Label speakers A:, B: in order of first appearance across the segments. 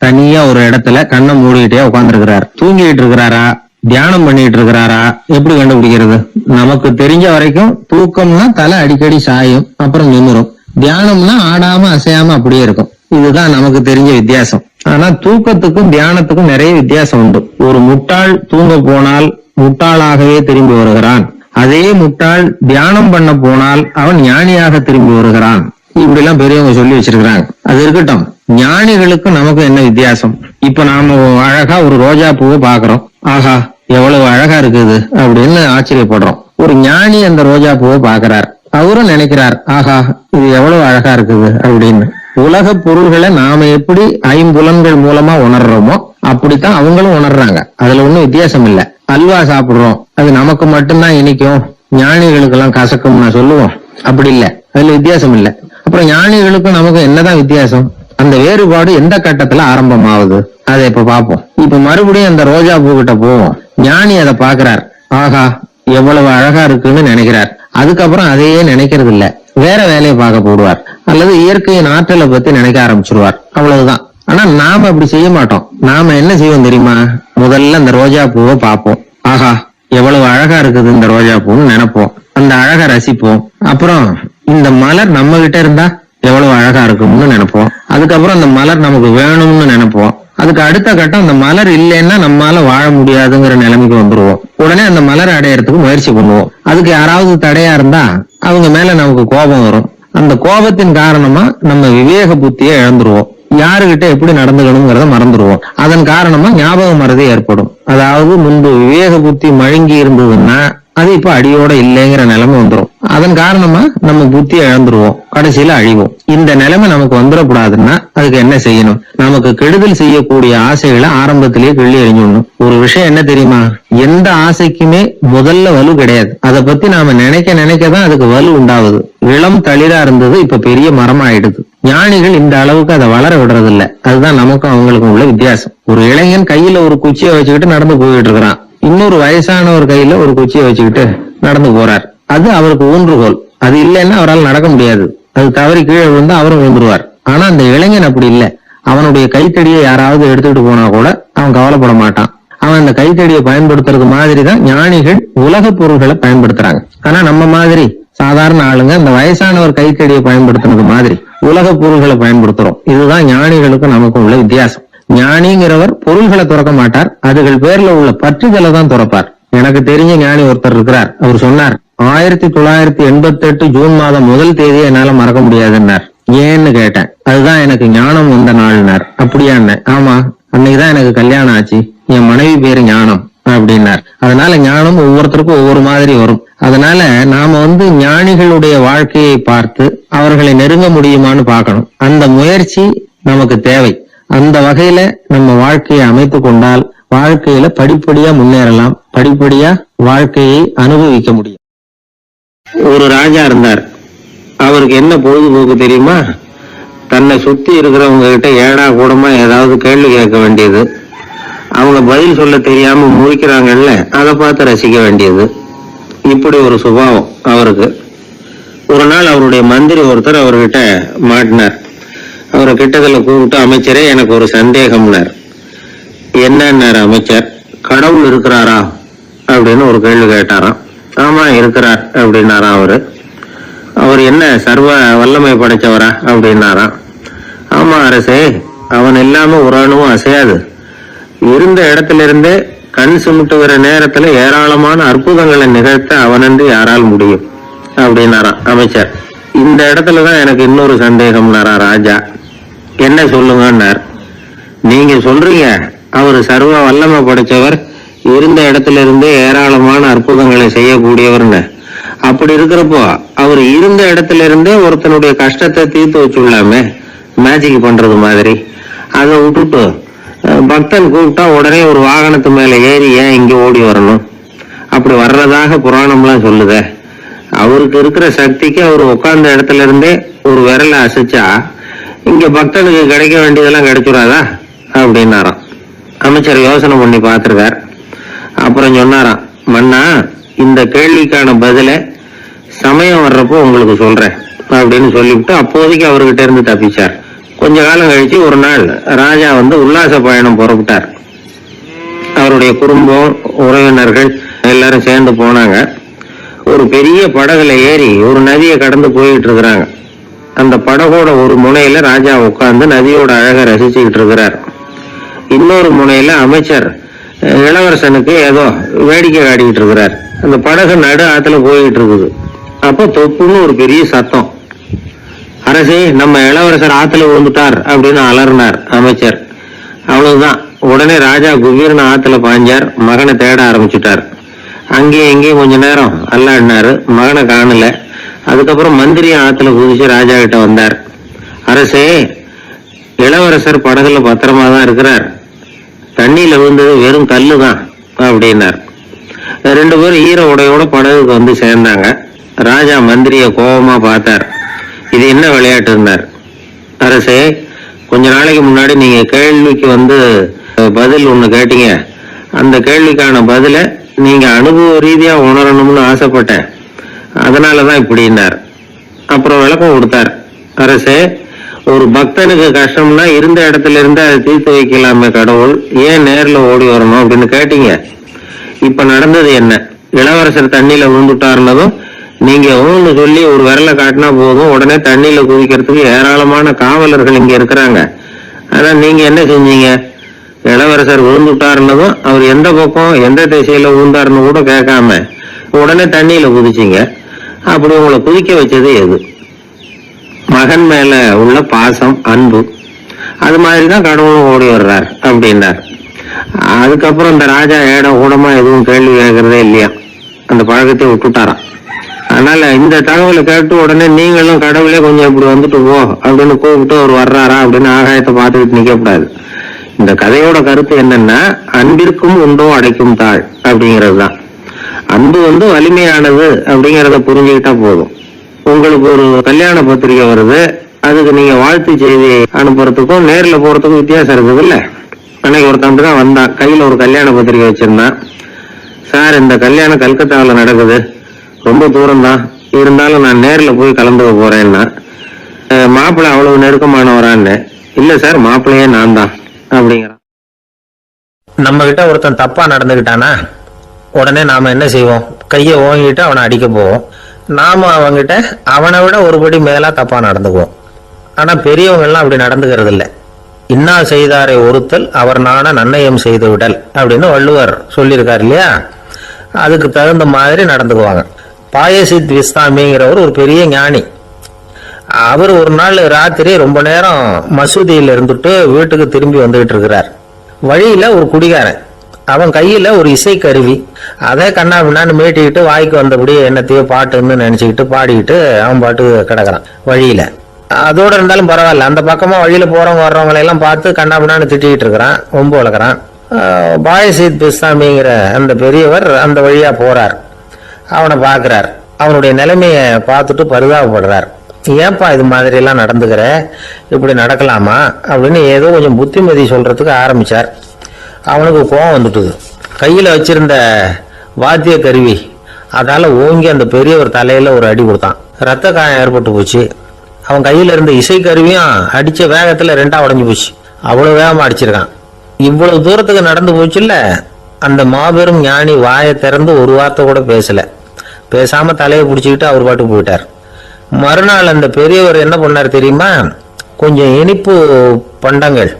A: தனியா ஒரு இடத்துல கண்ணை மூடிக்கிட்டே உட்கார்ந்துருக்கிறார். தூங்கிட்டு இருக்கிறாரா, தியானம் பண்ணிட்டு இருக்கிறாரா, எப்படி கண்டுபிடிக்கிறது? நமக்கு தெரிஞ்ச வரைக்கும் தூக்கம்னா தலை அடிக்கடி சாயும், அப்புறம் நிமிரும். தியானம்னா ஆடாம அசையாம அப்படியே இருக்கும். இதுதான் நமக்கு தெரிஞ்ச வித்தியாசம். ஆனா தூக்கத்துக்கும் தியானத்துக்கும் நிறைய வித்தியாசம் உண்டு. ஒரு முட்டாள் தூங்க போனால் முட்டாளாகவே திரும்பி வருகிறான். அதே முட்டாள் தியானம் பண்ண போனால் அவன் ஞானியாக திரும்பி வருகிறான். இப்படி எல்லாம் பெரியவங்க சொல்லி வச்சிருக்கிறாங்க. அது இருக்கட்டும், ஞானிகளுக்கு நமக்கு என்ன வித்தியாசம்? இப்ப நாம அழகா ஒரு ரோஜா பூவை பாக்குறோம். ஆஹா, எவ்வளவு அழகா இருக்குது அப்படின்னு ஆச்சரியப்படுறோம். ஒரு ஞானி அந்த ரோஜா பூவை பாக்குறார். அவரும் நினைக்கிறார், ஆஹா இது எவ்வளவு அழகா இருக்குது அப்படின்னு. உலக பொருள்களை நாம எப்படி ஐம்புலன்கள் மூலமா உணர்றோமோ அப்படித்தான் அவங்களும் உணர்றாங்க. அதுல ஒண்ணும் வித்தியாசம் இல்ல. அல்வா சாப்பிடுறோம், அது நமக்கு மட்டும்தான் இனிக்கும், ஞானிகளுக்கு எல்லாம் கசக்கும் நான் சொல்லுவோம். அப்படி இல்ல, அதுல வித்தியாசம் இல்ல. அப்புறம் ஞானிகளுக்கும் நமக்கு என்னதான் வித்தியாசம்? அந்த வேறுபாடு எந்த கட்டத்துல ஆரம்பமாகுது அதை இப்ப பாப்போம். இப்ப மறுபடியும் அந்த ரோஜா பூ கிட்ட போவோம். ஞானி அதை பாக்குறார். ஆஹா எவ்வளவு அழகா இருக்குன்னு நினைக்கிறார். அதுக்கப்புறம் அதையே நினைக்கிறது இல்ல, வேற வேலையை பார்க்க போடுவார், அல்லது இயற்கையின் ஆற்றலை பத்தி நினைக்க ஆரம்பிச்சிருவார். அவ்வளவுதான். ஆனா நாம அப்படி செய்ய மாட்டோம். நாம என்ன செய்வோம் தெரியுமா? முதல்ல அந்த ரோஜா பூவை பார்ப்போம். ஆஹா எவ்வளவு அழகா இருக்குது இந்த ரோஜா பூன்னு நினைப்போம். அந்த அழகை ரசிப்போம். அப்புறம் இந்த மலர் நம்ம கிட்ட இருந்தா எவ்வளவு அழகா இருக்கும்னு நினைப்போம். அதுக்கப்புறம் அந்த மலர் நமக்கு வேணும்னு நினைப்போம். அதுக்கு அடுத்த கட்டம், அந்த மலர் இல்லைன்னா நம்மால வாழ முடியாதுங்கிற நிலைமைக்கு வந்துருவோம். உடனே அந்த மலரை அடையறதுக்கு முயற்சி பண்ணுவோம். அதுக்கு யாராவது தடையா இருந்தா அவங்க மேல நமக்கு கோபம் வரும். அந்த கோபத்தின் காரணமா நம்ம விவேக புத்தியை இழந்துருவோம். யாருகிட்ட எப்படி நடந்துக்கணுங்கிறத மறந்துடுவோம். அதன் காரணமா ஞாபக மறதி ஏற்படும். அதாவது முன்பு விவேக புத்தி மழுங்கி இருந்ததுன்னா அது இப்ப அடியோட இல்லைங்கிற நிலைமை வந்துடும். அதன் காரணமா நம்ம புத்தியை இழந்துருவோம், கடைசியில அழிவோம். இந்த நிலைமை நமக்கு வந்துடக்கூடாதுன்னா அதுக்கு என்ன செய்யணும்? நமக்கு கெடுதல் செய்யக்கூடிய ஆசைகளை ஆரம்பத்திலேயே கிள்ளி எறிஞ்சிடணும். ஒரு விஷயம் என்ன தெரியுமா? எந்த ஆசைக்குமே முதல்ல வலு கிடையாது. அதை பத்தி நாம நினைக்க நினைக்கதான் அதுக்கு வலு உண்டாகுது. இளம் தளிரா இருந்தது இப்ப பெரிய மரம் ஆயிடுது. ஞானிகள் இந்த அளவுக்கு அதை வளர விடுறது இல்ல. அதுதான் நமக்கும் அவங்களுக்கும் உள்ள வித்தியாசம். ஒரு இளைஞன் கையில ஒரு குச்சியை வச்சுக்கிட்டு நடந்து போயிட்டு இருக்கிறான். இன்னொரு வயசானவர் கையில ஒரு குச்சியை வச்சுக்கிட்டு நடந்து போறார். அது அவருக்கு ஊன்றுகோல். அது இல்லைன்னா அவரால் நடக்க முடியாது. அது தவறி கீழே விழுந்தா அவரும் விழுந்துருவார். ஆனா அந்த இளைஞன் அப்படி இல்லை. அவனுடைய கைத்தடியை யாராவது எடுத்துக்கிட்டு போனா கூட அவன் கவலைப்பட மாட்டான். அவன் அந்த கைத்தடியை பயன்படுத்துறது மாதிரிதான் ஞானிகள் உலக பொருள்களை பயன்படுத்துறாங்க. ஆனா நம்ம மாதிரி சாதாரண ஆளுங்க அந்த வயசானவர் கைத்தடியை பயன்படுத்துறது மாதிரி உலக பொருள்களை பயன்படுத்துறோம். இதுதான் ஞானிகளுக்கும் நமக்கும் உள்ள வித்தியாசம். ஞானிங்கிறவர் பொருள்களை துறக்க மாட்டார், அதுகள் பேர்ல உள்ள பற்றுதலை தான் துறப்பார். எனக்கு தெரிஞ்ச ஞானி ஒருத்தர் இருக்கிறார். அவர் சொன்னார், 1988 ஜூன் மாதம் 1 தேதியை என்னால மறக்க முடியாதுன்னார். ஏன்னு கேட்டேன். அதுதான் எனக்கு ஞானம் வந்த நாள்னார். அப்படியான்னு. ஆமா, அன்னைக்குதான் எனக்கு கல்யாணம் ஆச்சு, என் மனைவி பேரு ஞானம் அப்படின்னார். அதனால ஞானம் ஒவ்வொருத்தருக்கும் ஒவ்வொரு மாதிரி வரும். அதனால நாம ஞானிகளுடைய வாழ்க்கையை பார்த்து அவர்களை நெருங்க முடியுமான்னு பார்க்கணும். அந்த முயற்சி நமக்கு தேவை. அந்த வகையில நம்ம வாழ்க்கையை அமைத்து கொண்டால் வாழ்க்கையில படிப்படியா முன்னேறலாம், படிப்படியா வாழ்க்கையை அனுபவிக்க முடியும். ஒரு ராஜா இருந்தார். அவருக்கு என்ன பொழுதுபோக்கு தெரியுமா? தன்னை சுத்தி இருக்கிறவங்க கிட்ட ஏடா கூடமா ஏதாவது கேள்வி கேட்க வேண்டியது, அவங்க பதில் சொல்ல தெரியாம முழிக்கிறாங்கல்ல, அதை பார்த்து ரசிக்க வேண்டியது. இப்படி ஒரு சுபாவம் அவருக்கு. ஒரு நாள் அவருடைய மந்திரி ஒருத்தர் அவர்கிட்ட மாட்டினார். அவரை கிட்டத்துல கூப்பிட்டு, அமைச்சரே எனக்கு ஒரு சந்தேகம்னார். என்னன்னாரு அமைச்சர். கடவுள் இருக்கிறாரா அப்படின்னு ஒரு கேள்வி கேட்டாராம். ஆமா இருக்கிறார் அப்படின்னாராம் அவரு. அவர் என்ன சர்வ வல்லமை படைச்சவரா அப்படின்னாராம். ஆமா அரசே, அவன் இல்லாம ஒரு அணுவும் அசையாது. இருந்த இடத்துல இருந்தே கண் சுமிட்டுகிற நேரத்துல ஏராளமான அற்புதங்களை நிகழ்த்த அவனன்று யாரால் முடியும் அப்படின்னாராம் அமைச்சர். இந்த இடத்துலதான் எனக்கு இன்னொரு சந்தேகம்னாரா ராஜா. என்ன சொல்லுங்கன்னார். நீங்க சொல்றீங்க அவர் சர்வ வல்லமை படைச்சவர், இருந்த இடத்துல இருந்தே ஏராளமான அற்புதங்களை செய்யக்கூடியவர்னு. அப்படி இருக்கிறப்போ அவர் இருந்த இடத்துல இருந்தே ஒருத்தனுடைய கஷ்டத்தை தீர்த்து வச்சுள்ளாமே, மேஜிக் பண்றது மாதிரி. அதை விட்டுட்டு பக்தன் கூப்பிட்டா உடனே ஒரு வாகனத்து மேல ஏறி ஏன் இங்க ஓடி வரணும்? அப்படி வர்றதாக புராணம்லாம் சொல்லுத. அவருக்கு இருக்கிற சக்திக்கு அவர் உட்கார்ந்த இடத்துல இருந்தே ஒரு விரலை அசைச்சா இங்க பக்தனுக்கு கிடைக்க வேண்டியதெல்லாம் கிடைச்சுடாதா அப்படின்னாராம். அமைச்சர் யோசனை பண்ணி பார்த்திருக்கார். அப்புறம் சொன்னாராம், மன்னா இந்த கேள்விக்கான பதில சமயம் வர்றப்போ உங்களுக்கு சொல்றேன் அப்படின்னு சொல்லிவிட்டு அப்போதைக்கு அவர்கிட்ட இருந்து தப்பிச்சார். கொஞ்ச காலம் கழிச்சு ஒரு நாள் ராஜா உல்லாச பயணம் புறப்பட்டார். அவருடைய குடும்பம், உறவினர்கள் எல்லாரும் சேர்ந்து போனாங்க. ஒரு பெரிய படகுல ஏறி ஒரு நதியை கடந்து போயிட்டு இருக்கிறாங்க. அந்த படகோட ஒரு முனையில ராஜா உட்கார்ந்து நதியோட அழகை ரசிச்சுக்கிட்டு இருக்கிறார். இன்னொரு முனையில அமைச்சர் இளவரசனுக்கு ஏதோ வேடிக்கை காட்டிக்கிட்டு இருக்கிறார். அந்த படகு நடு ஆத்துல போயிட்டு இருக்குது. அப்போ தொப்புன்னு ஒரு பெரிய சத்தம். அரசே, நம்ம இளவரசர் ஆத்துல விழுந்துட்டார் அப்படின்னு அலறினார் அமைச்சர். அவ்வளவுதான், உடனே ராஜா குபீர்னு ஆத்துல பாஞ்சார். மகனை தேட ஆரம்பிச்சுட்டார். அங்கேயும் இங்கேயும் கொஞ்ச நேரம் அல்லாடினாரு, மகனை காணல. அதுக்கப்புறம் மந்திரியும் ஆத்துல குதிச்சு ராஜா கிட்ட வந்தார். அரசே, இளவரசர் படகுல பத்திரமா தான் இருக்கிறார், தண்ணியில விழுந்தது வெறும் கல்லு தான் அப்படின்னார். 2 பேரும் ஈர உடையோட படகுக்கு சேர்ந்தாங்க. ராஜா மந்திரிய கோபமா பார்த்தார். இது என்ன விளையாட்டு இருந்தார். அரசே, கொஞ்ச நாளைக்கு முன்னாடி நீங்க கேள்விக்கு பதில் ஒண்ணு கேட்டீங்க. அந்த கேள்விக்கான பதில நீங்க அனுபவ ரீதியா உணரணும்னு ஆசைப்பட்டேன், அதனாலதான் இப்படின்னார். அப்புறம் விளக்கம் கொடுத்தார். அரசே, ஒரு பக்தனுக்கு கஷ்டம்னா இருந்த இடத்துல இருந்து அதை தீர்த்து வைக்கலாமே கடவுள், ஏன் நேர்ல ஓடி வரணும் அப்படின்னு கேட்டீங்க. இப்ப நடந்தது என்ன? இளவரசர் தண்ணியில விழுந்துட்டாருன்னதும் நீங்க ஊன்னு சொல்லி ஒரு விரலை காட்டினா போதும், உடனே தண்ணியில குதிக்கிறதுக்கு ஏராளமான காவலர்கள் இங்க இருக்கிறாங்க. ஆனா நீங்க என்ன செஞ்சீங்க? இளவரசர் விழுந்துட்டாருன்னதும் அவர் எந்த பக்கம் எந்த திசையில விழுந்தாருன்னு கூட கேட்காம உடனே தண்ணியில குதிச்சிங்க. அப்படி உங்களை குதிக்க வச்சது எது? மகன் மேல உள்ள பாசம், அன்பு. அது மாதிரிதான் கடவுளும் ஓடி வர்றார் அப்படின்னார். அதுக்கப்புறம் இந்த ராஜா ஏட கூடமா எதுவும் கேள்வி கேட்கறதே இல்லையா, அந்த பழக்கத்தை விட்டுட்டாராம். அதனால இந்த தகவலை கேட்டு உடனே நீங்களும் கடவுளே கொஞ்சம் இப்படி வந்துட்டு போ அப்படின்னு கூப்பிட்டு அவர் வர்றாரா அப்படின்னு ஆகாயத்தை பார்த்துக்கிட்டு நிக்க கூடாது. இந்த கதையோட கருத்து என்னன்னா, அன்பிற்கும் உண்டோ அடைக்கும் தாழ் அப்படிங்கிறது தான். அன்பு வலிமையானது அப்படிங்கிறத புரிஞ்சுக்கிட்டா போதும். உங்களுக்கு ஒரு கல்யாண பத்திரிகை வருது, அதுக்கு நீங்க வாழ்த்து செய்தி அனுப்புறதுக்கும் நேர்ல போறதுக்கும் வித்தியாசம் இருக்குது இல்ல. அன்னைக்கு ஒருத்தன் தான் வந்தான், கையில ஒரு கல்யாண பத்திரிகை வச்சிருந்தான். சார், இந்த கல்யாணம் கல்கத்தாவில் நடக்குது, ரொம்ப தூரம் தான், இருந்தாலும் நான் நேர்ல போய் கலந்துக்க போறேன்னா. மாப்பிள்ளை அவ்வளவு நெருக்கமானவரான்னு. இல்ல சார், மாப்பிள்ளையே நான் தான் அப்படிங்கிறான். நம்ம கிட்ட ஒருத்தன் தப்பா நடந்துகிட்டானா உடனே நாம என்ன செய்வோம்? கையை ஓங்கிட்டு அவனை அடிக்க போவோம். நாம அவங்கிட்ட அவனை விட ஒருபடி மேலா தப்பா நடந்துக்குவோம். ஆனா பெரியவங்க எல்லாம் அப்படி நடந்துக்கிறது இல்லை. இன்னா செய்தாரை ஒருத்தல் அவர் நான நன்னயம் செய்து விடல் அப்படின்னு வள்ளுவர் சொல்லியிருக்காரு இல்லையா. அதுக்கு தகுந்த மாதிரி நடந்துக்குவாங்க. பாயசித் விஸ்தாமிங்கிறவர் ஒரு பெரிய ஞானி. அவர் ஒரு நாள் ராத்திரி ரொம்ப நேரம் மசூதியில் இருந்துட்டு வீட்டுக்கு திரும்பி வந்துகிட்டு இருக்கிறார். வழியில ஒரு குடிகாரன், அவன் கையில ஒரு இசை கருவி, அதை கண்ணா பின்னான்னு மீட்டிக்கிட்டு வாய்க்கு வந்தபடி என்னத்தையோ பாட்டுன்னு நினைச்சுக்கிட்டு பாடிக்கிட்டு அவன் பாட்டு கிடக்குறான் வழியில. அதோட இருந்தாலும் பரவாயில்ல, அந்த பக்கமா வழியில போறவங்க வர்றவங்களை எல்லாம் பார்த்து கண்ணா பின்னான்னு திட்டிக்கிட்டு இருக்கிறான், ஒம்பு வளர்க்குறான். பாயசித் பிஸ்தாமிங்கிற அந்த பெரியவர் அந்த வழியா போறார். அவனை பார்க்கிறார். அவனுடைய நிலைமைய பார்த்துட்டு பரிதாபப்படுறார். ஏன்பா இது மாதிரி எல்லாம் நடந்துக்கிற, இப்படி நடக்கலாமா அப்படின்னு ஏதோ கொஞ்சம் புத்திமதி சொல்றதுக்கு ஆரம்பிச்சார். அவனுக்கு கோபம் வந்துட்டுது. கையில வச்சிருந்த வாத்திய கருவி அதால ஓங்கி அந்த பெரியவர் தலையில ஒரு அடி கொடுத்தான். ரத்த காயம் ஏற்பட்டு போச்சு. அவன் கையில இருந்த இசை கருவியும் அடிச்ச வேகத்துல 2ஆ உடைஞ்சு போச்சு. அவ்வளவு வேகமா அடிச்சிருக்கான். இவ்வளவு தூரத்துக்கு நடந்து போச்சு இல்ல. அந்த மாபெரும் ஞானி வாயை திறந்து ஒரு வார்த்தை கூட பேசல. பேசாம தலையை பிடிச்சிக்கிட்டு அவர் பாட்டு போயிட்டார். மறுநாள் அந்த பெரியவர் என்ன பண்ணார் தெரியுமா? கொஞ்சம் இனிப்பு பண்டங்கள்,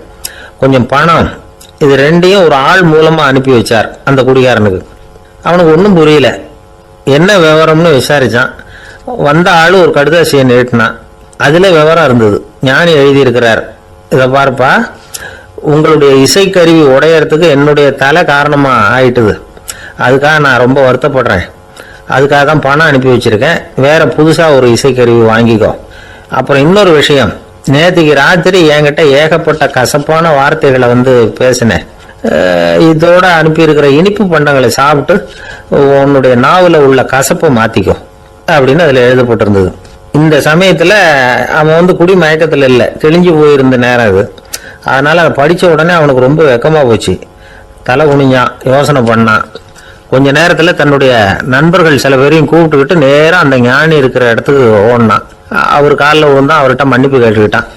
A: கொஞ்சம் பணம், இது 2ஐயும் ஒரு ஆள் மூலமா அனுப்பி வச்சார் அந்த குடிகாரனுக்கு. அவனுக்கு ஒன்றும் புரியல. என்ன விவரம்னு விசாரிச்சான். வந்த ஆளு ஒரு கடுதாசியை நீட்டினான். அதுல விவரம் இருந்தது. ஞானி எழுதியிருக்கிறார், இதை பார்ப்பா, உங்களுடைய இசைக்கருவி உடையறதுக்கு என்னுடைய தலை காரணமா ஆயிட்டுது. அதுக்காக நான் ரொம்ப வருத்தப்படுறேன். அதுக்காக தான் பணம் அனுப்பி வச்சிருக்கேன். வேற புதுசா ஒரு இசைக்கருவி வாங்கிக்கோ. அப்புறம் இன்னொரு விஷயம், நேற்றுக்கு ராத்திரி என்கிட்ட ஏகப்பட்ட கசப்பான வார்த்தைகளை பேசினேன். இதோட அனுப்பியிருக்கிற இனிப்பு பண்டங்களை சாப்பிட்டு உன்னுடைய நாவல உள்ள கசப்பை மாத்திக்கோ அப்படின்னு அதுல எழுதப்பட்டிருந்தது. இந்த சமயத்துல அவன் குடி மயக்கத்துல இல்லை, தெளிஞ்சு போயிருந்த நேரம் அது. அதனால அதை படிச்ச உடனே அவனுக்கு ரொம்ப வெக்கமா போச்சு. தலை குனிஞ்சான், யோசனை பண்ணான். கொஞ்ச நேரத்துல தன்னுடைய நண்பர்கள் சில பேரையும் கூப்பிட்டுக்கிட்டு நேரம் அந்த ஞானி இருக்கிற இடத்துக்கு ஓடினான். அவர் காலில் விழுந்தான், அவர்கிட்ட மன்னிப்பு கேட்டுக்கிட்டான்.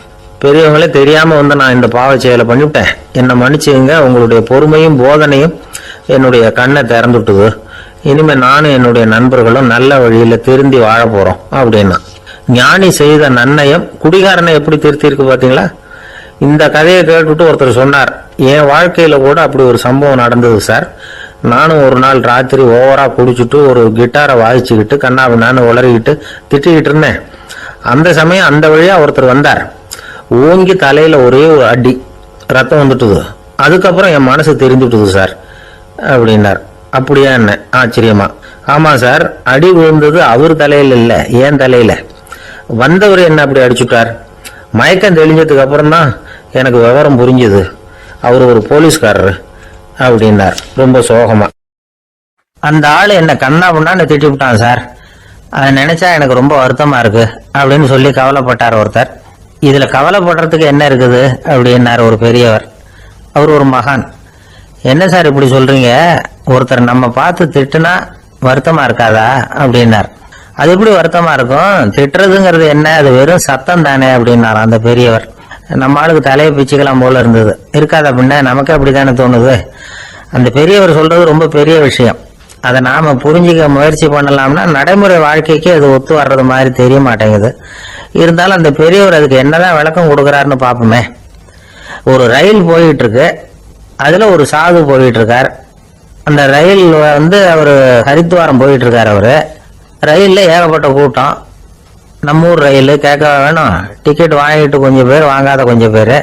A: பெரியவங்களே தெரியாம வந்து நான் இந்த பாவ செயலை பண்ணிவிட்டேன், என்னை மன்னிச்சுங்க, உங்களுடைய பொறுமையும் போதனையும் என்னுடைய கண்ணை திறந்துட்டுது, இனிமே நானும் என்னுடைய நண்பர்களும் நல்ல வழியில திருந்தி வாழ போறோம் அப்படின்னா. ஞானி செய்த நன்னயம் குடிகாரனை எப்படி திருத்திருக்கு பாத்தீங்களா? இந்த கதையை கேட்டுட்டு ஒருத்தர் சொன்னார், என் வாழ்க்கையில கூட அப்படி ஒரு சம்பவம் நடந்தது சார். நானும் ஒரு நாள் ராத்திரி ஓவரா குடிச்சுட்டு ஒரு கிட்டாரை வாசிச்சுக்கிட்டு கண்ணாவை நானும் உளறிக்கிட்டு திட்டிக்கிட்டு இருந்தேன். அந்த சமயம் அந்த வழியா ஒருத்தர் வந்தார். ஓங்கி தலையில ஒரே ஒரு அடி, ரத்தம் வந்துட்டுது. அதுக்கப்புறம் என் மனசு தெரிஞ்சுட்டுது சார் அப்படின்னார். அப்படியா என்ன ஆச்சரியமா? ஆமா சார், அடி விழுந்தது அவர் தலையில இல்ல, ஏன் தலையில. வந்தவர் என்ன அப்படி அடிச்சுட்டார். மயக்கம் தெளிஞ்சதுக்கு அப்புறம் தான் எனக்கு விவரம் புரிஞ்சுது, அவர் ஒரு போலீஸ்காரரு அப்படின்னார் ரொம்ப சோகமா. அந்த ஆளு என்ன கண்ணா பண்ணான்னு திட்டி விட்டான் சார், அதை நினைச்சா எனக்கு ரொம்ப வருத்தமா இருக்கு அப்படின்னு சொல்லி கவலைப்பட்டார் ஒருத்தர். இதுல கவலைப்படுறதுக்கு என்ன இருக்குது அப்படின்னாரு ஒரு பெரியவர். அவர் ஒரு மகான். என்ன சார் இப்படி சொல்றீங்க, ஒருத்தர் நம்ம பார்த்து திட்டுனா வருத்தமா இருக்காதா அப்படின்னார். அது எப்படி வருத்தமா இருக்கும், திட்டுறதுங்கிறது என்ன, அது வெறும் சத்தம் தானே அப்படின்னார் அந்த பெரியவர். நம்ம ஆளுக்கு தலையை பிச்சுக்கலாம் போல இருந்தது. இருக்காது அப்படின்னா நமக்கு அப்படித்தானே தோணுது. அந்த பெரியவர் சொல்றது ரொம்ப பெரிய விஷயம், அதை நாம புரிஞ்சுக்க முயற்சி பண்ணலாம்னா நடைமுறை வாழ்க்கைக்கு அது ஒத்து வர்றது மாதிரி தெரிய மாட்டேங்குது. இருந்தாலும் அந்த பெரியவர் அதுக்கு என்னதான் விளக்கம் கொடுக்குறாருன்னு பார்ப்போமே. ஒரு ரயில் போயிட்டு இருக்கு, அதுல ஒரு சாது போயிட்டு இருக்கார். அந்த ரயில் வந்து அவரு ஹரித்வாரம் போயிட்டு இருக்காரு. அவரு ரயில்ல ஏகப்பட்ட கூட்டம். நம்ம ஊர் ரயில் கேட்க வேணும், டிக்கெட் வாங்கிட்டு கொஞ்சம் பேர், வாங்காத கொஞ்சம் பேர்.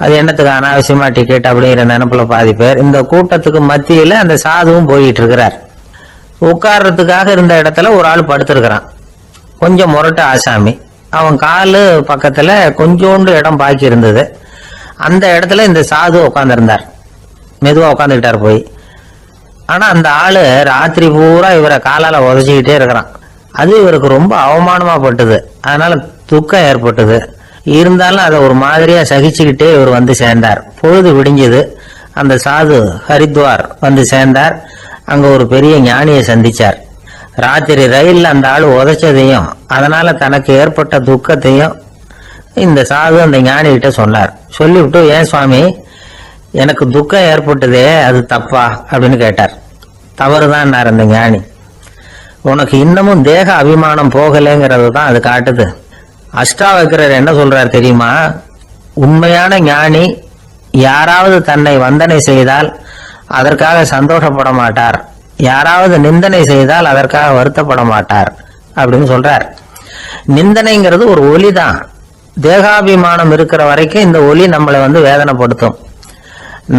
A: அது என்னத்துக்கு அனாவசியமா டிக்கெட் அப்படிங்கிற நினைப்புல பாதி பேர். இந்த கூட்டத்துக்கு மத்தியில அந்த சாதுவும் போயிட்டு இருக்கிறார். உட்கார்றதுக்காக இருந்த இடத்துல ஒரு ஆள் படுத்திருக்கிறான், கொஞ்சம் முரட்டு ஆசாமி. அவன் காலு பக்கத்துல கொஞ்சோண்டு இடம் பாக்கி இருந்தது. அந்த இடத்துல இந்த சாது உட்காந்துருந்தார். மெதுவா உட்காந்துக்கிட்டார் போய். ஆனா அந்த ஆளு ராத்திரி பூரா இவரை காலால உதச்சிக்கிட்டே இருக்கிறான். அது இவருக்கு ரொம்ப அவமானமா பட்டது. அதனால துக்கம் ஏற்பட்டது. இருந்தாலும் அதை ஒரு மாதிரியா சகிச்சுக்கிட்டே இவர் வந்து சேர்ந்தார். பொழுது விடிஞ்சது. அந்த சாது ஹரித்வார் வந்து சேர்ந்தார். அங்க ஒரு பெரிய ஞானியை சந்திச்சார். ராத்திரி ரயில்ல அந்த ஆளு உதைச்சதையும் அதனால தனக்கு ஏற்பட்ட துக்கத்தையும் இந்த சாது அந்த ஞானி கிட்ட சொன்னார். சொல்லிவிட்டு, ஏன் சுவாமி, எனக்கு துக்கம் ஏற்பட்டதே அது தப்பா அப்படின்னு கேட்டார். தவறுதான் அந்த ஞானி. உனக்கு இன்னமும் தேக அபிமானம் போகலைங்கிறது தான் அது காட்டுது. அஷ்டாவக்கிரர் என்ன சொல்றார் தெரியுமா? உண்மையான ஞானி யாராவது தன்னை வந்தனை செய்தால் அதற்காக சந்தோஷப்பட மாட்டார், யாராவது நிந்தனை செய்தால் அதற்காக வருத்தப்பட மாட்டார் அப்படின்னு சொல்றார். நிந்தனைங்கிறது ஒரு ஒலி தான். தேகாபிமானம் இருக்கிற வரைக்கும் இந்த ஒலி நம்மளை வந்து வேதனைப்படுத்தும்.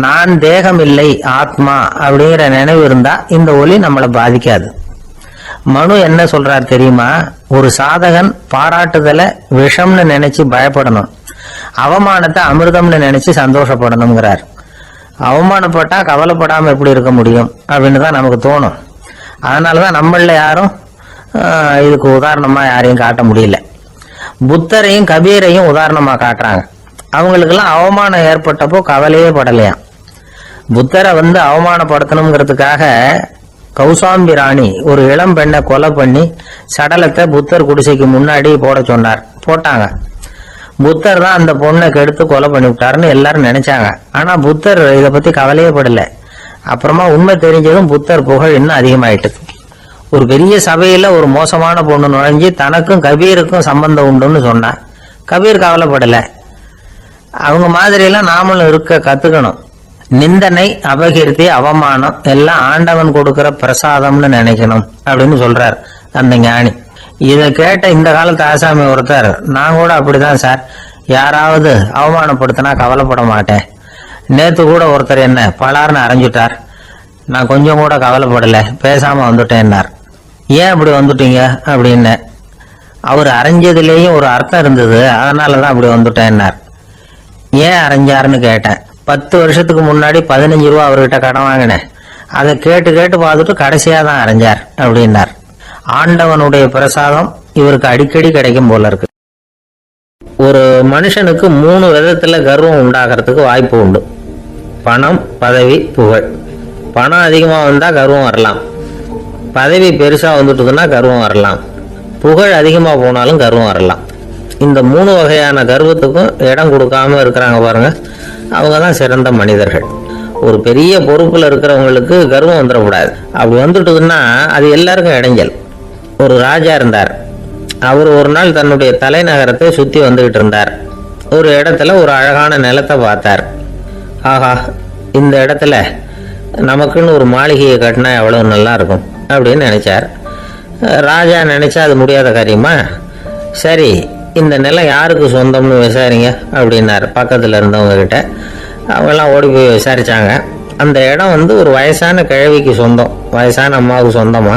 A: நான் தேகம் இல்லை, ஆத்மா அப்படிங்கிற நினைவு இருந்தா இந்த ஒலி நம்மளை பாதிக்காது. மனு என்ன சொல்றார் தெரியுமா? ஒரு சாதகன் பாராட்டுதலை விஷம்னு நினைச்சு பயப்படணும், அவமானத்தை அமிர்தம்னு நினைச்சு சந்தோஷப்படணுங்கிறார். அவமானப்பட்டா கவலைப்படாம எப்படி இருக்க முடியும் அப்படின்னு தான் நமக்கு தோணும். அதனாலதான் நம்மள யாரும் இதுக்கு உதாரணமா யாரையும் காட்ட முடியல. புத்தரையும் கபீரையும் உதாரணமா காட்டுறாங்க. அவங்களுக்கெல்லாம் அவமானம் ஏற்பட்டப்போ கவலையே படலையாம். புத்தரை வந்து அவமானப்படுத்தணுங்கிறதுக்காக கௌசாம்பி ராணி ஒரு இளம் பெண்ணை கொலை பண்ணி சடலத்தை புத்தர் குடிசைக்கு முன்னாடி போட சொன்னார். போட்டாங்க. புத்தர் தான் அந்த பொண்ணை கெடுத்து கொலை பண்ணி விட்டாருன்னு எல்லாரும் நினைச்சாங்க. ஆனா புத்தர் இதை பத்தி கவலையே படல. அப்புறமா உண்மை தெரிஞ்சதும் புத்தர் புகழ் இன்னும் அதிகமாயிட்டு. ஒரு பெரிய சபையில ஒரு மோசமான பொண்ணு நுழைஞ்சு தனக்கும் கபீருக்கும் சம்பந்தம் உண்டுன்னு சொன்னா கபீர் கவலைப்படல. அவங்க மாதிரி எல்லாம் நாமளும் இருக்க கத்துக்கணும். நிந்தனை, அபகீர்த்தி, அவமானம் எல்லாம் ஆண்டவன் கொடுக்கிற பிரசாதம்னு நினைக்கணும் அப்படின்னு சொல்றார் அந்த ஞானி. இதை கேட்ட இந்த காலத்து ஆசாமி ஒருத்தர், நான் கூட அப்படிதான் சார், யாராவது அவமானப்படுத்தினா கவலைப்பட மாட்டேன். நேத்து கூட ஒருத்தர் என்ன பலார்னு அரைஞ்சுட்டார், நான் கொஞ்சம் கூட கவலைப்படல, பேசாம வந்துட்டேன்னார். ஏன் அப்படி வந்துட்டீங்க அப்படின்னு. அவர் அரைஞ்சதுலேயும் ஒரு அர்த்தம் இருந்தது, அதனாலதான் அப்படி வந்துட்டேன்னார். ஏன் அரைஞ்சாருன்னு கேட்டேன். 10 வருஷத்துக்கு முன்னாடி 15 ரூபா அவர்கிட்ட கடன் வாங்கினேன், அதை கேட்டு கேட்டு பார்த்துட்டு கடைசியா தான் அரைஞ்சார் அப்படின்னார். ஆண்டவனுடைய பிரசாதம் இவருக்கு அடிக்கடி கிடைக்கும் போல இருக்கு. ஒரு மனுஷனுக்கு 3 விதத்துல கர்வம் உண்டாகிறதுக்கு வாய்ப்பு உண்டு. பணம், பதவி, புகழ். பணம் அதிகமா வந்தா கர்வம் வரலாம், பதவி பெருசா வந்துட்டுதுன்னா கர்வம் வரலாம், புகழ் அதிகமா போனாலும் கர்வம் வரலாம். இந்த 3 வகையான கர்வத்துக்கும் இடம் கொடுக்காம இருக்கிறாங்க பாருங்க, அவங்க தான் சிறந்த மனிதர்கள். ஒரு பெரிய பொறுப்புல இருக்கிறவங்களுக்கு கர்வம் வந்துடக்கூடாது. அப்படி வந்துட்டுதுன்னா அது எல்லாருக்கும் இடைஞ்சல். ஒரு ராஜா இருந்தார். அவர் ஒரு நாள் தன்னுடைய தலைநகரத்தை சுற்றி வந்துகிட்டு இருந்தார். ஒரு இடத்துல ஒரு அழகான நிலத்தை பார்த்தார். ஆஹா, இந்த இடத்துல நமக்குன்னு ஒரு மாளிகையை கட்டினா எவ்வளோ நல்லா இருக்கும் அப்படின்னு நினைச்சார். ராஜா நினைச்சா அது முடியாத காரியமா? சரி, இந்த நிலம் யாருக்கு சொந்தம்னு விசாரிங்க அப்படின்னார் பக்கத்தில் இருந்தவங்க கிட்ட. அவங்கெல்லாம் ஓடி போய் விசாரிச்சாங்க. அந்த இடம் ஒரு வயசான கிழவிக்கு சொந்தம், வயசான அம்மாவுக்கு சொந்தமா.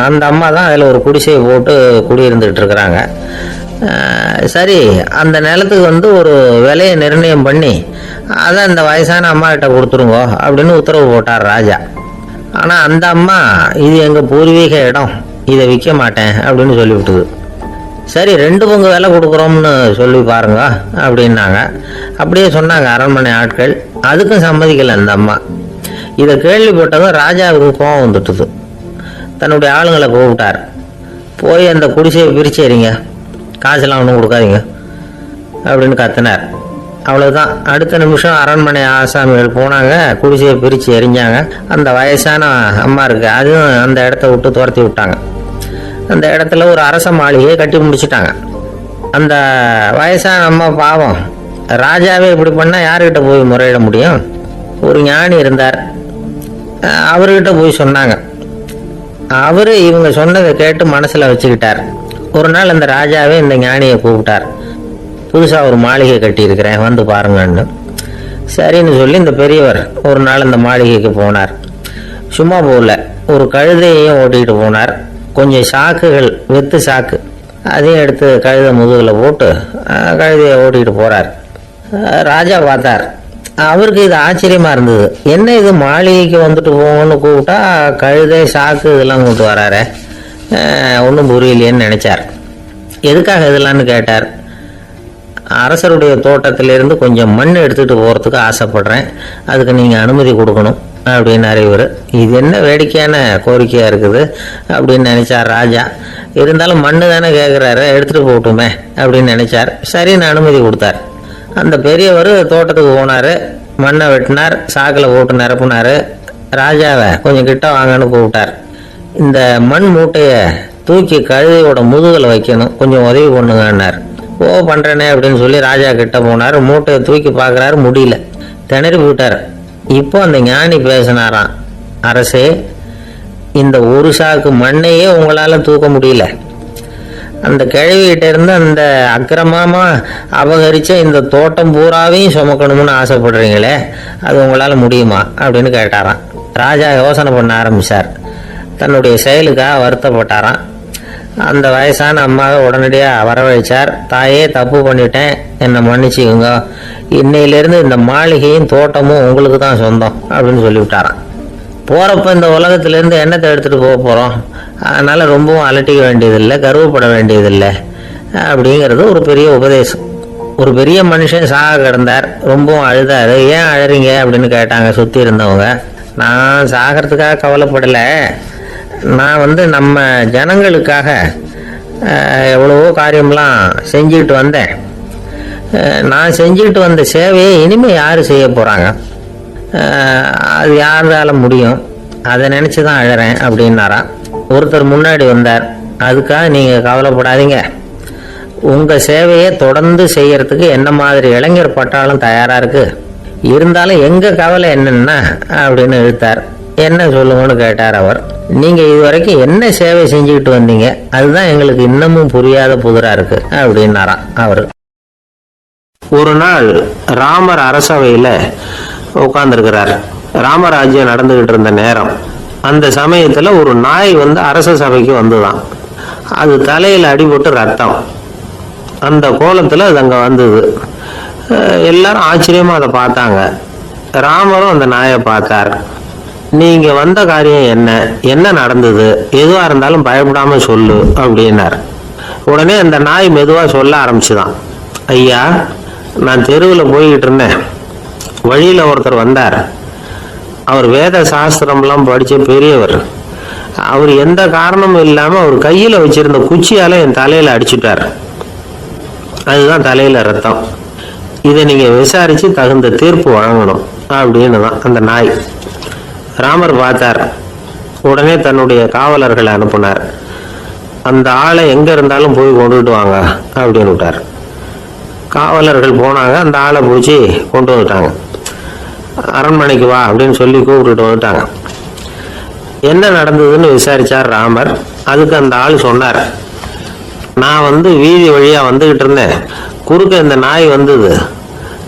A: அந்த அம்மா தான் அதில் ஒரு குடிசையை போட்டு குடியிருந்துட்டு இருக்கிறாங்க. சரி, அந்த நிலத்துக்கு ஒரு விலையை நிர்ணயம் பண்ணி அதை அந்த வயசான அம்மா கிட்ட கொடுத்துருங்க அப்படின்னு உத்தரவு போட்டார் ராஜா. ஆனால் அந்த அம்மா இது எங்கள் பூர்வீக இடம், இதை விற்க மாட்டேன் அப்படின்னு சொல்லிவிட்டுது. சரி, 2 பங்கு விலை கொடுக்குறோம்னு சொல்லி பாருங்க அப்படின்னாங்க. அப்படியே சொன்னாங்க அரண்மனை ஆட்கள். அதுக்கும் சம்மதிக்கலை அந்த அம்மா. இதை கேள்விப்பட்டதும் ராஜாவுக்கு கோபம் வந்துட்டுது. தன்னுடைய ஆளுங்களை கூப்பிட்டார். போய் அந்த குடிசையை பிரிச்சேரிங்க, காசெல்லாம் ஒன்றும் கொடுக்காதீங்க அப்படின்னு கத்தினார். அவ்வளோதான். அடுத்த நிமிஷம் அரண்மனை ஆசாமிகள் போனாங்க, குடிசையை பிரித்து எரிஞ்சாங்க. அந்த வயசான அம்மா இருக்கு, அதுவும் அந்த இடத்த விட்டு துரத்தி விட்டாங்க. அந்த இடத்துல ஒரு அரச மாளிகையை கட்டி முடிச்சுட்டாங்க. அந்த வயசான அம்மா பாவம், ராஜாவே இப்படி பண்ணால் யாருக்கிட்ட போய் முறையிட முடியும்? ஒரு ஞானி இருந்தார், அவர்கிட்ட போய் சொன்னாங்க. அவர் இவங்க சொன்னதை கேட்டு மனசில் வச்சுக்கிட்டார். ஒரு நாள் அந்த ராஜாவே இந்த ஞானியை கூப்பிட்டார். புதுசாக ஒரு மாளிகை கட்டியிருக்கிறேன், வந்து பாருங்கன்னு. சரின்னு சொல்லி இந்த பெரியவர் ஒரு நாள் அந்த மாளிகைக்கு போனார். சும்மா போகல, ஒரு கழுதையையும் ஓட்டிகிட்டு போனார். கொஞ்சம் சாக்குகள், வெத்து சாக்கு, அதையும் எடுத்து கழுதை முதுகில் போட்டு கழுதையை ஓட்டிகிட்டு போகிறார். ராஜா பார்த்தார். அவருக்கு இது ஆச்சரியமாக இருந்தது. என்ன இது, மாளிகைக்கு வந்துட்டு போங்கன்னு கூப்பிட்டா கழுதை சாக்கு இதெல்லாம் கொண்டு வராரு, ஒன்றும் புரியலையேன்னு நினச்சார். எதுக்காக இதெல்லாம்னு கேட்டார். அரசருடைய தோட்டத்திலிருந்து கொஞ்சம் மண் எடுத்துகிட்டு போகிறதுக்கு ஆசைப்படுறேன், அதுக்கு நீங்கள் அனுமதி கொடுக்கணும் அப்படின்னாரு இவர். இது என்ன வேடிக்கையான கோரிக்கையாக இருக்குது அப்படின்னு நினச்சார் ராஜா. இருந்தாலும் மண்ணு தானே கேட்குறாரு, எடுத்துகிட்டு போகட்டுமே அப்படின்னு நினச்சார். சரின்னு அனுமதி கொடுத்தார். அந்த பெரியவர் தோட்டத்துக்கு போனார், மண்ணை வெட்டினார், சாக்கில் போட்டு நிரப்புனார். ராஜாவை கொஞ்சம் கிட்ட வாங்கன்னு கூப்பிட்டார். இந்த மண் மூட்டையை தூக்கி கழுதையோட முதுகில் வைக்கணும், கொஞ்சம் உதவி பண்ணுங்கன்னார். ஓ, பண்ணுறேனே அப்படின்னு சொல்லி ராஜா கிட்ட போனார். மூட்டையை தூக்கி பார்க்குறாரு, முடியல, திணறி போட்டார். இப்போ அந்த ஞானி பேசினாராம். அரசே, இந்த ஒரு சாக்கு மண்ணையே உங்களால் தூக்க முடியல, அந்த கிழவிகிட்ட இருந்து அந்த அக்கிரமமா அபகரிச்ச இந்த தோட்டம் பூராவையும் சுமக்கணும்னு ஆசைப்படுறீங்களே, அது உங்களால் முடியுமா அப்படின்னு கேட்டாராம். ராஜா யோசனை பண்ண ஆரம்பித்தார். தன்னுடைய செயலுக்காக வருத்தப்பட்டாராம். அந்த வயசான அம்மாவை உடனடியாக வரவழைச்சார். தாயே, தப்பு பண்ணிட்டேன், என்னை மன்னிச்சுக்குங்க, இன்னையிலேருந்து இந்த மாளிகையும் தோட்டமும் உங்களுக்கு தான் சொந்தம் அப்படின்னு சொல்லிவிட்டாராம். போகிறப்ப இந்த உலகத்திலேருந்து எண்ணத்தை எடுத்துகிட்டு போக போகிறோம், அதனால் ரொம்பவும் அலட்டிக்க வேண்டியதில்லை, கர்வப்பட வேண்டியதில்லை அப்படிங்கிறது ஒரு பெரிய உபதேசம். ஒரு பெரிய மனுஷன் சாக கிடந்தார், ரொம்பவும் அழுதாரு. ஏன் அழறீங்க அப்படின்னு கேட்டாங்க சுற்றி இருந்தவங்க. நான் சாகிறதுக்காக கவலைப்படலை, நான் நம்ம ஜனங்களுக்காக எவ்வளவோ காரியம்லாம் செஞ்சுக்கிட்டு வந்தேன். நான் செஞ்சுக்கிட்டு வந்த சேவையை இனிமேல் யார் செய்ய போகிறாங்க, அது யாரால முடியும், அதை நினச்சி தான் அழறேன் அப்படின்னாராம். ஒருத்தர் முன்னாடி வந்தார். அதுக்காக நீங்கள் கவலைப்படாதீங்க, உங்கள் சேவையை தொடர்ந்து செய்யறதுக்கு என்ன மாதிரி இளைஞர் பட்டாலும் தயாராக இருக்குது, இருந்தாலும் எங்கள் கவலை என்னன்னா அப்படின்னு இழுத்தார். என்ன சொல்லுங்கன்னு கேட்டார் அவர். நீங்கள் இதுவரைக்கும் என்ன சேவை செஞ்சுக்கிட்டு வந்தீங்க, அதுதான் எங்களுக்கு இன்னமும் புரியாத புதிராக இருக்கு அப்படின்னாராம் அவர். ஒரு நாள் ராமர் அரசவையில் உட்கார்ந்துருக்கிறார். ராமராஜ்யம் நடந்துகிட்டு இருந்த நேரம். அந்த சமயத்தில் ஒரு நாய் அரச சபைக்கு வந்துதான். அது தலையில் அடிபட்டு ரத்தம், அந்த கோலத்தில் அது அங்கே வந்தது. எல்லாரும் ஆச்சரியமாக அதை பார்த்தாங்க. ராமரும் அந்த நாயை பார்த்தார். நீங்கள் வந்த காரியம் என்ன, என்ன நடந்தது, எதுவாக இருந்தாலும் பயப்படாமல் சொல்லு அப்படின்னார். உடனே அந்த நாய் மெதுவாக சொல்ல ஆரம்பிச்சுதான். ஐயா, நான் தெருவில் போய்கிட்டு இருந்தேன், வழியில் ஒருத்தர் வந்தார். அவர் வேத சாஸ்திரம்லாம் படித்த பெரியவர். அவர் எந்த காரணமும் இல்லாமல் அவர் கையில் வச்சிருந்த குச்சியால் என் தலையில் அடிச்சுட்டார்.
B: அதுதான் தலையில ரத்தம். இதை நீங்க விசாரிச்சு தகுந்த தீர்ப்பு வழங்கணும் அப்படின்னு தான் அந்த நாய். ராமர் பார்த்தார். உடனே தன்னுடைய காவலர்களை அனுப்புனார். அந்த ஆளை எங்க இருந்தாலும் போய் கொண்டுட்டு வாங்க அப்படின்னு விட்டார். காவலர்கள் போனாங்க. அந்த ஆளை பூச்சி கொண்டு வந்துட்டாங்க. அரண்மனைக்கு வா அப்படின்னு சொல்லி கூப்பிட்டுட்டு வந்துட்டாங்க. என்ன நடந்ததுன்னு விசாரிச்சார் ராமர். அதுக்கு அந்த ஆள் சொன்னார், நான் வீதி வழியா வந்துகிட்டு இருந்தேன். குறுக்க இந்த நாய் வந்தது.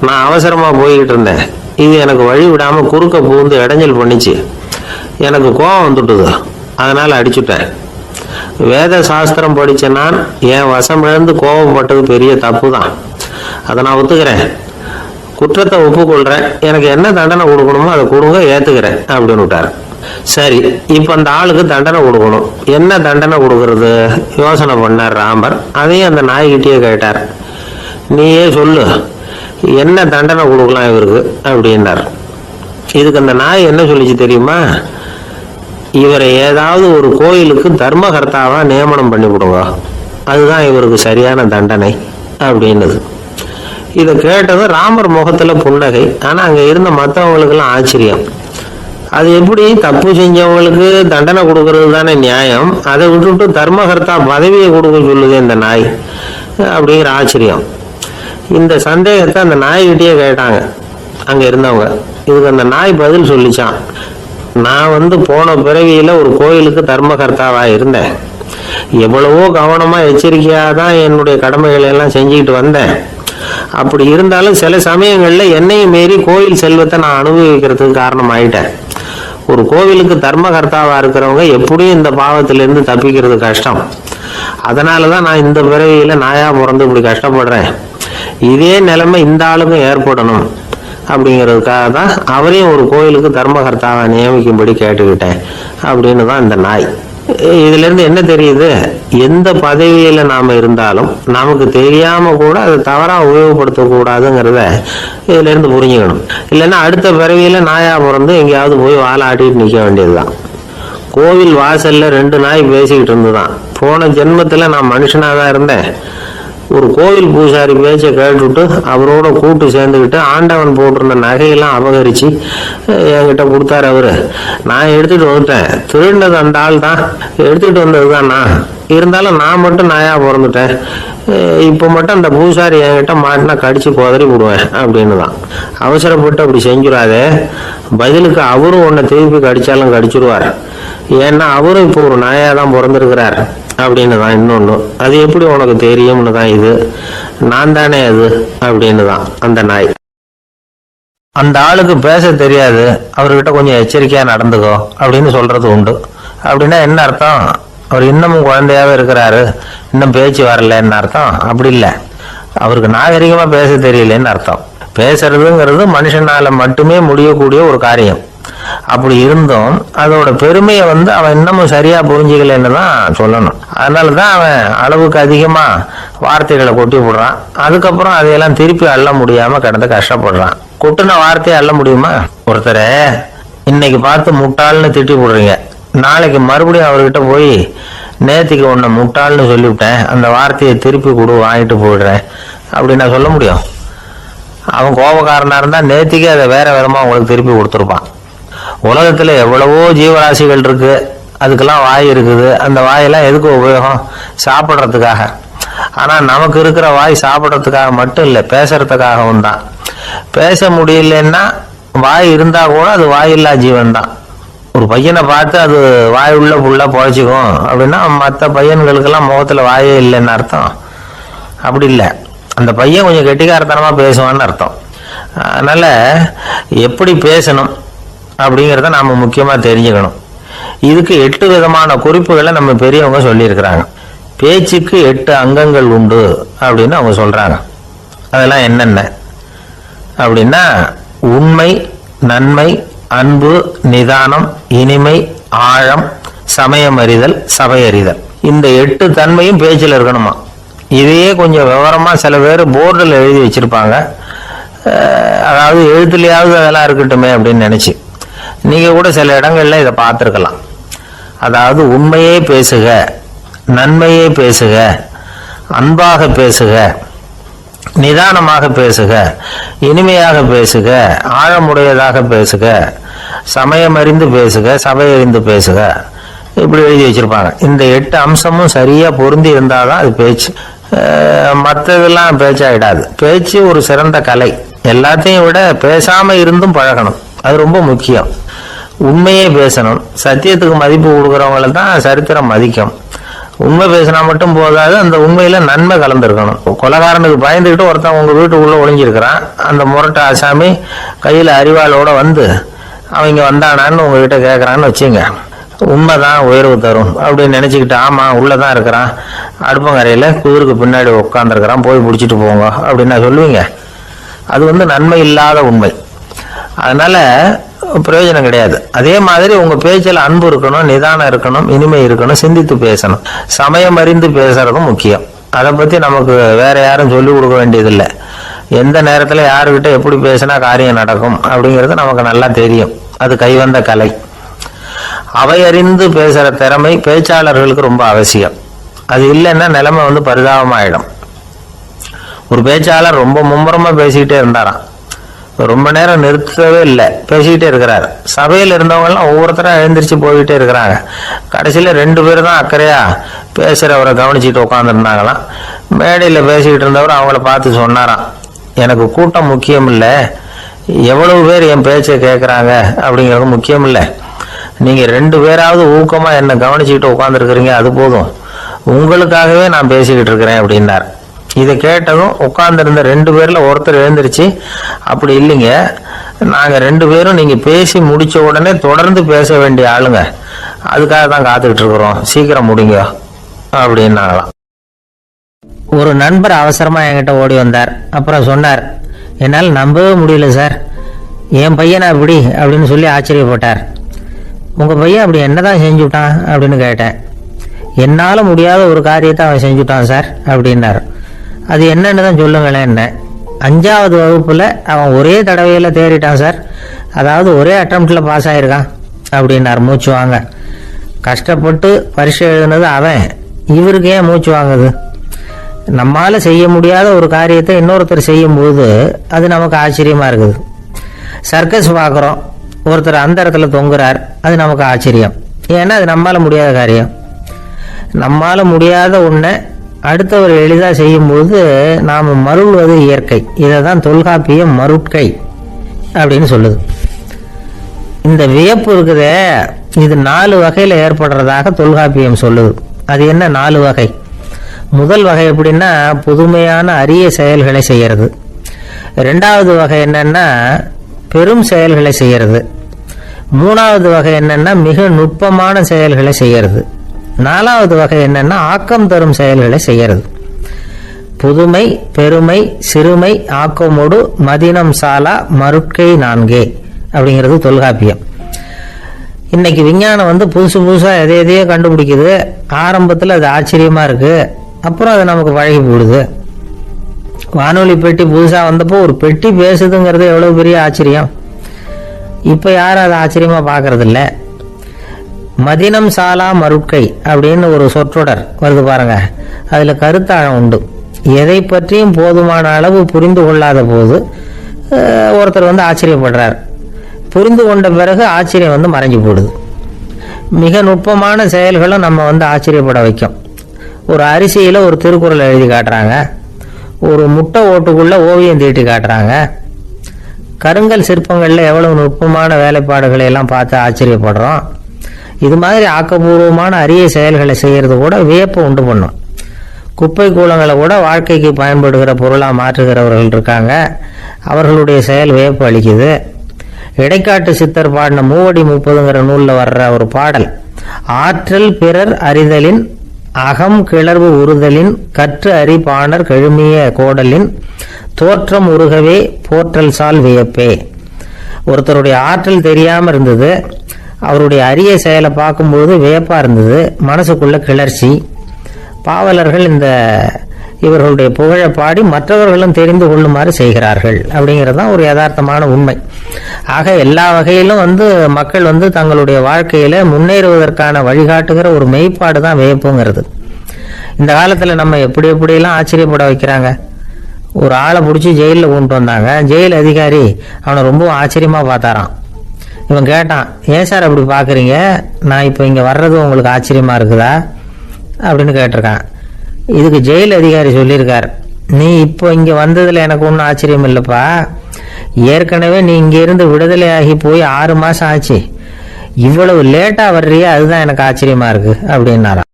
B: நான் அவசரமா போய்கிட்டு இருந்தேன். இது எனக்கு வழி விடாம குறுக்க பூந்து இடைஞ்சல் பண்ணிச்சு. எனக்கு கோபம் வந்துட்டுது. அதனால அடிச்சுட்டேன். வேத சாஸ்திரம் படிச்ச நான் என் வசம் இழந்து கோபப்பட்டது பெரிய தப்பு தான். அதை நான் ஒத்துக்கிறேன். குற்றத்தை ஒப்புக்கொள்றேன். எனக்கு என்ன தண்டனை கொடுக்கணுமோ அதை கொடுங்க, ஏத்துக்கிறேன் அப்படின்னு விட்டார். சரி, இப்ப அந்த ஆளுக்கு தண்டனை கொடுக்கணும். என்ன தண்டனை கொடுக்கறது யோசனை பண்ணார் ராமர். அதையும் அந்த நாய்கிட்டயே கேட்டார். நீயே சொல்லு, என்ன தண்டனை கொடுக்கலாம் இவருக்கு அப்படின்னார். இதுக்கு அந்த நாய் என்ன சொல்லிச்சு தெரியுமா? இவரை ஏதாவது ஒரு கோயிலுக்கு தர்மகர்த்தாவா நியமனம் பண்ணி விடுங்க, அதுதான் இவருக்கு சரியான தண்டனை அப்படின்னது. இதை கேட்டதும் ராமர் முகத்துல புன்னகை. ஆனா அங்க இருந்த மற்றவங்களுக்கு எல்லாம் ஆச்சரியம். அது எப்படி, தப்பு செஞ்சவங்களுக்கு தண்டனை கொடுக்கறது தானே நியாயம், அதை விட்டுட்டு தர்மகர்த்தா பதவியை கொடுக்க சொல்லுது இந்த நாய் அப்படிங்கிற ஆச்சரியம். இந்த சந்தேகத்தை அந்த நாய்கிட்டயே கேட்டாங்க அங்க இருந்தவங்க. இதுக்கு அந்த நாய் பதில் சொல்லிச்சான். நான் போன பிறவியில ஒரு கோயிலுக்கு தர்மகர்த்தாவா இருந்தேன். எவ்வளவோ கவனமா எச்சரிக்கையா தான் என்னுடைய கடமைகளை எல்லாம் செஞ்சுக்கிட்டு வந்தேன். அப்படி இருந்தாலும் சில சமயங்கள்ல என்னையும் மீறி கோயில் செல்வத்தை நான் அனுபவிக்கிறதுக்கு காரணம் ஆயிட்டேன். ஒரு கோவிலுக்கு தர்மகர்த்தாவா இருக்கிறவங்க எப்படியும் இந்த பாவத்திலிருந்து தப்பிக்கிறது கஷ்டம். அதனாலதான் நான் இந்த பிறவியில நாயா பிறந்து இப்படி கஷ்டப்படுறேன். இதே நிலைமை இந்த ஆளுக்கும் ஏற்படணும் அப்படிங்கிறதுக்காக தான் அவரையும் ஒரு கோயிலுக்கு தர்மகர்த்தாவை நியமிக்கும்படி கேட்டுக்கிட்டேன் அப்படின்னு தான் இந்த நாய். இதுல இருந்து என்ன தெரியுது? எந்த பதவியில நாம இருந்தாலும் நமக்கு தெரியாம கூட அதை தவறா உபயோகப்படுத்த கூடாதுங்கிறத இதுல இருந்து புரிஞ்சுக்கணும். இல்லைன்னா அடுத்த பிறவியில நாயா பிறந்து எங்கேயாவது போய் வாலாட்டிட்டு நிக்க வேண்டியதுதான். கோவில் வாசல்ல 2 நாய் பேசிக்கிட்டு இருந்துதான். போன ஜென்மத்துல நான் மனுஷனாதான் இருந்தேன். ஒரு கோவில் பூசாரி பேச்சை கேட்டுவிட்டு அவரோட கூட்டு சேர்ந்துக்கிட்டு ஆண்டவன் போட்டிருந்த நகையெல்லாம் அபகரிச்சு என்கிட்ட கொடுத்தாரு அவரு. நான் எடுத்துட்டு வந்துட்டேன். திருடினது அந்த ஆள் தான், எடுத்துட்டு வந்ததுதான் நான். இருந்தாலும் நான் மட்டும் நாயா பிறந்துட்டேன். இப்ப மட்டும் அந்த பூசாரி என்கிட்ட மாட்டினா கடிச்சு குதறி விடுவேன் அப்படின்னு தான். அவசரப்பட்டு அப்படி செஞ்சுடாதே. பதிலுக்கு அவரும் உன்னை திருப்பி கடிச்சாலும் கடிச்சிருவார். ஏன்னா அவரும் இப்போ ஒரு நாயா தான் பிறந்திருக்கிறார் அப்படின்னு தான். இன்னொன்னு, அது எப்படி உனக்கு தெரியும்னு தான். இது நான் தானே அது அப்படின்னு தான் அந்த நாய். அந்த ஆளுக்கு பேச தெரியாது, அவர்கிட்ட கொஞ்சம் எச்சரிக்கையா நடந்துக்கோ அப்படின்னு சொல்றது உண்டு. அப்படின்னா என்ன அர்த்தம்? அவர் இன்னமும் குழந்தையாவே இருக்கிறாரு, இன்னும் பேச்சு வரலன்னு அர்த்தம்? அப்படி இல்லை, அவருக்கு நாகரிகமா பேச தெரியலன்னு அர்த்தம். பேசுறதுங்கிறது மனுஷனால மட்டுமே முடியக்கூடிய ஒரு காரியம். அப்படி இருந்தும் அதோட பெருமையை அவன் இன்னமும் சரியா புரிஞ்சுக்கலன்னு தான் சொல்லணும். அதனாலதான் அவன் அளவுக்கு அதிகமா வார்த்தைகளை கொட்டி விடுறான். அதுக்கப்புறம் அதையெல்லாம் திருப்பி அள்ள முடியாம கிடந்து கஷ்டப்படுறான். கொட்டுன வார்த்தையை அள்ள முடியுமா? ஒருத்தரை இன்னைக்கு பார்த்து முட்டாள்னு திட்டி விடுறீங்க, நாளைக்கு மறுபடியும் அவர்கிட்ட போய் நேத்திக்கு உன்னை முட்டாள்னு சொல்லிவிட்டேன், அந்த வார்த்தையை திருப்பி கொடு, வாங்கிட்டு போயிடுறேன் அப்படின்னு நான் சொல்ல முடியும்? அவன் கோபக்காரனா இருந்தா நேத்திக்கு அதை வேற விதமா உங்களுக்கு திருப்பி கொடுத்துருப்பான். உலகத்துல எவ்வளவோ ஜீவராசிகள் இருக்கு, அதுக்கெல்லாம் வாய் இருக்குது. அந்த வாயெல்லாம் எதுக்கு உபயோகம்? சாப்பிட்றதுக்காக. ஆனா நமக்கு இருக்கிற வாய் சாப்பிட்றதுக்காக மட்டும் இல்லை, பேசுறதுக்காகவும் தான். பேச முடியலன்னா வாய் இருந்தா கூட அது வாயில்லா ஜீவன் தான். ஒரு பையனை பார்த்து அது வாய் உள்ள புள்ள பொழைச்சிக்கும் அப்படின்னா மற்ற பையன்களுக்கெல்லாம் முகத்துல வாயே இல்லைன்னு அர்த்தம்? அப்படி இல்லை, அந்த பையன் கொஞ்சம் கெட்டிக்காரத்தனமா பேசுவான்னு அர்த்தம். அதனால எப்படி பேசணும் அப்படிங்கிறத நாம முக்கியமா தெரிஞ்சுக்கணும். இதுக்கு 8 விதமான குறிப்புகளை நம்ம பெரியவங்க சொல்லியிருக்கிறாங்க. பேச்சுக்கு 8 அங்கங்கள் உண்டு அப்படின்னு அவங்க சொல்றாங்க. அதெல்லாம் என்னென்ன அப்படின்னா, உண்மை, நன்மை, அன்பு, நிதானம், இனிமை, ஆழம், சமயம் அறிதல், சபையறிதல். இந்த 8 தன்மையும் பேச்சில் இருக்கணுமா. இதையே கொஞ்சம் விவரமா சில பேர் போர்டில் எழுதி வச்சிருப்பாங்க. அதாவது எழுத்துலையாவது அதெல்லாம் இருக்கட்டுமே அப்படின்னு நினைச்சு நீங்க கூட சில இடங்கள்ல இதை பார்த்துருக்கலாம். அதாவது உண்மையே பேசுக, நன்மையே பேசுக, அன்பாக பேசுக, நிதானமாக பேசுக, இனிமையாக பேசுக, ஆழமுடையதாக பேசுக, சமயமறிந்து பேசுக, சபையறிந்து பேசுக, இப்படி எழுதி வச்சிருப்பாங்க. இந்த 8 அம்சமும் சரியா பொருந்தி இருந்தாதான் அது பேச்சு. மற்றதெல்லாம் பேச்சாயிடாது. பேச்சு ஒரு சிறந்த கலை. எல்லாத்தையும் விட பேசாம இருந்தும் பழகணும், அது ரொம்ப முக்கியம். உண்மையே பேசணும். சத்தியத்துக்கு மதிப்பு கொடுக்கறவங்களை தான் சரித்திரம் மதிக்கும். உண்மை பேசினா மட்டும் போதாது, அந்த உண்மையில நன்மை கலந்துருக்கணும். கொலைகாரனுக்கு பயந்துக்கிட்டு ஒருத்தன் உங்க வீட்டுக்குள்ள ஒளிஞ்சிருக்கிறான். அந்த முரட்டு ஆசாமி கையில அறிவாளோட வந்து அவங்க வந்தானான்னு உங்ககிட்ட கேட்கறான்னு வச்சுங்க. உண்மைதான் உயர்வு தரும் அப்படின்னு நினைச்சுக்கிட்டு, ஆமா உள்ளதான் இருக்கிறான், அடுப்பங்கரையில குதிருக்கு பின்னாடி உட்காந்துருக்கிறான், போய் பிடிச்சிட்டு போங்க அப்படின்னு சொல்லுவீங்க. அது நன்மை இல்லாத உண்மை. அதனால பிரயோஜனம் கிடையாது. அதே மாதிரி உங்க பேச்சில் அன்பு இருக்கணும், நிதானம் இருக்கணும், இனிமை இருக்கணும், சிந்தித்து பேசணும், சமயம் அறிந்து பேசுறதும் முக்கியம். அதை பத்தி நமக்கு வேற யாரும் சொல்லிக் கொடுக்க வேண்டியதில்லை. எந்த நேரத்துல யாருக்கிட்ட எப்படி பேசினா காரியம் நடக்கும் அப்படிங்கிறது நமக்கு நல்லா தெரியும். அது கைவந்த கலை. அவையறிந்து பேசுற திறமை பேச்சாளர்களுக்கு ரொம்ப அவசியம். அது இல்லைன்னா நிலைமை பரிதாபமாயிடும். ஒரு பேச்சாளர் ரொம்ப மும்முரமா பேசிக்கிட்டே இருந்தாராம். ரொம்ப நேரம் நிறுத்தவே இல்லை, பேசிக்கிட்டே இருக்கிறாரு. சபையில் இருந்தவங்க எல்லாம் ஒவ்வொருத்தரும் எழுந்திரிச்சு போய்கிட்டே இருக்கிறாங்க. கடைசியில 2 பேர் தான் அக்கறையா பேசுறவரை கவனிச்சுட்டு உட்காந்துருந்தாங்களாம். மேடையில் பேசிக்கிட்டு இருந்தவர் அவங்கள பார்த்து சொன்னாராம், எனக்கு கூட்டம் முக்கியம் இல்லை, எவ்வளவு பேர் என் பேச்சை கேட்குறாங்க அப்படிங்கிறது முக்கியம் இல்லை. நீங்க 2 பேராவது ஊக்கமா என்னை கவனிச்சுக்கிட்டு உட்காந்துருக்கிறீங்க, அது போதும். உங்களுக்காகவே நான் பேசிக்கிட்டு இருக்கிறேன் அப்படின்னார். இதை கேட்டதும் உட்கார்ந்துருந்த 2 பேர்ல ஒருத்தர் எழுந்திருச்சு, அப்படி இல்லைங்க, நாங்க 2 பேரும் நீங்க பேசி முடிச்ச உடனே தொடர்ந்து பேச வேண்டிய ஆளுங்க, அதுக்காக தான் காத்துக்கிட்டு இருக்கிறோம், சீக்கிரம் முடிங்க அப்படின்னாங்களாம். ஒரு நண்பர் அவசரமா என்கிட்ட ஓடி வந்தார். அப்புறம் சொன்னார், என்னால் நம்பவே முடியல சார், என் பையனை அப்படி அப்படின்னு சொல்லி ஆச்சரியப்பட்டார். உங்க பையன் அப்படி என்னதான் செஞ்சுட்டான் அப்படின்னு கேட்டேன். என்னால முடியாத ஒரு காரியத்தை அவன் செஞ்சுட்டான் சார் அப்படின்னார். அது என்னன்னு தான் சொல்லுங்களேன். என்ன 5வது வகுப்புல அவன் ஒரே தடவையில தேறிட்டான் சார், அதாவது ஒரே அட்டம்ப்ட்ல பாஸ் ஆயிருக்கான் அப்படின்னார் மூச்சு வாங்க. கஷ்டப்பட்டு பரீட்சை எழுதுனது அவன், இவருக்கு ஏன் மூச்சு வாங்குது? நம்மால செய்ய முடியாத ஒரு காரியத்தை இன்னொருத்தர் செய்யும் போது அது நமக்கு ஆச்சரியமா இருக்குது. சர்க்கஸ் பார்க்குறோம், ஒருத்தர் அந்த இடத்துல தொங்குறார், அது நமக்கு ஆச்சரியம். ஏன்னா அது நம்மால முடியாத காரியம். நம்மால முடியாத ஒன்றை அடுத்தவர் எளிதாக செய்யும்போது நாம் மருள்வது இயற்கை. இதை தான் தொல்காப்பியம் மருட்கை அப்படின்னு சொல்லுது. இந்த வியப்பு இருக்குதே, இது 4 வகையில் ஏற்படுறதாக தொல்காப்பியம் சொல்லுது. அது என்ன 4 வகை? முதல் வகை எப்படின்னா புதுமையான அரிய செயல்களை செய்யறது. 2வது வகை என்னன்னா பெரும் செயல்களை செய்யறது. 3வது வகை என்னன்னா மிக நுட்பமான செயல்களை செய்யறது. 4வது வகை என்னன்னா ஆக்கம் தரும் செயல்களை செய்யறது. புதுமை, பெருமை, சிறுமை, ஆக்கமோடு மதினம் சாலா மருட்கை 4 அப்படிங்கிறது தொல்காப்பியம். இன்னைக்கு விஞ்ஞானம் புதுசு புதுசா எதையோ கண்டுபிடிக்குது. ஆரம்பத்தில் அது ஆச்சரியமா இருக்கு, அப்புறம் அது நமக்கு பழகி போடுது. வானொலி பெட்டி புதுசா வந்தப்போ ஒரு பெட்டி பேசுதுங்கிறது எவ்வளவு பெரிய ஆச்சரியம். இப்ப யாரும் அதை ஆச்சரியமா பாக்குறது இல்ல. மதினம் சாலா மருட்கை அப்படின்னு ஒரு சொற்றொடர் வருது பாருங்க, அதுல கருத்தாழம் உண்டு. எதை பற்றியும் போதுமான அளவு புரிந்து கொள்ளாத போது ஒருத்தர் ஆச்சரியப்படுறார். புரிந்து கொண்ட பிறகு ஆச்சரியம் மறைஞ்சு போடுது. மிக நுட்பமான செயல்களும் நம்ம ஆச்சரியப்பட வைக்கும். ஒரு அரிசியில ஒரு திருக்குறள் எழுதி காட்டுறாங்க, ஒரு முட்டை ஓட்டுக்குள்ள ஓவியம் தீட்டி காட்டுறாங்க. கருங்கல் சிற்பங்கள்ல எவ்வளவு நுட்பமான வேலைப்பாடுகளை எல்லாம் பார்த்து ஆச்சரியப்படுறோம். இது மாதிரி ஆக்கப்பூர்வமான அரிய செயல்களை செய்யறது கூட வியப்பை உண்டு பண்ணும். குப்பை கூலங்களை கூட வாழ்க்கைக்கு பயன்படுகிற பொருளா மாற்றுகிறவர்கள் இருக்காங்க, அவர்களுடைய செயல் வியப்பு அளிக்குது. இடைக்காட்டு சித்தர் பாடின 30 நூல்ல வர்ற ஒரு பாடல், ஆற்றல் பிறர் அறிதலின் அகம் கிளர்வு உறுதலின் கற்று அறி பாணர் கெழுமிய கோடலின் தோற்றம் உருகவே போற்றல் சால் வியப்பே. ஒருத்தருடைய ஆற்றல் தெரியாம இருந்தது, அவருடைய அரிய செயலை பார்க்கும்போது வியப்பா இருந்தது, மனசுக்குள்ள கிளர்ச்சி. பாவலர்கள் இவர்களுடைய புகழை பாடி மற்றவர்களும் தெரிந்து கொள்ளுமாறு செய்கிறார்கள் அப்படிங்கிறது தான் ஒரு யதார்த்தமான உண்மை. ஆக எல்லா வகையிலும் மக்கள் தங்களுடைய வாழ்க்கையில முன்னேறுவதற்கான வழிகாட்டுகிற ஒரு மெய்ப்பாடு தான் வியப்புங்கிறது. இந்த காலத்துல நம்ம எப்படியெல்லாம் ஆச்சரியப்பட வைக்கிறாங்க.
C: ஒரு ஆளை பிடிச்சி ஜெயிலில் கொண்டு வந்தாங்க. ஜெயில் அதிகாரி அவனை ரொம்ப ஆச்சரியமாக பார்த்தாராம். இவன் கேட்டான், ஏன் சார் அப்படி பார்க்குறீங்க, நான் இப்போ இங்கே வர்றது உங்களுக்கு ஆச்சரியமாக இருக்குதா அப்படின்னு கேட்டிருக்கான். இதுக்கு ஜெயில் அதிகாரி சொல்லியிருக்கார், நீ இப்போ இங்கே வந்ததில் எனக்கு ஒன்றும் ஆச்சரியம் இல்லைப்பா, ஏற்கனவே நீ இங்கேருந்து விடுதலை ஆகி போய் 6 மாதம் ஆச்சு, இவ்வளவு லேட்டாக வர்றியே அதுதான் எனக்கு ஆச்சரியமாக இருக்குது அப்படின்னாராம்.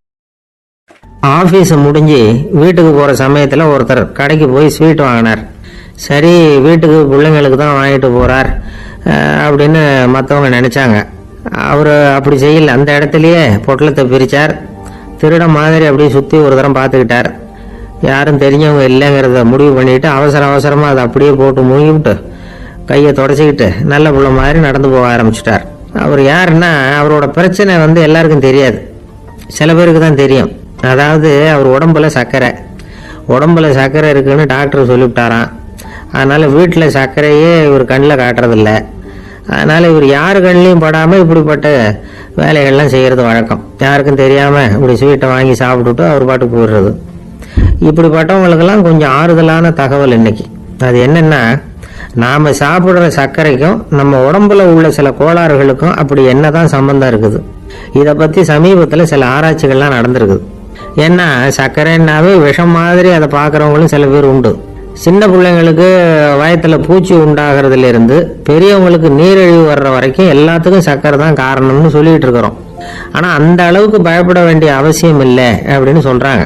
C: ஆஃபீஸை முடிஞ்சு வீட்டுக்கு போகிற சமயத்தில் ஒருத்தர் கடைக்கு போய் ஸ்வீட் வாங்கினார். சரி, வீட்டுக்கு பிள்ளைங்களுக்கு தான் வாங்கிட்டு போகிறார் அப்படின்னு மற்றவங்க நினச்சாங்க. அவர் அப்படி செய்யல. அந்த இடத்துலையே பொட்டலத்தை பிரித்தார். திருட மாதிரி அப்படியே சுற்றி ஒரு தரம் பார்த்துக்கிட்டார். யாரும் தெரிஞ்சவங்க இல்லைங்கிறத முடிவு பண்ணிவிட்டு அவசரமாக அதை அப்படியே போட்டு மூங்கிவிட்டு கையை தொடச்சிக்கிட்டு நல்ல பிள்ளை மாதிரி நடந்து போக ஆரம்பிச்சிட்டார். அவர் யாருன்னா, அவரோட பிரச்சனை எல்லாருக்கும் தெரியாது, சில பேருக்கு தான் தெரியும். அதாவது அவர் உடம்புல சர்க்கரை இருக்குன்னு டாக்டர் சொல்லிவிட்டாராம். அதனால் வீட்டில் சர்க்கரையே இவர் கண்ணில் காட்டுறதில்ல. அதனால் இவர் யார் கண்ணிலையும் படாமல் இப்படிப்பட்ட வேலைகள்லாம் செய்கிறது வழக்கம். யாருக்கும் தெரியாமல் இப்படி ஸ்வீட்டை வாங்கி சாப்பிட்டுட்டு அவர் பாட்டுக்கு போயிடுறது. இப்படிப்பட்டவங்களுக்கெல்லாம் கொஞ்சம் ஆறுதலான தகவல் இன்னைக்கு. அது என்னென்னா, நாம் சாப்பிட்ற சர்க்கரைக்கும் நம்ம உடம்புல உள்ள சில கோளாறுகளுக்கும் அப்படி என்ன தான் சம்மந்தம் இருக்குது. இதை பற்றி சமீபத்தில் சில ஆராய்ச்சிகள்லாம் நடந்திருக்குது. ஏன்னா சர்க்கரைன்னாவே விஷம் மாதிரி அதை பார்க்குறவங்களும் சில பேர் உண்டு. சின்ன பிள்ளைங்களுக்கு வயத்தில் பூச்சி உண்டாகிறதுலேருந்து பெரியவங்களுக்கு நீரிழிவு வர்ற வரைக்கும் எல்லாத்துக்கும் சர்க்கரை தான் காரணம்னு சொல்லிகிட்டு இருக்கிறோம். ஆனால் அந்த அளவுக்கு பயப்பட வேண்டிய அவசியம் இல்லை அப்படின்னு சொல்கிறாங்க.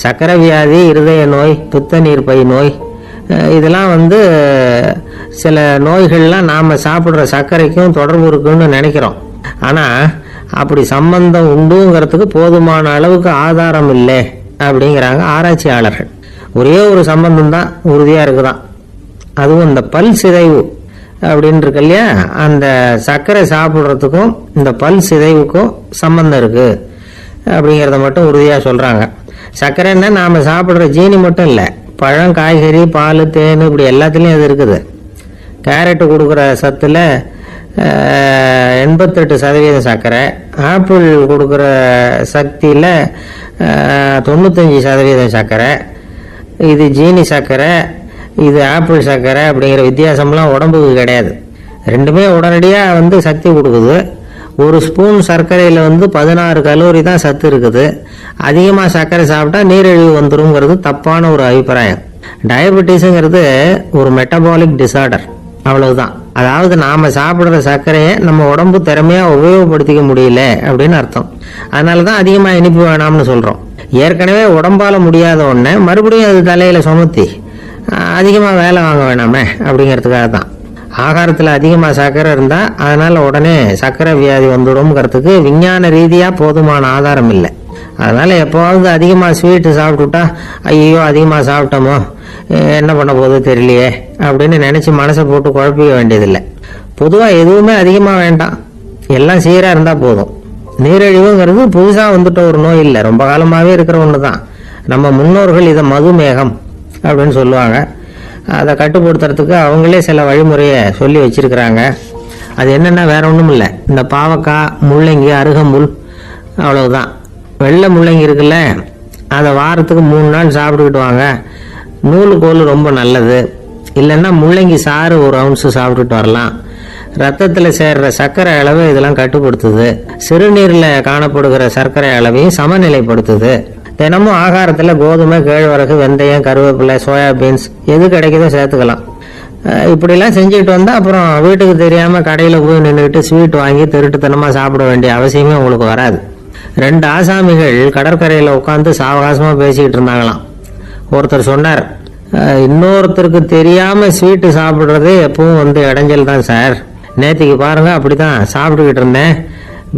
C: சர்க்கரை வியாதி, இருதய நோய், பித்த நீர் பை நோய், இதெல்லாம் சில நோய்கள்லாம் நாம் சாப்பிட்ற சர்க்கரைக்கும் தொடர்பு இருக்குன்னு நினைக்கிறோம். ஆனால் அப்படி சம்பந்தம் உண்டுங்கிறதுக்கு போதுமான அளவுக்கு ஆதாரம் இல்லை அப்படிங்கிறாங்க ஆராய்ச்சியாளர்கள். ஒரே ஒரு சம்பந்தம் தான் உறுதியாக இருக்குதான். அதுவும் இந்த பல் சிதைவு அப்படின்னு இருக்கு இல்லையா, அந்த சர்க்கரை சாப்பிட்றதுக்கும் இந்த பல் சிதைவுக்கும் சம்பந்தம் இருக்குது அப்படிங்கிறத மட்டும் உறுதியாக சொல்கிறாங்க. சர்க்கரைன்னா நாம் சாப்பிட்ற ஜீனி மட்டும் இல்லை, பழம், காய்கறி, பால், தேன், இப்படி எல்லாத்துலேயும் அது இருக்குது. கேரட்டு கொடுக்குற சத்தில் 88% சர்க்கரை, ஆப்பிள் கொடுக்குற சக்தியில் 95% சர்க்கரை. இது ஜீனி சர்க்கரை, இது ஆப்பிள் சர்க்கரை அப்படிங்கிற வித்தியாசம்லாம் உடம்புக்கு கிடையாது. ரெண்டுமே உடனடியாக சக்தி கொடுக்குது. ஒரு ஸ்பூன் சர்க்கரையில் 16 கலோரி தான் சத்து இருக்குது. அதிகமாக சர்க்கரை சாப்பிட்டா நீரிழிவு வந்துருங்கிறது தப்பான ஒரு அபிப்பிராயம். டயபெட்டிஸுங்கிறது ஒரு மெட்டபாலிக் டிசார்டர், அவ்வளவுதான். அதாவது நாம் சாப்பிட்ற சர்க்கரையை நம்ம உடம்பு திறமையாக உபயோகப்படுத்திக்க முடியல அப்படின்னு அர்த்தம். அதனால தான் அதிகமாக இனிப்பு வேணாம்னு சொல்கிறோம். ஏற்கனவே உடம்பால் முடியாத ஒன்றை மறுபடியும் அது தலையில் சுமத்தி அதிகமாக வேலை வாங்க வேணாமே அப்படிங்கிறதுக்காக தான். ஆகாரத்தில் அதிகமாக சர்க்கரை இருந்தால் அதனால் உடனே சர்க்கரை வியாதி வந்துடும்ங்கிறதுக்கு விஞ்ஞான ரீதியாக போதுமான ஆதாரம் இல்லை. அதனால் எப்போவாவது அதிகமாக ஸ்வீட்டு சாப்பிட்டுட்டா ஐயோ அதிகமாக சாப்பிட்டோமோ என்ன பண்ண போகுது தெரியலையே அப்படின்னு நினச்சி மனசை போட்டு குழப்பிக்க வேண்டியதில்லை. பொதுவாக எதுவுமே அதிகமாக வேண்டாம், எல்லாம் சீராக இருந்தால் போதும். நீரிழிவுங்கிறது புதுசாக வந்துட்ட ஒரு நோய் இல்லை, ரொம்ப காலமாகவே இருக்கிற ஒன்று தான். நம்ம முன்னோர்கள் இதை மதுமேகம் அப்படின்னு சொல்லுவாங்க. அதை கட்டுப்படுத்துறதுக்கு அவங்களே சில வழிமுறையை சொல்லி வச்சிருக்கிறாங்க. அது என்னென்னா வேற ஒன்றும் இல்லை, இந்த பாவக்காய், முள்ளங்கி, அருகம்புல், அவ்வளவுதான். வெள்ளை முள்ளங்கி இருக்குல்ல, அதை வாரத்துக்கு 3 நாள் சாப்பிட்டுக்கிட்டு வாங்க. நூலுக்கோல் ரொம்ப நல்லது. இல்லைன்னா முள்ளங்கி சாறு 1 ounce சாப்பிட்டுட்டு வரலாம். ரத்தத்தில் சேர்ற சர்க்கரை அளவு இதெல்லாம் கட்டுப்படுத்துது. சிறுநீரில் காணப்படுகிற சர்க்கரை அளவையும் சமநிலைப்படுத்துது. தினமும் ஆகாரத்தில் கோதுமை, கேழ்வரகு, வெந்தயம், கருவேப்பிலை, சோயாபீன்ஸ் எது கிடைக்குதோ சேர்த்துக்கலாம். இப்படிலாம் செஞ்சுக்கிட்டு வந்தால் அப்புறம் வீட்டுக்கு தெரியாமல் கடையில் போய் நின்றுக்கிட்டு ஸ்வீட் வாங்கி திருட்டுத்தனமாக சாப்பிட வேண்டிய அவசியமே உங்களுக்கு வராது. 2 ஆசாமிகள் கடற்கரையில் உட்காந்து சாவகாசமாக பேசிக்கிட்டு இருந்தாங்களாம். ஒருத்தர் சொன்னார், இன்னொருத்தருக்கு தெரியாமல் ஸ்வீட்டு சாப்பிட்றதே எப்பவும் இடைஞ்சல் தான் சார். நேற்றுக்கு பாருங்கள் அப்படி தான் சாப்பிட்டுக்கிட்டு இருந்தேன்,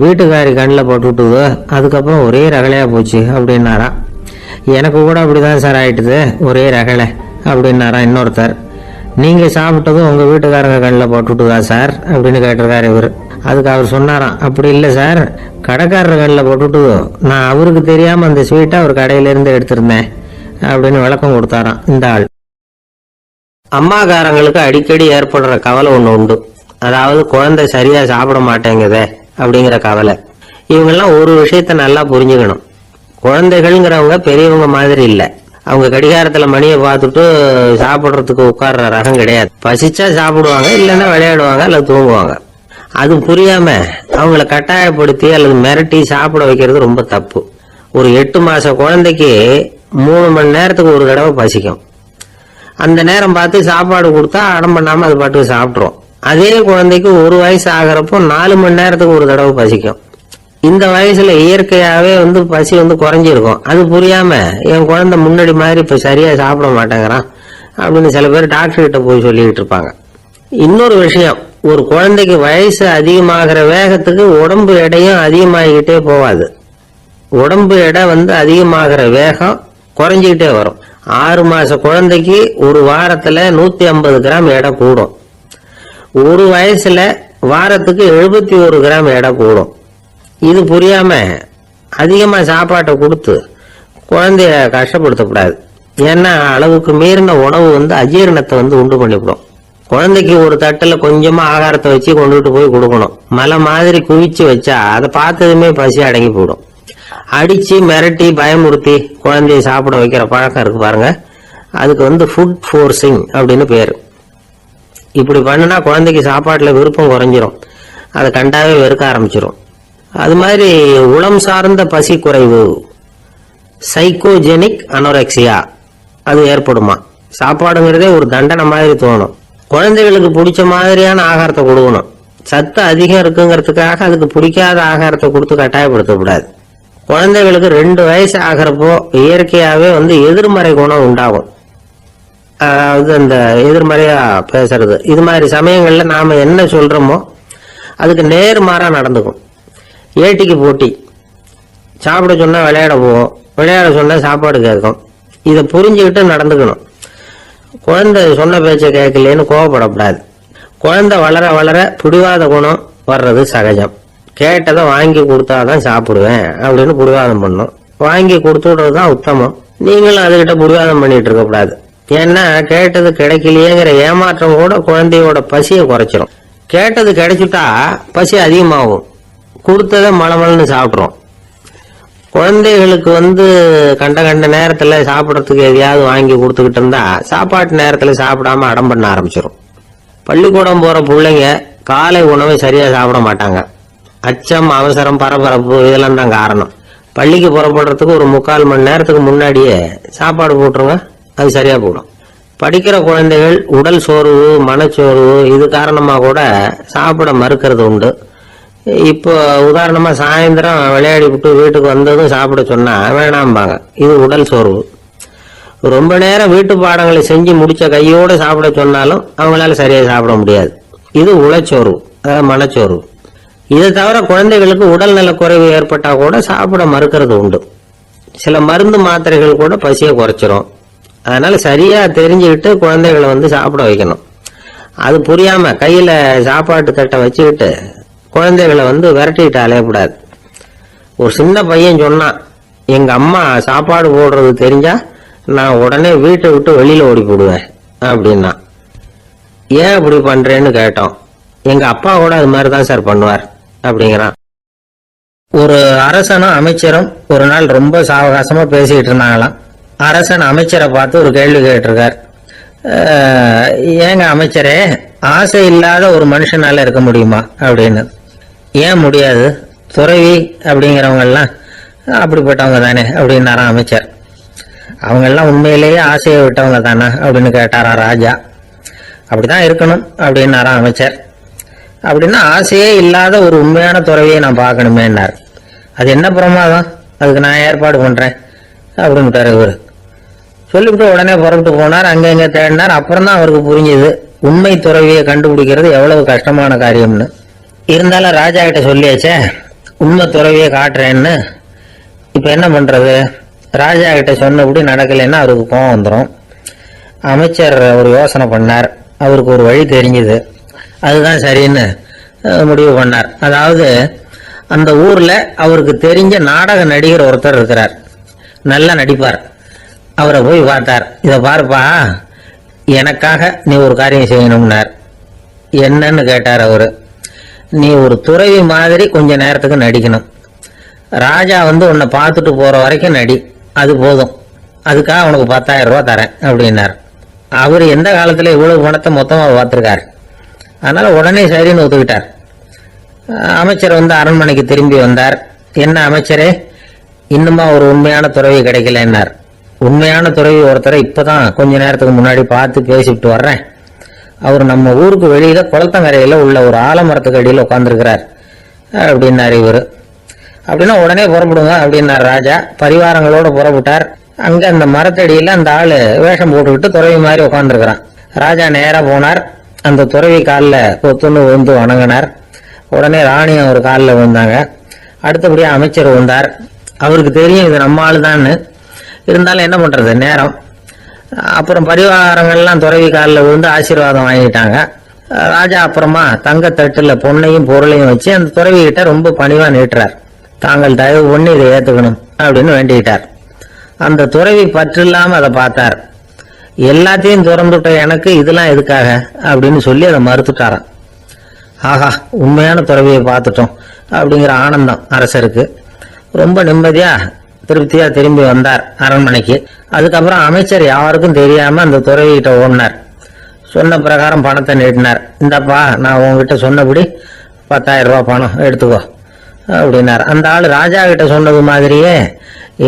C: வீட்டுக்காரி கண்ணில் போட்டுவிட்டுது, அதுக்கப்புறம் ஒரே ரகலையாக போச்சு அப்படின்னாரா. எனக்கு கூட அப்படி தான் சார் ஆகிட்டுது, ஒரே ரகலை அப்படின்னாரா இன்னொருத்தர். நீங்கள் சாப்பிட்டதும் உங்கள் வீட்டுக்காரங்க கண்ணில் போட்டுவிட்டுதா சார் அப்படின்னு கேட்டிருக்காரு இவர். அதுக்கு அவர் சொன்னாராம், அப்படி இல்லை சார், கடைக்காரர் கண்ணில் போட்டுவிட்டுதோ, நான் அவருக்கு தெரியாமல் அந்த ஸ்வீட்டை அவர் கடையிலேருந்து எடுத்திருந்தேன் அப்படின்னு விளக்கம் கொடுத்தாராம் இந்த ஆள். அம்மாக்காரங்களுக்கு அடிக்கடி ஏற்படுற கவலை ஒன்று உண்டு. அதாவது குழந்தை சரியா சாப்பிட மாட்டேங்குதே அப்படிங்கிற கவலை. இவங்கெல்லாம் ஒரு விஷயத்த நல்லா புரிஞ்சுக்கணும். குழந்தைகள்ங்கிறவங்க பெரியவங்க மாதிரி இல்லை, அவங்க கடிகாரத்துல மணியை பார்த்துட்டு சாப்பிடுறதுக்கு உட்கார்ற ரகம் கிடையாது. பசிச்சா சாப்பிடுவாங்க, இல்லைன்னா விளையாடுவாங்க அல்லது தூங்குவாங்க. அது புரியாம அவங்கள கட்டாயப்படுத்தி அல்லது மிரட்டி சாப்பிட வைக்கிறது ரொம்ப தப்பு. ஒரு 8 மாச குழந்தைக்கு 3 மணி நேரத்துக்கு ஒரு தடவை பசிக்கும். அந்த நேரம் பார்த்து சாப்பாடு கொடுத்தா அடம் பண்ணாம அது பாட்டுக்கு சாப்பிட்றோம். அதே குழந்தைக்கு 1 வயசு ஆகிறப்போ 4 மணி நேரத்துக்கு ஒரு தடவை பசிக்கும். இந்த வயசுல இயற்கையாவே பசி குறைஞ்சிருக்கும். அது புரியாம என் குழந்தை முன்னாடி மாதிரி இப்ப சரியா சாப்பிட மாட்டேங்கிறான் அப்படின்னு சில பேர் டாக்டர் கிட்ட போய் சொல்லிக்கிட்டு இருப்பாங்க. இன்னொரு விஷயம், ஒரு குழந்தைக்கு வயசு அதிகமாகிற வேகத்துக்கு உடம்பு எடையும் அதிகமாகிக்கிட்டே போவாது. உடம்பு எடை அதிகமாகிற வேகம் குறைஞ்சிக்கிட்டே வரும். 6 மாச குழந்தைக்கு ஒரு வாரத்துல 150 கிராம் எடை கூடும். ஒரு வயசுல வாரத்துக்கு 71 கிராம் எடை கூடும். இது புரியாம அதிகமா சாப்பாட்டை கொடுத்து குழந்தைய கஷ்டப்படுத்தக்கூடாது. ஏன்னா அளவுக்கு மீறின உணவு அஜீரணத்தை உண்டு பண்ணிவிடும். குழந்தைக்கு ஒரு தட்டுல கொஞ்சமா ஆகாரத்தை வச்சு கொண்டுட்டு போய் கொடுக்கணும். மலை மாதிரி குவிச்சு வச்சா அதை பார்த்ததுமே பசி அடங்கி போயிடும். அடிச்சு மிரட்டி பயமுறுத்தி குழந்தைய சாப்பிட வைக்கிற பழக்கம் இருக்கு பாருங்க, அதுக்கு ஃபுட் ஃபோர்சிங் அப்படின்னு பேரு. இப்படி பண்ணுனா குழந்தைக்கு சாப்பாட்டுல விருப்பம் குறைஞ்சிரும், அதை கண்டாவே வெறுக்க ஆரம்பிச்சிரும். அது மாதிரி உளம் சார்ந்த பசி குறைவு, சைக்கோஜெனிக் அனோரெக்சியா, அது ஏற்படுமா. சாப்பாடுங்கிறதே ஒரு தண்டனை மாதிரி தோணும். குழந்தைகளுக்கு பிடிச்ச மாதிரியான ஆகாரத்தை கொடுக்கணும். சத்து அதிகம் இருக்குங்கிறதுக்காக அதுக்கு பிடிக்காத ஆகாரத்தை கொடுத்து கட்டாயப்படுத்தக்கூடாது. குழந்தைகளுக்கு 2 வயசு ஆகிறப்போ இயற்கையாவே எதிர்மறை குணம் உண்டாகும். அதாவது அந்த எதிர்மறையா பேசுறது, இது மாதிரி சமயங்கள்ல நாம என்ன சொல்றோமோ அதுக்கு நேர்மாறா நடந்துக்கும். ஏட்டிக்கு போட்டி, சாப்பிட சொன்னா விளையாட போவோம், விளையாட சொன்னா சாப்பாடு கேட்கும். இதை புரிஞ்சுக்கிட்டு நடந்துக்கணும். குழந்தை சொன்ன பேச்சை கேட்கலன்னு கோவப்படக்கூடாது. குழந்தை வளர வளர பிடிவாத குணம் வர்றது சகஜம். கேட்டதை வாங்கி கொடுத்தாதான் சாப்பிடுவேன் அப்படின்னு பிடிவாதம் பண்ணும். வாங்கி கொடுத்துடுறதுதான் உத்தமம். நீங்களும் அதுகிட்ட பிடிவாதம் பண்ணிட்டு இருக்கக்கூடாது. ஏன்னா கேட்டது கிடைக்கலையேங்கிற ஏமாற்றம் கூட குழந்தையோட பசியை குறைச்சிரும். கேட்டது கிடைச்சிட்டா பசி அதிகமாகும், கொடுத்ததை மலமலன்னு சாப்பிட்றோம். குழந்தைகளுக்கு கண்ட கண்ட நேரத்துல சாப்பிடறதுக்கு எதையாவது வாங்கி கொடுத்துக்கிட்டு இருந்தா சாப்பாட்டு நேரத்துல சாப்பிடாம அடம் பண்ண ஆரம்பிச்சிடும். பள்ளிக்கூடம் போற பிள்ளைங்க காலை உணவை சரியா சாப்பிட மாட்டாங்க. அச்சம், அவசரம், பரபரப்பு இதெல்லாம் தான் காரணம். பள்ளிக்கு புறப்படுறதுக்கு ஒரு 3/4 மணி நேரத்துக்கு முன்னாடியே சாப்பாடு போட்டுருங்க, அது சரியா போடும். படிக்கிற குழந்தைகள் உடல் சோர்வு, மனச்சோர்வு இது காரணமா கூட சாப்பிட மறுக்கிறது உண்டு. இப்போ உதாரணமா சாயந்தரம் விளையாடி விட்டு வீட்டுக்கு வந்ததும் சாப்பிட சொன்னா வேணாம்பாங்க. இது உடல் சோர்வு. ரொம்ப நேரம் வீட்டு பாடங்களை செஞ்சு முடிச்ச கையோட சாப்பிட சொன்னாலும் அவங்களால சரியா சாப்பிட முடியாது. இது உளச்சோர்வு, அதாவது மனச்சோர்வு. இதை தவிர குழந்தைகளுக்கு உடல் நல குறைவு ஏற்பட்டா கூட சாப்பிட மறுக்கிறது உண்டு. சில மருந்து மாத்திரைகள் கூட பசியை குறைச்சிரும். அதனால சரியா தெரிஞ்சுக்கிட்டு குழந்தைகளை சாப்பிட வைக்கணும். அது புரியாம கையில சாப்பாட்டு தட்டை வச்சுக்கிட்டு குழந்தைகளை விரட்டிட்டு அலையக்கூடாது. ஒரு சின்ன பையன் சொன்னான், எங்க அம்மா சாப்பாடு போடுறது தெரிஞ்சா நான் உடனே வீட்டை விட்டு வெளியில ஓடி போடுவேன் அப்படின்னா. ஏன் அப்படி பண்றேன்னு கேட்டோம். எங்க அப்பா கூட அது மாதிரிதான் சார் பண்ணுவார் அப்படிங்கிறான். ஒரு அரசனும் அமைச்சரும் ஒரு நாள் ரொம்ப சாவகாசமா பேசிக்கிட்டு இருந்தாங்களாம். அரசன் அமைச்சரை பார்த்து ஒரு கேள்வி கேட்டிருக்கார். ஏங்க அமைச்சரே, ஆசை இல்லாத ஒரு மனுஷனால இருக்க முடியுமா அப்படின்னு. ஏன் முடியாது, துறவி அப்படிங்கிறவங்க எல்லாம் அப்படிப்பட்டவங்க தானே அப்படின்னாராம் அமைச்சர். அவங்க எல்லாம் உண்மையிலேயே ஆசையை விட்டவங்க தானே அப்படின்னு கேட்டாரா ராஜா. அப்படிதான் இருக்கணும் அப்படின்னாராம் அமைச்சர். அப்படின்னா ஆசையே இல்லாத ஒரு உண்மையான துறவியை நான் பார்க்கணுமேன்னார். அது என்ன பிரமாதம், அதுக்கு நான் ஏற்பாடு பண்றேன் அப்படின்ட்டார் இவரு. சொல்லிவிட்டு உடனே புறப்பட்டு போனார். அங்க இங்க தேடினார். அப்புறம் தான் அவருக்கு புரிஞ்சுது உண்மை துறவியை கண்டுபிடிக்கிறது எவ்வளவு கஷ்டமான காரியம்னு. இருந்தாலும் ராஜா கிட்ட சொல்லியாச்சே, உண்மை துறவியை காட்டுறேன்னு. இப்ப என்ன பண்றது? ராஜா கிட்ட சொன்னபடி நடக்கலைன்னா அவருக்கு கோவம் வந்துடும். அமைச்சர் ஒரு யோசனை பண்ணார். அவருக்கு ஒரு வழி தெரிஞ்சுது. அதுதான் சரின்னு முடிவு பண்ணார். அதாவது அந்த ஊர்ல அவருக்கு தெரிஞ்ச நாடக நடிகர் ஒருத்தர் இருக்கிறார், நல்லா நடிப்பார். அவரை போய் பார்த்தார். இதை பாருப்பா, எனக்காக நீ ஒரு காரியம் செய்யணும்னார். என்னன்னு கேட்டார் அவரு. நீ ஒரு துறவி மாதிரி கொஞ்ச நேரத்துக்கு நடிக்கணும். ராஜா உன்னை பார்த்துட்டு போற வரைக்கும் நடி, அது போதும் அதுக்காக அவனுக்கு 10,000 ரூபா தரேன் அப்படின்னார். அவர் எந்த காலத்துல இவ்வளவு பணத்தை மொத்தமா பார்த்திருக்காரு. அதனால உடனே சரின்னு ஒத்துக்கிட்டார். அமைச்சர் வந்து அரண்மனைக்கு திரும்பி வந்தார். என்ன அமைச்சரே, இன்னுமா ஒரு உண்மையான துறவி கிடைக்கலன்னார். உண்மையான துறவி ஒருத்தரை இப்பதான் கொஞ்ச நேரத்துக்கு முன்னாடி பார்த்து பேசிவிட்டு வர்றேன். அவர் நம்ம ஊருக்கு வெளியில குளத்தங்கரையில உள்ள ஒரு ஆலமரத்துக்கு அடியில் உட்கார்ந்துருக்கிறார் அப்படின்னார் இவரு. அப்படின்னா உடனே புறப்படுங்க அப்படின்னார் ராஜா. பரிவாரங்களோட புறப்பட்டார். அங்க அந்த மரத்தடியில அந்த ஆளு வேஷம் போட்டுக்கிட்டு துறவி மாதிரி உட்காந்துருக்கிறான். ராஜா நேரா போனார். அந்த துறவி காலில் கொத்துன்னு விழுந்து வணங்கினார். உடனே ராணியும் ஒரு காலில் விழுந்தாங்க. அடுத்தபடியா அமைச்சர் வந்தார். அவருக்கு தெரியும் இது நம்ம ஆளுதான்னு. இருந்தாலும் என்ன பண்றது, நேரம். அப்புறம் பரிவாரங்கள்லாம் துறவி காலில் விழுந்து ஆசீர்வாதம் வாங்கிட்டாங்க. ராஜா அப்புறமா தங்கத்தட்டுல பொண்ணையும் பொருளையும் வச்சு அந்த துறவி கிட்ட ரொம்ப பணிவா நீட்டுறார். தாங்கள் தயவு பண்ணி இதை ஏத்துக்கணும் அப்படின்னு வேண்டிக்கிட்டார். அந்த துறவி பற்று இல்லாம அதை பார்த்தார். எல்லாத்தையும் திறந்துட்ட எனக்கு இதெல்லாம் எதுக்காக அப்படின்னு சொல்லி அதை மறுத்துட்டாராம். ஆஹா, உண்மையான துறவியை பார்த்துட்டோம் அப்படிங்கிற ஆனந்தம் அரசருக்கு. ரொம்ப நிம்மதியா திருப்தியா திரும்பி வந்தார் அரண்மனைக்கு. அதுக்கப்புறம் அமைச்சர் யாருக்கும் தெரியாம அந்த துறவிகிட்ட ஓடினார். சொன்ன பிரகாரம் பணத்தை நீட்டினார். இந்தப்பா, நான் உங்ககிட்ட சொன்னபடி 10,000 ரூபா பணம் எடுத்துக்கோ அப்படின்னார். அந்த ஆள் ராஜா கிட்ட சொன்னது மாதிரியே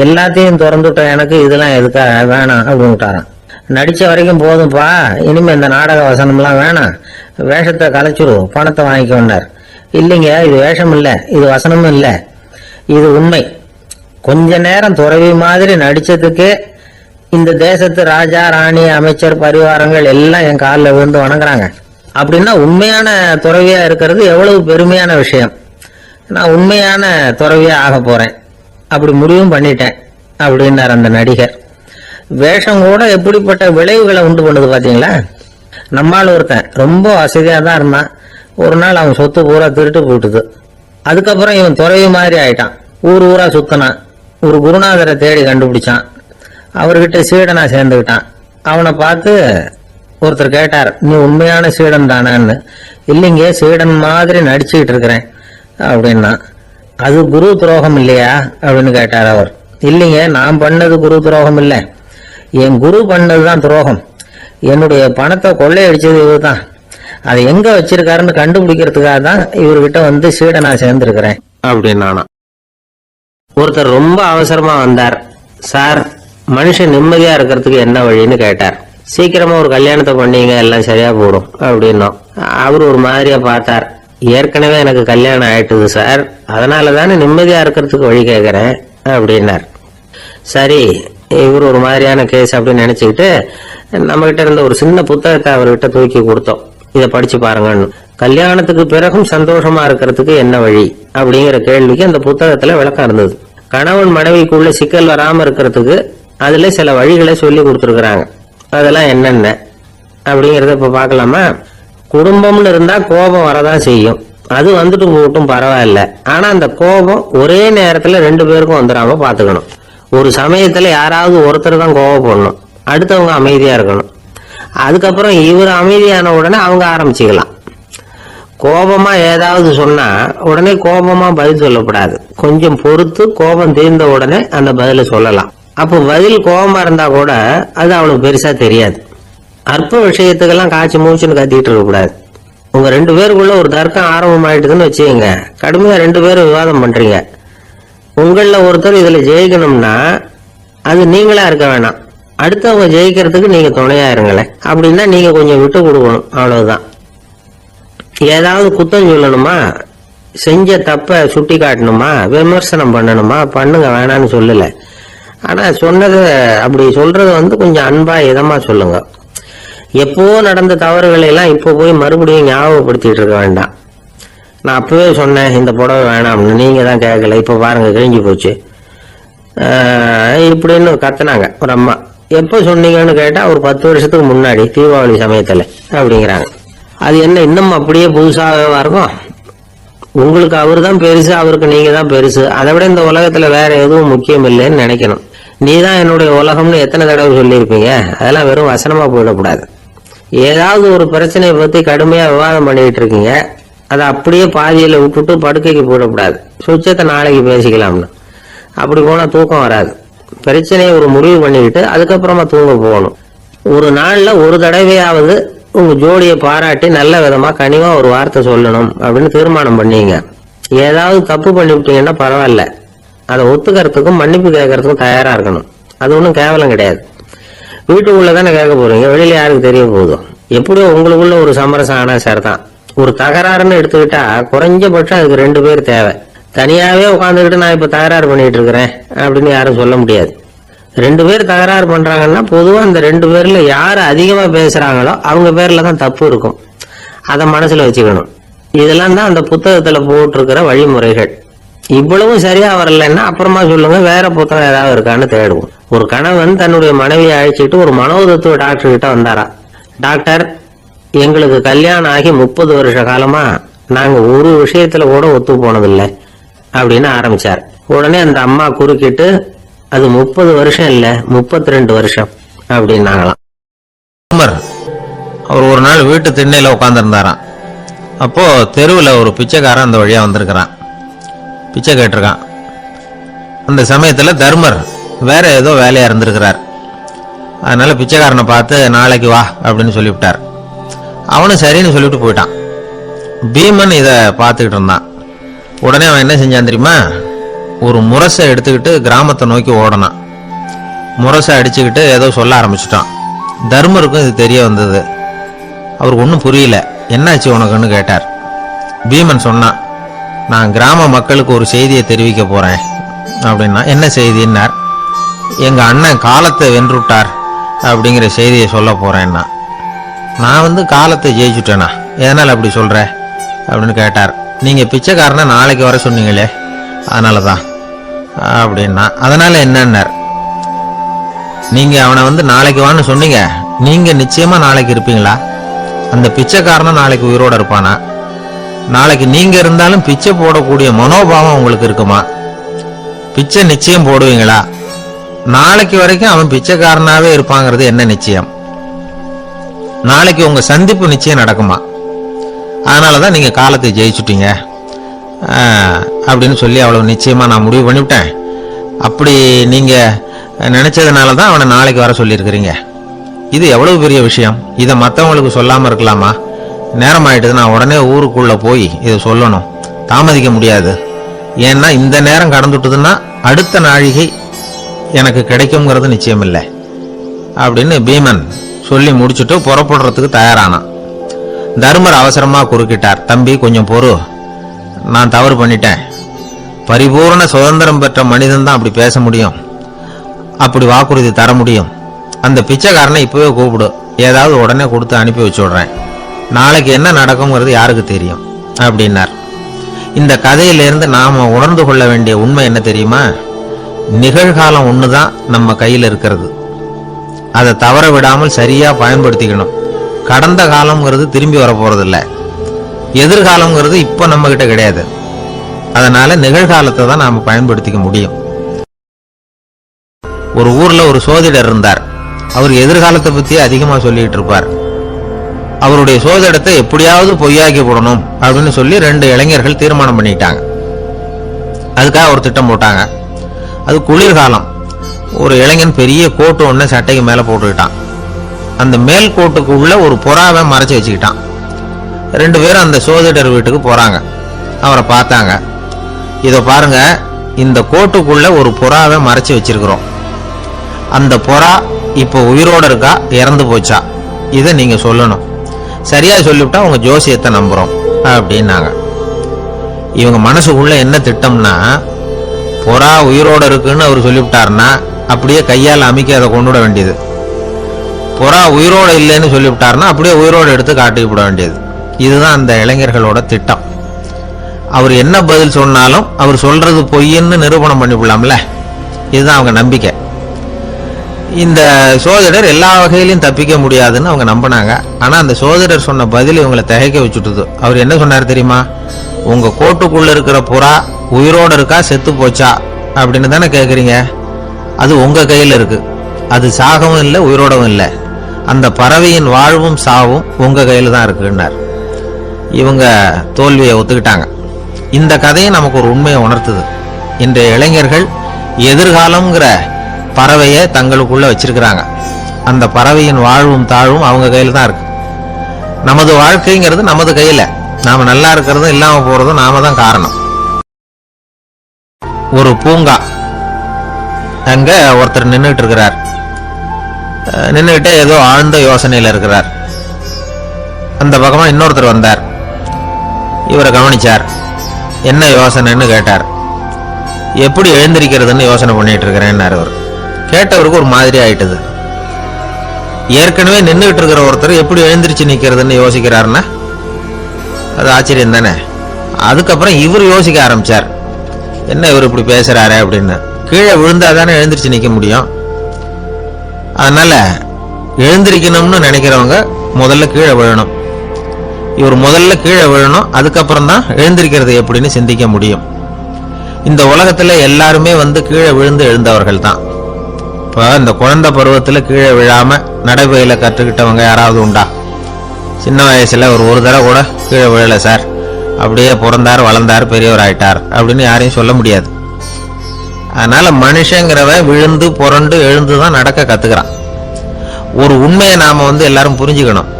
C: எல்லாத்தையும் திறந்துட்ட எனக்கு இதெல்லாம் எதுக்காக வேணாம் அப்படின்ட்டாராம். நடிச்ச வரைக்கும் போதும்பா, இனிமே இந்த நாடக வசனம்லாம் வேணாம், வேஷத்தை கலைச்சிரு, பணத்தை வாங்கிக்கொண்டார். இல்லைங்க, இது வேஷம் இல்லை, இது வசனமும் இல்லை, இது உண்மை. கொஞ்ச நேரம் துறவி மாதிரி நடிச்சதுக்கே இந்த தேசத்து ராஜா, ராணி, அமைச்சர், பரிவாரங்கள் எல்லாம் என் காலில் விழுந்து வணங்குறாங்க. அப்படின்னா உண்மையான துறவியா இருக்கிறது எவ்வளவு பெருமையான விஷயம். நான் உண்மையான துறவியா ஆக போறேன், அப்படி முடிவும் பண்ணிட்டேன் அப்படின்னார் அந்த நடிகர். வேஷம் கூட எப்படிப்பட்ட விளைவுகளை உண்டு பண்ணுது பாத்தீங்களா. நம்மால் ஒருத்தன் ரொம்ப வசதியா தான் இருந்தான். ஒரு நாள் அவன் சொத்து பூரா திருட்டு போட்டுது. அதுக்கப்புறம் இவன் துறவி மாதிரி ஆயிட்டான். ஊர் ஊரா சுத்தினான். ஒரு குருநாதரை தேடி கண்டுபிடிச்சான். அவர்கிட்ட சீடனா சேர்ந்துக்கிட்டான். அவனை பார்த்து ஒருத்தர் கேட்டார், நீ உண்மையான சீடன் தானான்னு. இல்லைங்க, சீடன் மாதிரி நடிச்சுக்கிட்டு இருக்கிறேன் அப்படின்னா. அது குரு துரோகம் இல்லையா அப்படின்னு கேட்டார் அவர். இல்லைங்க, நான் பண்ணது குரு துரோகம் இல்லை, என் குரு பண்ணதுதான் துரோகம். என்னுடைய பணத்தை கொள்ளையடிச்சது இவர் தான். அதை எங்க வச்சிருக்காருன்னு கண்டுபிடிக்கிறதுக்காக தான் இவர்கிட்ட வந்து சீடனா சேர்ந்திருக்கிறேன் அப்படின்னானா. ஒருத்தர் ரொம்ப அவசரமா வந்தார். சார், மனுஷன் நிம்மதியா இருக்கிறதுக்கு என்ன வழின்னு கேட்டார். சீக்கிரமா ஒரு கல்யாணத்தை பண்ணீங்க, எல்லாம் சரியா போடும் அப்படின்னோம். அவர் ஒரு மாதிரியா பார்த்தார். ஏற்கனவே எனக்கு கல்யாணம் ஆயிட்டுது சார், அதனால தானே நிம்மதியா இருக்கிறதுக்கு வழி கேட்கிறேன் அப்படின்னார். சரி, இவர் ஒரு மாதிரியான கேஸ் அப்படின்னு நினைச்சுக்கிட்டு நம்ம கிட்ட இருந்த ஒரு சின்ன புத்தகத்தை அவர்கிட்ட தூக்கி கொடுத்தோம். இதை படிச்சு பாருங்கன்னு. கல்யாணத்துக்கு பிறகும் சந்தோஷமா இருக்கிறதுக்கு என்ன வழி அப்படிங்கிற கேள்விக்கு அந்த புத்தகத்துல விளக்கம் இருந்தது. கணவன் மனைவிக்குள்ள சிக்கல் வராம இருக்கிறதுக்கு அதுல சில வழிகளை சொல்லி கொடுத்துருக்குறாங்க. அதெல்லாம் என்னென்ன அப்படிங்கறத இப்ப பாக்கலாமா. குடும்பம்னு இருந்தா கோபம் வரதான் செய்யும். அது வந்துட்டு போட்டும் பரவாயில்ல. ஆனா அந்த கோபம் ஒரே நேரத்துல 2 பேருக்கும் வந்துடாம பாத்துக்கணும். ஒரு சமயத்துல யாராவது ஒருத்தர் தான் கோபப்படணும், அடுத்தவங்க அமைதியா இருக்கணும். அதுக்கப்புறம் இவர் அமைதியான உடனே அவங்க ஆரம்பிச்சுக்கலாம். கோபமா ஏதாவது சொன்னா உடனே கோபமா பதில் சொல்லக்கூடாது. கொஞ்சம் பொறுத்து கோபம் தீர்ந்த உடனே அந்த பதில சொல்லலாம். அப்போ பதில் கோபமா இருந்தா கூட அது அவனுக்கு பெருசா தெரியாது. அற்ப விஷயத்துக்கெல்லாம் காய்ச்சி மூச்சுன்னு கத்திட்டு இருக்க கூடாது. உங்க 2 பேருக்குள்ள ஒரு தர்க்கம் ஆரம்பம் ஆயிட்டுதுன்னு வச்சுக்கோங்க. கடுமையா 2 பேரும் விவாதம் பண்றீங்க. உங்கள ஒருத்தர் இதுல ஜெயிக்கணும்னா அது நீங்களா இருக்க வேணாம், அடுத்தவங்க ஜெயிக்கிறதுக்கு நீங்க துணையா இருங்களேன். அப்படின்னா நீங்க கொஞ்சம் விட்டு கொடுக்கணும், அவ்வளவுதான். ஏதாவது குத்தம் சொல்லணுமா, செஞ்ச தப்ப சுட்டி காட்டணுமா, விமர்சனம் பண்ணணுமா, பண்ணுங்க, வேணான்னு சொல்லல. ஆனா சொன்னது அப்படி சொல்றது கொஞ்சம் அன்பா இதமா சொல்லுங்க. எப்போ நடந்த தவறுகளை எல்லாம் இப்போ போய் மறுபடியும் ஞாபகப்படுத்திட்டு இருக்க வேண்டாம். நான் அப்பவே சொன்னேன் இந்த புடவை வேணாம்னு, நீங்க தான் கேட்கல, இப்ப பாருங்க கிழிஞ்சு போச்சு இப்படின்னு கத்துனாங்க ஒரு அம்மா. எப்போ சொன்னீங்கன்னு கேட்டா ஒரு 10 வருஷத்துக்கு முன்னாடி தீபாவளி சமயத்துல அப்படிங்கிறாங்க. அது என்ன இன்னும் அப்படியே புதுசாகவே இருக்கும்? உங்களுக்கு அவரு தான் பெருசு, அவருக்கு நீங்க தான் பெருசு. அதை விட இந்த உலகத்துல வேற எதுவும் முக்கியம் இல்லைன்னு நினைக்கணும். நீ தான் என்னுடைய உலகம்னு எத்தனை தடவை சொல்லியிருப்பீங்க. அதெல்லாம் வெறும் வசனமா போயிடக்கூடாது. ஏதாவது ஒரு பிரச்சனையை பத்தி கடுமையா விவாதம் பண்ணிட்டு இருக்கீங்க, அதை அப்படியே பாதியில விட்டுட்டு படுக்கைக்கு போயிடக்கூடாது. சுச்சத்தை நாளைக்கு பேசிக்கலாம்னு. அப்படி போனா தூக்கம் வராது. பிரச்சனையை ஒரு முடிவு பண்ணிக்கிட்டு அதுக்கப்புறமா தூங்க போகணும். ஒரு நாள்ல ஒரு தடவையாவது உங்க ஜோடியை பாராட்டி நல்ல விதமா கனிவா ஒரு வார்த்தை சொல்லணும் அப்படின்னு தீர்மானம் பண்ணீங்க. ஏதாவது தப்பு பண்ணிவிட்டீங்கன்னா பரவாயில்ல, அதை ஒத்துக்கிறதுக்கும் மன்னிப்பு கேட்கறதுக்கும் தயாரா இருக்கணும். அது ஒன்றும் கேவலம் கிடையாது. வீட்டுக்குள்ள தானே கேட்க போறீங்க, வெளியில யாருக்கு தெரிய போதும். எப்படியோ உங்களுக்குள்ள ஒரு சமரசம் ஆனா சரிதான். ஒரு தகராறுன்னு எடுத்துக்கிட்டா குறைஞ்சபட்சம் அதுக்கு 2 பேர் தேவை. தனியாவே உட்காந்துக்கிட்டு நான் இப்ப தகராறு பண்ணிட்டு இருக்கிறேன் அப்படின்னு யாரும் சொல்ல முடியாது. 2 பேர் தகராறு பண்றாங்கன்னா பொதுவா அந்த 2 பேர்ல யாரு அதிகமா பேசுறாங்களோ அவங்க பேர்ல தான் தப்பு இருக்கும். அதை மனசுல வச்சுக்கணும். இதெல்லாம் தான் அந்த புத்தகத்துல போட்டிருக்கிற வழிமுறைகள். இவ்வளவும் சரியா வரலன்னா அப்புறமா சொல்லுங்க, வேற புத்தகம் ஏதாவது இருக்கான்னு தேடுவோம். ஒரு கணவன் தன்னுடைய மனைவியை அழைச்சிட்டு ஒரு மனோதத்துவ டாக்டர் கிட்ட வந்தாரா. டாக்டர், எங்களுக்கு கல்யாணம் ஆகி 30 வருஷ காலமா நாங்க ஒரு விஷயத்துல கூட ஒத்து போனதில்லை அப்படின்னு ஆரம்பிச்சார். உடனே அந்த அம்மா குறுக்கிட்டு, அது 30 வருஷம் இல்ல 32 வருஷம் அப்படின்னாங்களாம்.
A: அவர் ஒரு நாள் வீட்டு திண்ணையில உட்காந்துருந்தாராம். அப்போ தெருவில் ஒரு பிச்சைக்காரன் அந்த வழியா வந்திருக்கிறான். பிச்சை கேட்டிருக்கான். அந்த சமயத்துல தர்மர் வேற ஏதோ வேலையா இருந்திருக்கிறார். அதனால பிச்சைக்காரனை பார்த்து நாளைக்கு வா அப்படின்னு சொல்லிவிட்டார். அவனும் சரின்னு சொல்லிட்டு போயிட்டான். பீமன் இத பார்த்துக்கிட்டு இருந்தான். உடனே அவன் என்ன செஞ்சான் தெரியுமா, ஒரு முரசை எடுத்துக்கிட்டு கிராமத்தை நோக்கி ஓடனான். முரசை அடிச்சுக்கிட்டு ஏதோ சொல்ல ஆரம்பிச்சுட்டான். தர்மருக்கும் இது தெரிய வந்தது. அவருக்கு ஒன்றும் புரியல. என்னாச்சு உனக்குன்னு கேட்டார். பீமன் சொன்னான், நான் கிராம மக்களுக்கு ஒரு செய்தியை தெரிவிக்க போறேன் அப்படின்னா. என்ன செய்தின்னார். எங்க அண்ணன் காலத்தை வென்றுட்டார் அப்படிங்கிற செய்தியை சொல்ல போறேன்னா. நான் காலத்தை ஜெயிச்சுட்டேனா, எதனால அப்படி சொல்ற அப்படின்னு கேட்டார். நீங்க பிச்சைக்காரனை நாளைக்கு வர சொன்னீங்களே, அதனாலதான் அப்படின்னா. அதனால என்னன்னார். நீங்க அவனை நாளைக்கு வான்னு சொன்னீங்க, நீங்க நிச்சயமா நாளைக்கு இருப்பீங்களா? அந்த பிச்சைக்காரனை நாளைக்கு உயிரோட இருப்பானா? நாளைக்கு நீங்க இருந்தாலும் பிச்சை போடக்கூடிய மனோபாவம் உங்களுக்கு இருக்குமா? பிச்சை நிச்சயம் போடுவீங்களா? நாளைக்கு வரைக்கும் அவன் பிச்சைக்காரனாவே இருப்பாங்கிறது என்ன நிச்சயம்? நாளைக்கு உங்க சந்திப்பு நிச்சயம் நடக்குமா? அதனாலதான் நீங்க காலத்தை ஜெயிச்சுட்டீங்க அப்படின்னு சொல்லி அவ்வளவு நிச்சயமா நான் முடிவு பண்ணிவிட்டேன். அப்படி நீங்க நினைச்சதுனாலதான் அவனை நாளைக்கு வர சொல்லியிருக்கிறீங்க. இது எவ்வளவு பெரிய விஷயம். இதை மற்றவங்களுக்கு சொல்லாம இருக்கலாமா? நேரம் ஆயிட்டது, நான் உடனே ஊருக்குள்ள போய் இதை சொல்லணும். தாமதிக்க முடியாது. ஏன்னா இந்த நேரம் கடந்துட்டுதுன்னா அடுத்த நாழிகை எனக்கு கிடைக்கும்ங்கிறது நிச்சயம் இல்லை அப்படின்னு பீமன் சொல்லி முடிச்சுட்டு புறப்படுறதுக்கு தயாரானான். தர்மர் அவசரமா குறுக்கிட்டார். தம்பி, கொஞ்சம் பொறு, நான் தவறு பண்ணிட்டேன். பரிபூர்ண சுதந்திரம் பெற்ற மனிதன் தான் அப்படி பேச முடியும், அப்படி வாக்குறுதி தர முடியும். அந்த பிச்சைக்காரனை இப்பவே கூப்பிடு, ஏதாவது உடனே கொடுத்து அனுப்பி வச்சு விடுறேன். நாளைக்கு என்ன நடக்கும்ங்கிறது யாருக்கு தெரியும் அப்படின்னார். இந்த கதையிலிருந்து நாம உணர்ந்து கொள்ள வேண்டிய உண்மை என்ன தெரியுமா? நிகழ்காலம் ஒண்ணுதான் நம்ம கையில் இருக்கிறது. அதை தவற விடாமல் சரியா பயன்படுத்திக்கணும். கடந்த காலம்ங்கிறது திரும்பி வர போறதில்லை. எதிர்காலம்ங்கிறது இப்ப நம்ம கிட்ட கிடையாது. அதனால நிகழ்காலத்தை தான் நாம பயன்படுத்திக்க முடியும். ஒரு ஊர்ல ஒரு சோதிடர் இருந்தார். அவர் எதிர்காலத்தை பத்தி அதிகமா சொல்லிட்டு இருப்பார். அவருடைய சோதிடத்தை எப்படியாவது பொய்யாக்கி போடணும் அப்படின்னு சொல்லி 2 இளைஞர்கள் தீர்மானம் பண்ணிட்டாங்க. அதுக்காக ஒரு திட்டம் போட்டாங்க. அது குளிர்காலம். ஒரு இளைஞன் பெரிய கோட்டு ஒண்ணு சட்டைக்கு மேல போட்டுக்கிட்டான். அந்த மேல் கோட்டுக்குள்ள ஒரு புறாவை மறைச்சு வச்சுக்கிட்டான். 2 பேரும் அந்த சோதிடர் வீட்டுக்கு போறாங்க. அவரை பார்த்தாங்க. இத பாருங்க, இந்த கோட்டுக்குள்ள ஒரு புறாவை மறைச்சு வச்சிருக்கிறோம். அந்த புறா இப்போ உயிரோட இருக்கா, இறந்து போச்சா, இதை நீங்க சொல்லணும். சரியா சொல்லிவிட்டா உங்க ஜோசியத்தை நம்புறோம் அப்படின்னாங்க. இவங்க மனசுக்குள்ள என்ன திட்டம்னா, புறா உயிரோட இருக்குன்னு அவர் சொல்லிவிட்டாருன்னா அப்படியே கையால் அமைக்க அதை கொண்டு விட வேண்டியது. புறா உயிரோட இல்லைன்னு சொல்லிவிட்டாருன்னா அப்படியே உயிரோட எடுத்து காட்டிக்கு விட வேண்டியது. இதுதான் அந்த இளைஞர்களோட திட்டம். அவர் என்ன பதில் சொன்னாலும் அவர் சொல்றது பொய்ன்னு நிரூபணம் பண்ணிவிடலாம்ல. இதுதான் அவங்க நம்பிக்கை. இந்த சோதிடர் எல்லா வகையிலையும் தப்பிக்க முடியாதுன்னு அவங்க நம்பினாங்க. ஆனா அந்த சோதிடர் சொன்ன பதில் இவங்களை திகைக்க வச்சுட்டுது. அவர் என்ன சொன்னார் தெரியுமா? உங்க கோட்டுக்குள்ள இருக்கிற புறா உயிரோட இருக்கா செத்து போச்சா அப்படின்னு தானே கேக்குறீங்க. அது உங்க கையில இருக்கு. அது சாகவும் இல்லை, உயிரோடவும் இல்லை. அந்த பறவையின் வாழ்வும் சாவும் உங்க கையில தான் இருக்குன்னார். இவங்க தோல்வியை ஒத்துக்கிட்டாங்க. இந்த கதையை நமக்கு ஒரு உண்மையை உணர்த்துது. இன்றைய இளைஞர்கள் எதிர்காலம்ங்கிற
D: பறவையை தங்களுக்குள்ள வச்சிருக்கிறாங்க. அந்த பறவையின் வாழ்வும் தாழ்வும் அவங்க கையில தான் இருக்கு. நமது வாழ்க்கைங்கிறது நமது கையில. நாம நல்லா இருக்கிறதும் இல்லாம போறதும் நாம தான் காரணம். ஒரு பூங்கா, அங்க ஒருத்தர் நின்றுட்டு இருக்கிறார். நின்றுகிட்டே ஏதோ ஆழ்ந்த யோசனையில இருக்கிறார். அந்த பக்கமா இன்னொருத்தர் வந்தார். இவரை கவனிச்சார். என்ன யோசனைன்னு கேட்டார். எப்படி எழுந்திருக்கிறதுன்னு யோசனை பண்ணிட்டு இருக்கிறேன்னாரு அவர். கேட்டவருக்கு ஒரு மாதிரி ஆயிட்டது. ஏற்கனவே நின்றுகிட்டு இருக்கிற ஒருத்தர் எப்படி எழுந்திருச்சு நிக்கிறதுன்னு யோசிக்கிறாருன்னா அது ஆச்சரியம் தானே. அதுக்கப்புறம் இவர் யோசிக்க ஆரம்பிச்சார். என்ன இவர் இப்படி பேசுறாரு அப்படின்னு. கீழே விழுந்தாதானே எழுந்திருச்சு நிக்க முடியும். அதனால எழுந்திருக்கணும்னு நினைக்கிறவங்க முதல்ல கீழே விழணும். இவர் முதல்ல கீழே விழணும், அதுக்கப்புறம் தான் எழுந்திருக்கிறது எப்படின்னு சிந்திக்க முடியும். இந்த உலகத்துல எல்லாருமே கீழே விழுந்து எழுந்தவர்கள் தான். இப்போ இந்த குழந்தை பருவத்துல கீழே விழாம நடைபயில கற்றுக்கிட்டவங்க யாராவது உண்டா? சின்ன வயசுல ஒரு தடவை கூட கீழே விழல சார், அப்படியே பிறந்தார் வளர்ந்தார் பெரியவர் ஆயிட்டார் அப்படின்னு யாரையும் சொல்ல முடியாது. அதனால மனுஷங்கிறவன் விழுந்து புரண்டு எழுந்துதான் நடக்க கத்துக்கிறான். ஒரு உண்மையை நாம எல்லாரும் புரிஞ்சுக்கணும்.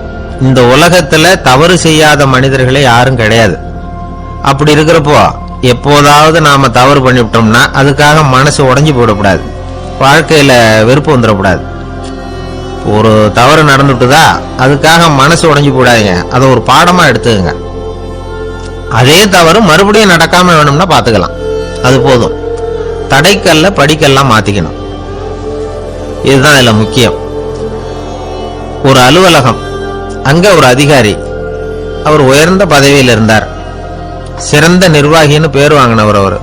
D: இந்த உலகத்துல தவறு செய்யாத மனிதர்களே யாரும் கிடையாது. அப்படி இருக்கிறப்போ எப்போதாவது நாம தவறு பண்ணிவிட்டோம்னா அதுக்காக மனசு உடைஞ்சு போயிடக்கூடாது. வாழ்க்கையில வெறுப்பு வந்துடக்கூடாது. ஒரு தவறு நடந்துட்டுதா அதுக்காக மனசு உடைஞ்சு போடாதீங்க, அதை ஒரு பாடமா எடுத்துக்கங்க. அதே தவறு மறுபடியும் நடக்காம வேணும்னா பாத்துக்கலாம், அது போதும். தடைக்கல்ல படிக்கல்லாம் மாத்திக்கணும். இதுதான் இதுல முக்கியம். ஒரு அலுவலகம், அங்க ஒரு அதிகாரி, அவர் உயர்ந்த பதவியில் இருந்தார். சிறந்த நிர்வாகின்னு பேர் வாங்கினவர் அவர்.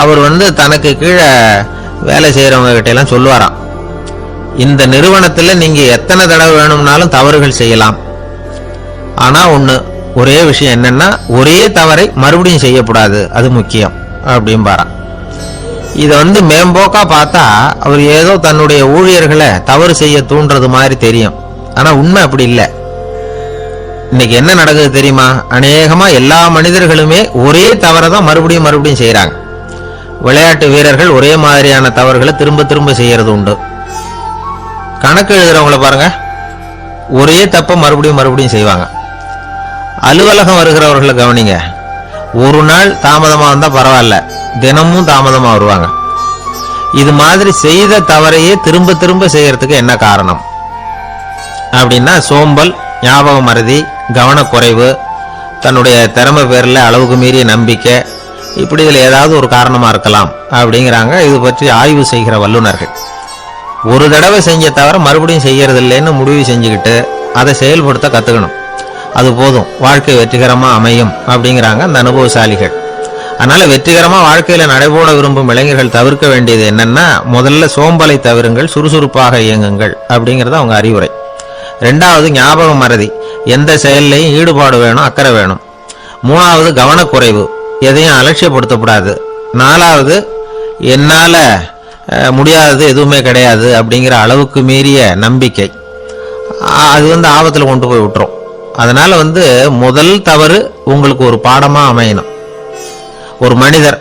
D: அவர் தனக்கு கீழே வேலை செய்யறவங்க கிட்ட எல்லாம் சொல்லுவாராம், இந்த நிறுவனத்துல நீங்க எத்தனை தடவை வேணும்னாலும் தவறுகள் செய்யலாம், ஆனா ஒரே விஷயம் என்னன்னா ஒரே தவறை மறுபடியும் செய்யக்கூடாது, அது முக்கியம் அப்படின்பாராம். இதை மேம்போக்கா பார்த்தா அவர் ஏதோ தன்னுடைய ஊழியர்களை தவறு செய்ய தூண்டுறது மாதிரி தெரியும். ஆனா உண்மை அப்படி இல்லை. இன்னைக்கு என்ன நடக்குது தெரியுமா? அநேகமா எல்லா மனிதர்களுமே ஒரே தவறை தான் மறுபடியும் மறுபடியும் செய்யறாங்க. விளையாட்டு வீரர்கள் ஒரே மாதிரியான தவறுகளை திரும்ப திரும்ப செய்யறது உண்டு. கணக்கு எழுதுறவங்கள பாருங்க, ஒரே தப்ப மறுபடியும் மறுபடியும் செய்வாங்க. அலுவலகம் வருகிறவர்களை கவனிங்க, ஒரு நாள் தாமதமா வந்தா பரவாயில்ல, தினமும் தாமதமா வருவாங்க. இது மாதிரி செய்த தவறையே திரும்ப திரும்ப செய்யறதுக்கு என்ன காரணம் அப்படின்னா சோம்பல், ஞாபக மறதி, கவனக்குறைவு, தன்னுடைய திறமை பேர்ல அளவுக்கு மீறிய நம்பிக்கை, இப்படி இதில் ஏதாவது ஒரு காரணமா இருக்கலாம் அப்படிங்கிறாங்க இது பற்றி ஆய்வு செய்கிற வல்லுநர்கள். ஒரு தடவை செஞ்ச தவிர மறுபடியும் செய்யறது இல்லைன்னு முடிவு செஞ்சுக்கிட்டு அதை செயல்படுத்த கத்துக்கணும். அது போதும், வாழ்க்கை வெற்றிகரமா அமையும் அப்படிங்கிறாங்க அந்த அனுபவசாலிகள். அதனால வெற்றிகரமா வாழ்க்கையில நடைபோட விரும்பும் இளைஞர்கள் தவிர்க்க வேண்டியது என்னன்னா, முதல்ல சோம்பலை தவிருங்கள், சுறுசுறுப்பாக இயங்குங்கள் அப்படிங்கறது அவங்க அறிவுரை. ரெண்டாவது ஞாபக மறதி, எந்த செயல்லையும் ஈடுபாடு வேணும், அக்கறை வேணும். மூணாவது கவனக்குறைவு, எதையும் அலட்சியப்படுத்தக்கூடாது. நாலாவது என்னால முடியாதது எதுவுமே கிடையாது அப்படிங்கிற அளவுக்கு மீறிய நம்பிக்கை, அது ஆபத்துல கொண்டு போய் விட்டுரும். அதனால முதல் தவறு உங்களுக்கு ஒரு பாடமா அமையணும். ஒரு மனிதர்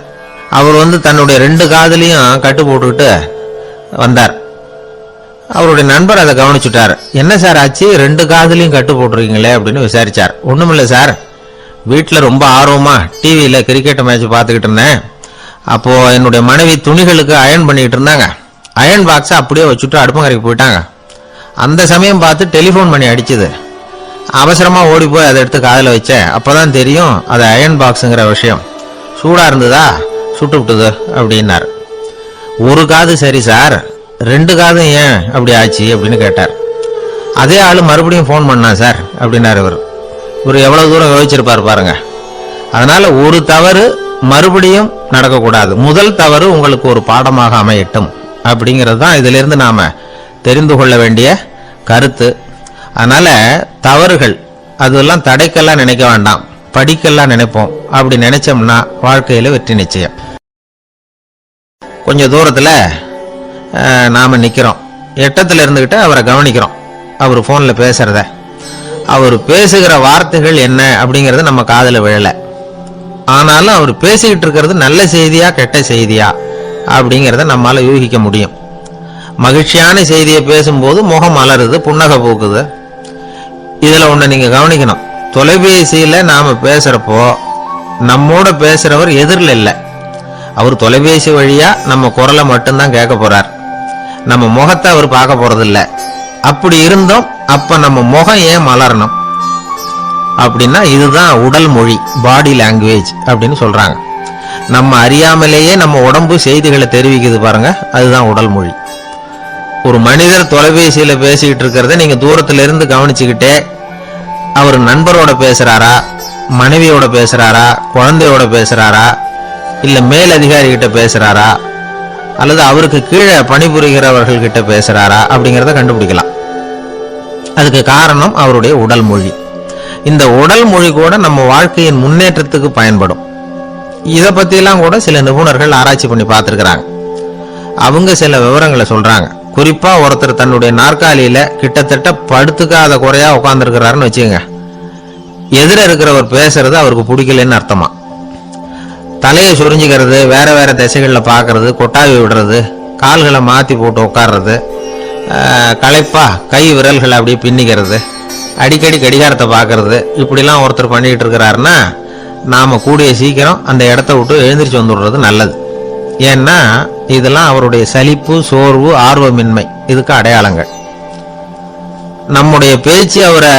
D: அவர் தன்னுடைய 2 காதுலையும் கட்டு போட்டுக்கிட்டு வந்தார். அவருடைய நண்பர் அதை கவனிச்சுட்டார். என்ன சார் ஆச்சு, 2 காதுலையும் கட்டு போட்டிருக்கீங்களே அப்படின்னு விசாரிச்சார். ஒண்ணுமில்ல சார், வீட்டில் ரொம்ப ஆர்வமா டிவியில கிரிக்கெட் மேட்ச் பார்த்துக்கிட்டு இருந்தேன். அப்போ என்னுடைய மனைவி துணிகளுக்கு அயன் பண்ணிட்டு இருந்தாங்க. அயன் பாக்ஸை அப்படியே வச்சுட்டு அடுப்பங்கரைக்கு போயிட்டாங்க. அந்த சமயம் பார்த்து டெலிஃபோன் பண்ணி அடிச்சுது. அவசரமா ஓடி போய் அதை எடுத்து காதில் வச்சேன். அப்பதான் தெரியும் அது அயன் பாக்ஸுங்கிற விஷயம். சூடா இருந்ததா, சுட்டு விட்டுது அப்படின்னார். ஒரு காது சரி சார், 2 காதும் ஏன் அப்படி ஆச்சு அப்படின்னு கேட்டார். அதே ஆளு மறுபடியும் போன் பண்ணா சார் அப்படின்னாரு இவர். இவர் எவ்வளவு தூரம் யோசிச்சிருப்பார் பாருங்க. அதனால ஒரு தவறு மறுபடியும் நடக்கக்கூடாது. முதல் தவறு உங்களுக்கு ஒரு பாடமாக அமையட்டும் அப்படிங்கிறது தான் இதுல இருந்து நாம தெரிந்து கொள்ள வேண்டிய கருத்து. அதனால தவறுகள் அதெல்லாம் தடைக்கெல்லாம் நினைக்க வேண்டாம், படிக்கெல்லாம் நினைப்போம். அப்படி நினைச்சோம்னா வாழ்க்கையில வெற்றி நிச்சயம். கொஞ்சம் தூரத்துல நாம நிக்கிறோம். எட்டத்துல இருந்துகிட்டு அவரை கவனிக்கிறோம். அவர் போன்ல பேசுறத, அவர் பேசுகிற வார்த்தைகள் என்ன அப்படிங்கறது நம்ம காதுல விழல. ஆனாலும் அவர் பேசிக்கிட்டு இருக்கிறது நல்ல செய்தியா கெட்ட செய்தியா அப்படிங்கறத நம்மால யூகிக்க முடியும். மகிழ்ச்சியான செய்தியை பேசும்போது முகம் மலருது, புன்னகை பூக்குது. இதுல ஒண்ணு நீங்க கவனிக்கணும். தொலைபேசியில நாம பேசுறப்போ நம்மோட பேசுறவர் எதிரில் இல்லை. அவர் தொலைபேசி வழியா நம்ம குரலை மட்டும்தான் கேட்க போறார். நம்ம முகத்தை அவர் பார்க்க போறது இல்லை. அப்படி இருந்தோம், அப்ப நம்ம முகம் ஏன் மலரணும் அப்படின்னா இதுதான் உடல் மொழி, பாடி லாங்குவேஜ் அப்படின்னு சொல்றாங்க. நம்ம அறியாமலேயே நம்ம உடம்பு செய்திகளை தெரிவிக்குது பாருங்க, அதுதான் உடல் மொழி. ஒரு மனிதர் தொலைபேசியில பேசிக்கிட்டு இருக்கிறத நீங்க தூரத்துல இருந்து கவனிச்சுக்கிட்டே அவர் நண்பரோட பேசுறாரா, மனைவியோட பேசுறாரா, குழந்தையோட பேசுறாரா, இல்ல மேல் அதிகாரி கிட்ட பேசுறாரா, அல்லது அவருக்கு கீழே பணிபுரிகிறவர்கள் கிட்ட பேசுறாரா அப்படிங்கறத கண்டுபிடிக்கலாம். அதுக்கு காரணம் அவருடைய உடல் மொழி. இந்த உடல் மொழி கூட நம்ம வாழ்க்கையின் முன்னேற்றத்துக்கு பயன்படும். இத பத்தி எல்லாம் கூட சில நிபுணர்கள் ஆராய்ச்சி பண்ணி பார்த்திருக்கிறாங்க. அவங்க சில விவரங்களை சொல்றாங்க. குறிப்பா ஒருத்தர் தன்னுடைய நாற்காலியில கிட்டத்தட்ட படுத்துக்காத குறையா உட்கார்ந்து இருக்கிறாருன்னு வச்சுக்கோங்க. எதிர இருக்கிறவர் பேசுறது அவருக்கு பிடிக்கலன்னு அர்த்தமா. தலையை சுரிஞ்சுக்கிறது, வேற வேற திசைகள்ல பாக்குறது, கொட்டாவி விடுறது, கால்களை மாத்தி போட்டு உட்கார்றது, களைப்பா கை விரல்களை அப்படியே பின்னிக்கிறது, அடிக்கடி கடிகாரத்தை பாக்குறது, இப்படிலாம் ஒருத்தர் பண்ணிட்டு இருக்கிறாருன்னா நாம கூடிய சீக்கிரம் அந்த இடத்த விட்டு எழுந்திரிச்சு வந்துடுறது நல்லது. ஏன்னா இதெல்லாம் அவருடைய சலிப்பு, சோர்வு, ஆர்வமின்மை, இதுக்கு அடையாளங்கள். நம்முடைய பேச்சு அவரை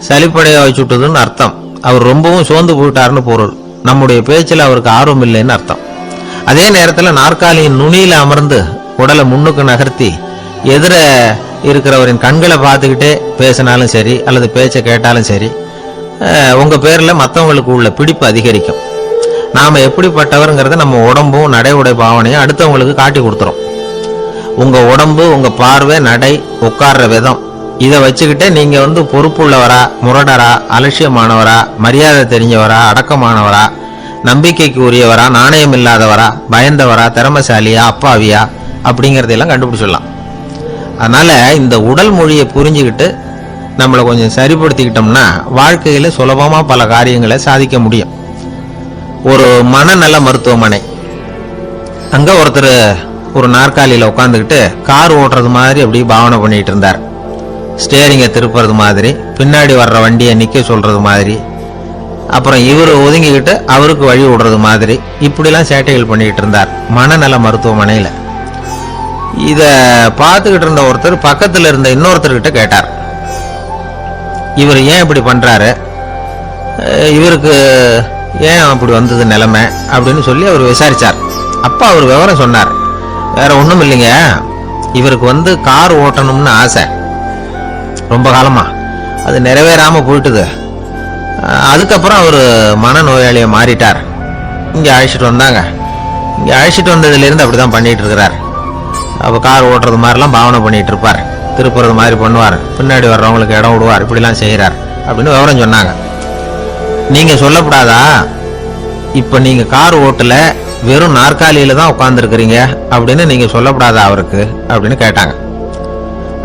D: சலிப்படைய வச்சுட்டதுன்னு அர்த்தம். அவர் ரொம்பவும் சோர்ந்து போயிட்டாருன்னு பொருள். நம்முடைய பேச்சில் அவருக்கு ஆர்வம் இல்லைன்னு அர்த்தம். அதே நேரத்தில் நாற்காலியின் நுனியில அமர்ந்து உடலை முன்னுக்கு நகர்த்தி எதிர இருக்கிறவரின் கண்களை பார்த்துக்கிட்டே பேசினாலும் சரி அல்லது பேச்சை கேட்டாலும் சரி, உங்க பேர்ல மற்றவங்களுக்கு உள்ள பிடிப்பு அதிகரிக்கும். நாம எப்படிப்பட்டவருங்கிறத நம்ம உடம்பும் நடை உடை பாவனையும் அடுத்தவங்களுக்கு காட்டி கொடுத்துரும். உங்க உடம்பு, உங்க பார்வை, நடை, உட்கார்ற விதம், இதை வச்சுக்கிட்டே நீங்க பொறுப்புள்ளவரா, முரடரா, அலட்சியமானவரா, மரியாதை தெரிஞ்சவரா, அடக்கமானவரா, நம்பிக்கைக்கு உரியவரா, நாணயம் இல்லாதவரா, பயந்தவரா, திறமைசாலியா, அப்பாவியா அப்படிங்கறதெல்லாம் கண்டுபிடிச்சிடலாம். அதனால இந்த உடல் மொழியை புரிஞ்சுக்கிட்டு நம்மளை கொஞ்சம் சரிப்படுத்திக்கிட்டோம்னா வாழ்க்கையில சுலபமா பல காரியங்களை சாதிக்க முடியும். ஒரு மனநல மருத்துவமனை, அங்க ஒருத்தர் ஒரு நாற்காலியில உட்காந்துக்கிட்டு கார் ஓட்டுறது மாதிரி அப்படி பாவனை பண்ணிட்டு இருந்தார். ஸ்டேரிங்கை திருப்புறது மாதிரி, பின்னாடி வர்ற வண்டியை நிக்க சொல்றது மாதிரி, அப்புறம் இவர் ஒதுங்கிக்கிட்டு அவருக்கு வழி விடுறது மாதிரி, இப்படிலாம் சேட்டைகள் பண்ணிட்டு இருந்தார் மனநல மருத்துவமனையில. இத பார்த்துக்கிட்டு இருந்த ஒருத்தர் பக்கத்துல இருந்த இன்னொருத்தர்கிட்ட கேட்டார், இவர் ஏன் இப்படி பண்றாரு, இவருக்கு ஏன் அப்படி வந்தது நிலைமை அப்படின்னு சொல்லி அவர் விசாரிச்சார். அப்ப அவர் விவரம் சொன்னார். வேற ஒண்ணும் இல்லைங்க, இவருக்கு கார் ஓட்டணும்னு ஆசை ரொம்ப காலமா, அது நிறைவேறாம போயிட்டுது. அதுக்கப்புறம் அவர் மனநோயாளியை மாறிட்டார். இங்க அழைச்சிட்டு வந்தாங்க. இங்க அழைச்சிட்டு வந்ததுல இருந்து அப்படிதான் பண்ணிட்டு இருக்கிறார். அப்ப கார் ஓட்டுறது மாதிரிலாம் பாவனை பண்ணிட்டு இருப்பார், திருப்புறது மாதிரி பண்ணுவார், பின்னாடி வர்றவங்களுக்கு இடம் விடுவார், இப்படிலாம் செய்யறார் அப்படின்னு விவரம் சொன்னாங்க. நீங்க சொல்லப்படாதா, இப்ப நீங்க கார் ஓட்டல, வெறும் நாற்காலியில தான் உட்கார்ந்து இருக்கிறீங்க அப்படின்னு நீங்க சொல்லப்படாதா அவருக்கு அப்படின்னு கேட்டாங்க.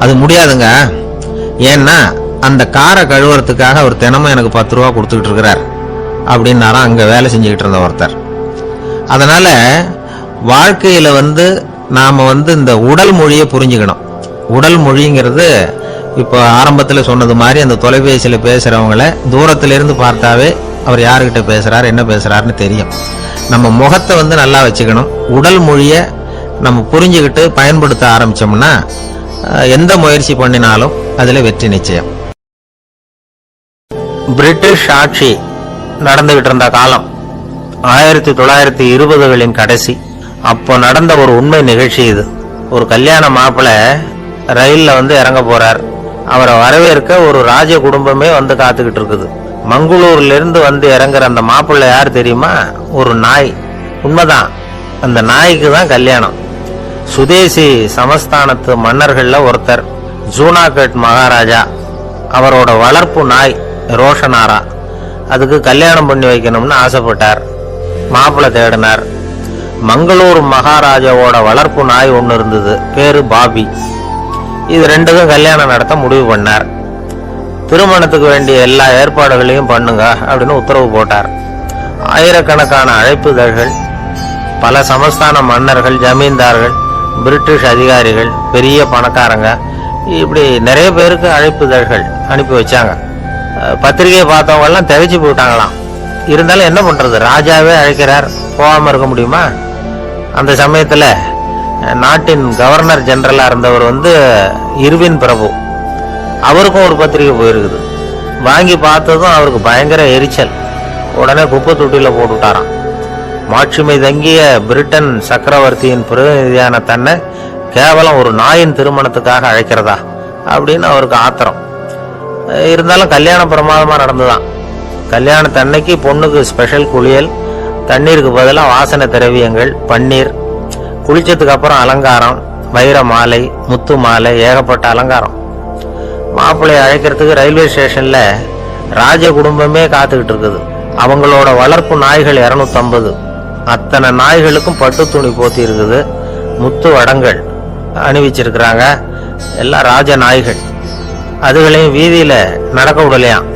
D: அது முடியாதுங்க, ஏன்னா அந்த காரை கழுவுறதுக்காக அவர் தினமும் எனக்கு 10 ரூபா கொடுத்துக்கிட்டு இருக்கிறார் அப்படின்னாராம் அங்க வேலை செஞ்சுக்கிட்டு இருந்த ஒருத்தர். அதனால வாழ்க்கையில நாம இந்த உடல் மொழியை புரிஞ்சுக்கணும். உடல் மொழிங்கிறது இப்போ ஆரம்பத்தில் சொன்னது மாதிரி அந்த தொலைபேசியில பேசுறவங்கள தூரத்துல இருந்து பார்த்தாவே அவர் யாருக்கிட்ட பேசுறாரு, என்ன பேசுறாருன்னு தெரியும். நம்ம முகத்தை நல்லா வச்சுக்கணும். உடல் மொழியை நம்ம புரிஞ்சுக்கிட்டு பயன்படுத்த ஆரம்பிச்சோம்னா எந்த முயற்சி பண்ணினாலும் அதுல வெற்றி நிச்சயம்.
B: பிரிட்டிஷ் ஆட்சி நடந்துகிட்டு இருந்த காலம் 1920களின் கடைசி. அப்போ நடந்த ஒரு உண்மை நிகழ்ச்சி இது. ஒரு கல்யாண மாப்பிள்ளை ரயில்ல இறங்க போறார். அவரை வரவேற்க ஒரு ராஜ குடும்பமே காத்துக்கிட்டு இருக்குது. மங்களூர்ல இருந்து இறங்குற அந்த மாப்பிள்ளை யார் தெரியுமா? ஒரு நாய். உண்மைதான், அந்த நாய்க்கு தான் கல்யாணம். சுதேசி சமஸ்தானத்து மன்னர்கள்ல ஒருத்தர் ஜூனாகட் மகாராஜா, அவரோட வளர்ப்பு நாய் ரோஷனாரா, அதுக்கு கல்யாணம் பண்ணி வைக்கணும்னு ஆசைப்பட்டார். மாப்பிள்ளை தேடினார். மங்களூர் மகாராஜாவோட வளர்ப்பு நாய் ஒன்று இருந்தது, பேரு பாபி. இது ரெண்டுக்கும் கல்யாணம் நடத்த முடிவு பண்ணார். திருமணத்துக்கு வேண்டிய எல்லா ஏற்பாடுகளையும் பண்ணுங்க அப்படின்னு உத்தரவு போட்டார். ஆயிரக்கணக்கான அழைப்புதழ்கள், பல சமஸ்தான மன்னர்கள், ஜமீன்தார்கள், பிரிட்டிஷ் அதிகாரிகள், பெரிய பணக்காரங்க, இப்படி நிறைய பேருக்கு அழைப்புதழ்கள் அனுப்பி வச்சாங்க. பத்திரிகையை பார்த்தவங்க எல்லாம் திகைச்சு போயிட்டாங்களாம். இருந்தாலும் என்ன பண்றது, ராஜாவே அழைக்கிறார், போகாம இருக்க முடியுமா? அந்த சமயத்துல நாட்டின் கவர்னர் ஜெனரலா இருந்தவர் இர்வின் பிரபு, அவருக்கும் ஒரு பத்திரிகை போயிருக்குது. வாங்கி பார்த்ததும் அவருக்கு பயங்கர எரிச்சல். உடனே குப்பை தொட்டியில போட்டுட்டாராம். மாட்சிமை தங்கிய பிரிட்டன் சக்கரவர்த்தியின் பிரதிநிதியான தன்னை கேவலம் ஒரு நாயின் திருமணத்துக்காக அழைக்கிறதா அப்படின்னு அவருக்கு ஆத்திரம். இருந்தாலும் கல்யாணம் பிரமாதமா நடந்துதான். கல்யாணத்தன்னைக்கு பொண்ணுக்கு ஸ்பெஷல் குளியல், தண்ணீருக்கு பதிலாக வாசனை திரவியங்கள், பன்னீர், குளிச்சதுக்கு அப்புறம் அலங்காரம், வைர மாலை, முத்து மாலை, ஏகப்பட்ட அலங்காரம். மாப்பிள்ளையை அழைக்கிறதுக்கு ரயில்வே ஸ்டேஷன்ல ராஜ குடும்பமே காத்துக்கிட்டு இருக்குது. அவங்களோட வளர்ப்பு நாய்கள் 250. அத்தனை நாய்களுக்கும் பட்டு துணி போத்தி இருக்குது. முத்து வடங்கள் அணிவிச்சிருக்கிறாங்க. எல்லாம் ராஜ நாய்கள். அதுகளையும் வீதியில நடக்க விடலையாம்.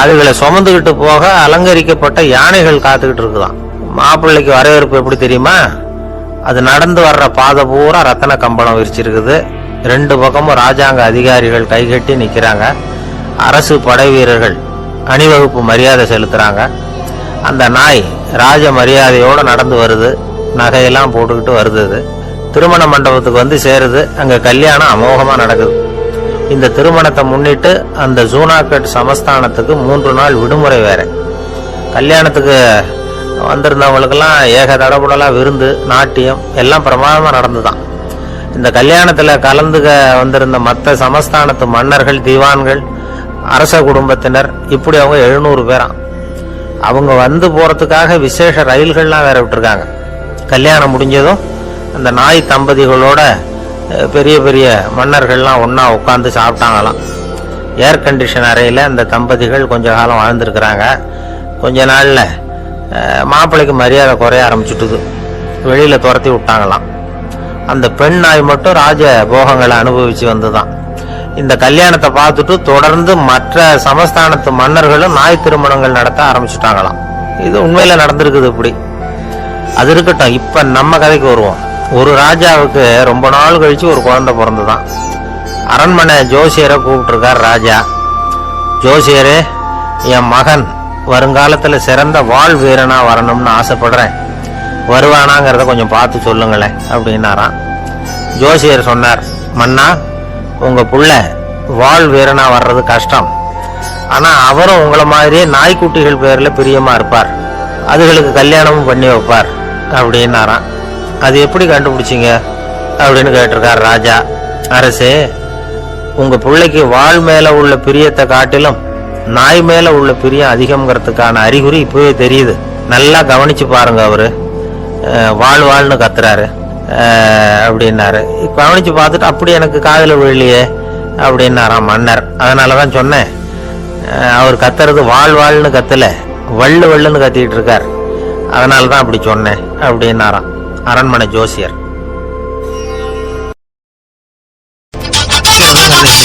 B: அதுகளை சுமந்துக்கிட்டு போக அலங்கரிக்கப்பட்ட யானைகள் காத்துக்கிட்டு இருக்குதான். மாப்பிள்ளைக்கு வரவேற்பு எப்படி தெரியுமா? அது நடந்து வர்ற பாதை பூரா ரத்தன கம்பளம் விரிச்சிருக்குது. 2 பக்கமும் ராஜாங்க அதிகாரிகள் கைகட்டி நிக்கிறாங்க. அரசு படை வீரர்கள் அணிவகுப்பு மரியாதை செலுத்துறாங்க. அந்த நாய் ராஜ மரியாதையோட நடந்து வருது. நகையெல்லாம் போட்டுக்கிட்டு வருது. திருமண மண்டபத்துக்கு சேருது. அங்க கல்யாணம் அமோகமா நடக்குது. இந்த திருமணத்தை முன்னிட்டு அந்த ஜூனாகட் சமஸ்தானத்துக்கு 3 நாள் விடுமுறை வேற. கல்யாணத்துக்கு வந்திருந்தவங்களுக்கெல்லாம் ஏக தடபுடலா விருந்து, நாட்டியம் எல்லாம் பிரமாதமா நடந்துதான். இந்த கல்யாணத்துல கலந்துக்க வந்திருந்த மற்ற சமஸ்தானத்து மன்னர்கள், திவான்கள், அரச குடும்பத்தினர், இப்படி அவங்க 700 பேராம். அவங்க வந்து போறதுக்காக விசேஷ ரயில்கள்லாம் வேற விட்டுருக்காங்க. கல்யாணம் முடிஞ்சதும் அந்த நாய் தம்பதிகளோட பெரிய பெரிய மன்னர்கள்லாம் ஒன்னா உட்காந்து சாப்பிட்டாங்களாம். ஏர் கண்டிஷன் அறையில் அந்த தம்பதிகள் கொஞ்ச காலம் வாழ்ந்துருக்கிறாங்க. கொஞ்ச நாள்ல மாப்பிள்ளைக்கு மரியாதை குறைய ஆரம்பிச்சுட்டுது. வெளியில துரத்தி விட்டாங்களாம். அந்த பெண் நாய் மட்டும் ராஜ போகங்களை அனுபவிச்சு வந்துதான். இந்த கல்யாணத்தை பார்த்துட்டு தொடர்ந்து மற்ற சமஸ்தானத்து மன்னர்களும் நாய் திருமணங்கள் நடத்த ஆரம்பிச்சுட்டாங்களாம். இது உண்மையில நடந்திருக்குது. இப்படி அது இருக்கட்டும். இப்ப நம்ம கதைக்கு வருவோம். ஒரு ராஜாவுக்கு ரொம்ப நாள் கழிச்சு ஒரு குழந்தை பிறந்துதான். அரண்மனை ஜோசியரை கூப்பிட்டுருக்கார் ராஜா. ஜோசியரே, என் மகன் வருங்காலத்துல சிறந்த வாழ் வீரனா வரணும்னு ஆசைப்படுறேன், வருவானாங்கிறத கொஞ்சம் பார்த்து சொல்லுங்களேன் அப்படின்னாராம். ஜோசியர் சொன்னார், மன்னா, உங்க புள்ள வாழ் வீரனா வர்றது கஷ்டம். ஆனா அவரும் உங்களை மாதிரியே நாய்க்குட்டிகள் பேர்ல பிரியமா இருப்பார், அதுகளுக்கு கல்யாணமும் பண்ணி வைப்பார் அப்படின்னாராம். அது எப்படி கண்டுபிடிச்சிங்க அப்படின்னு கேட்டிருக்கார் ராஜா. அரசே, உங்க பிள்ளைக்கு வாழ் மேல உள்ள பிரியத்தை காட்டிலும் நாய் மேல உள்ள பிரியம் அதிகம்ங்கிறதுக்கான அறிகுறி இப்பவே தெரியுது. நல்லா கவனிச்சு பாருங்க. அவரு வாழ்ன்னு கத்துறாரு அப்படின்னாரு. கவனிச்சு பார்த்துட்டு அப்படி எனக்கு காதுல விழலையே அப்படின்னாராம் மன்னர். அதனாலதான் சொன்னேன், அவர் கத்துறது வாழ்ன்னு கத்தல, வள்ளுன்னு கத்திட்டு இருக்கார், அதனாலதான் அப்படி சொன்னேன் அப்படின்னாராம் அரண்மனை ஜோசியர்.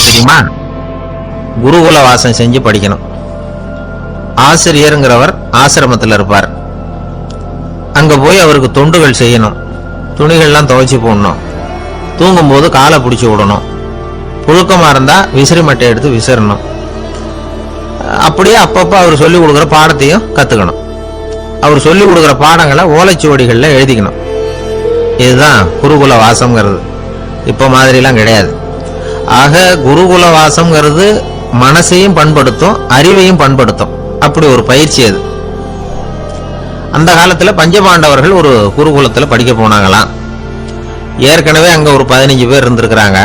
D: தெரியுமா? குருகுல வாசம் செஞ்சு படிக்கணும். ஆசிரியருங்கிறவர் ஆசிரமத்தில் இருப்பார். அங்க போய் அவருக்கு தொண்டுகள் செய்யணும். துணிகள்லாம் துவைச்சு போடணும். தூங்கும் போது காலை பிடிச்சி விடணும். புழுக்கமா இருந்தா விசிறி மட்டை எடுத்து விசிறணும். அப்படியே அப்பப்ப அவர் சொல்லி கொடுக்குற பாடத்தையும் கத்துக்கணும். அவர் சொல்லி கொடுக்குற பாடங்களை ஓலைச்சுவடிகள்ல எழுதிக்கணும். இதுதான் குருகுல வாசம்ங்கிறது. இப்ப மாதிரிலாம் கிடையாது. ஆக குருகுல வாசம்ங்கிறது மனசையும் பண்படுத்தும், அறிவையும் பண்படுத்தும். அப்படி ஒரு பயிற்சி அது. அந்த காலத்துல பஞ்சபாண்டவர்கள் ஒரு குருகுலத்துல படிக்க போனாங்களாம். ஏற்கனவே அங்க ஒரு 15 பேர் இருந்திருக்கிறாங்க.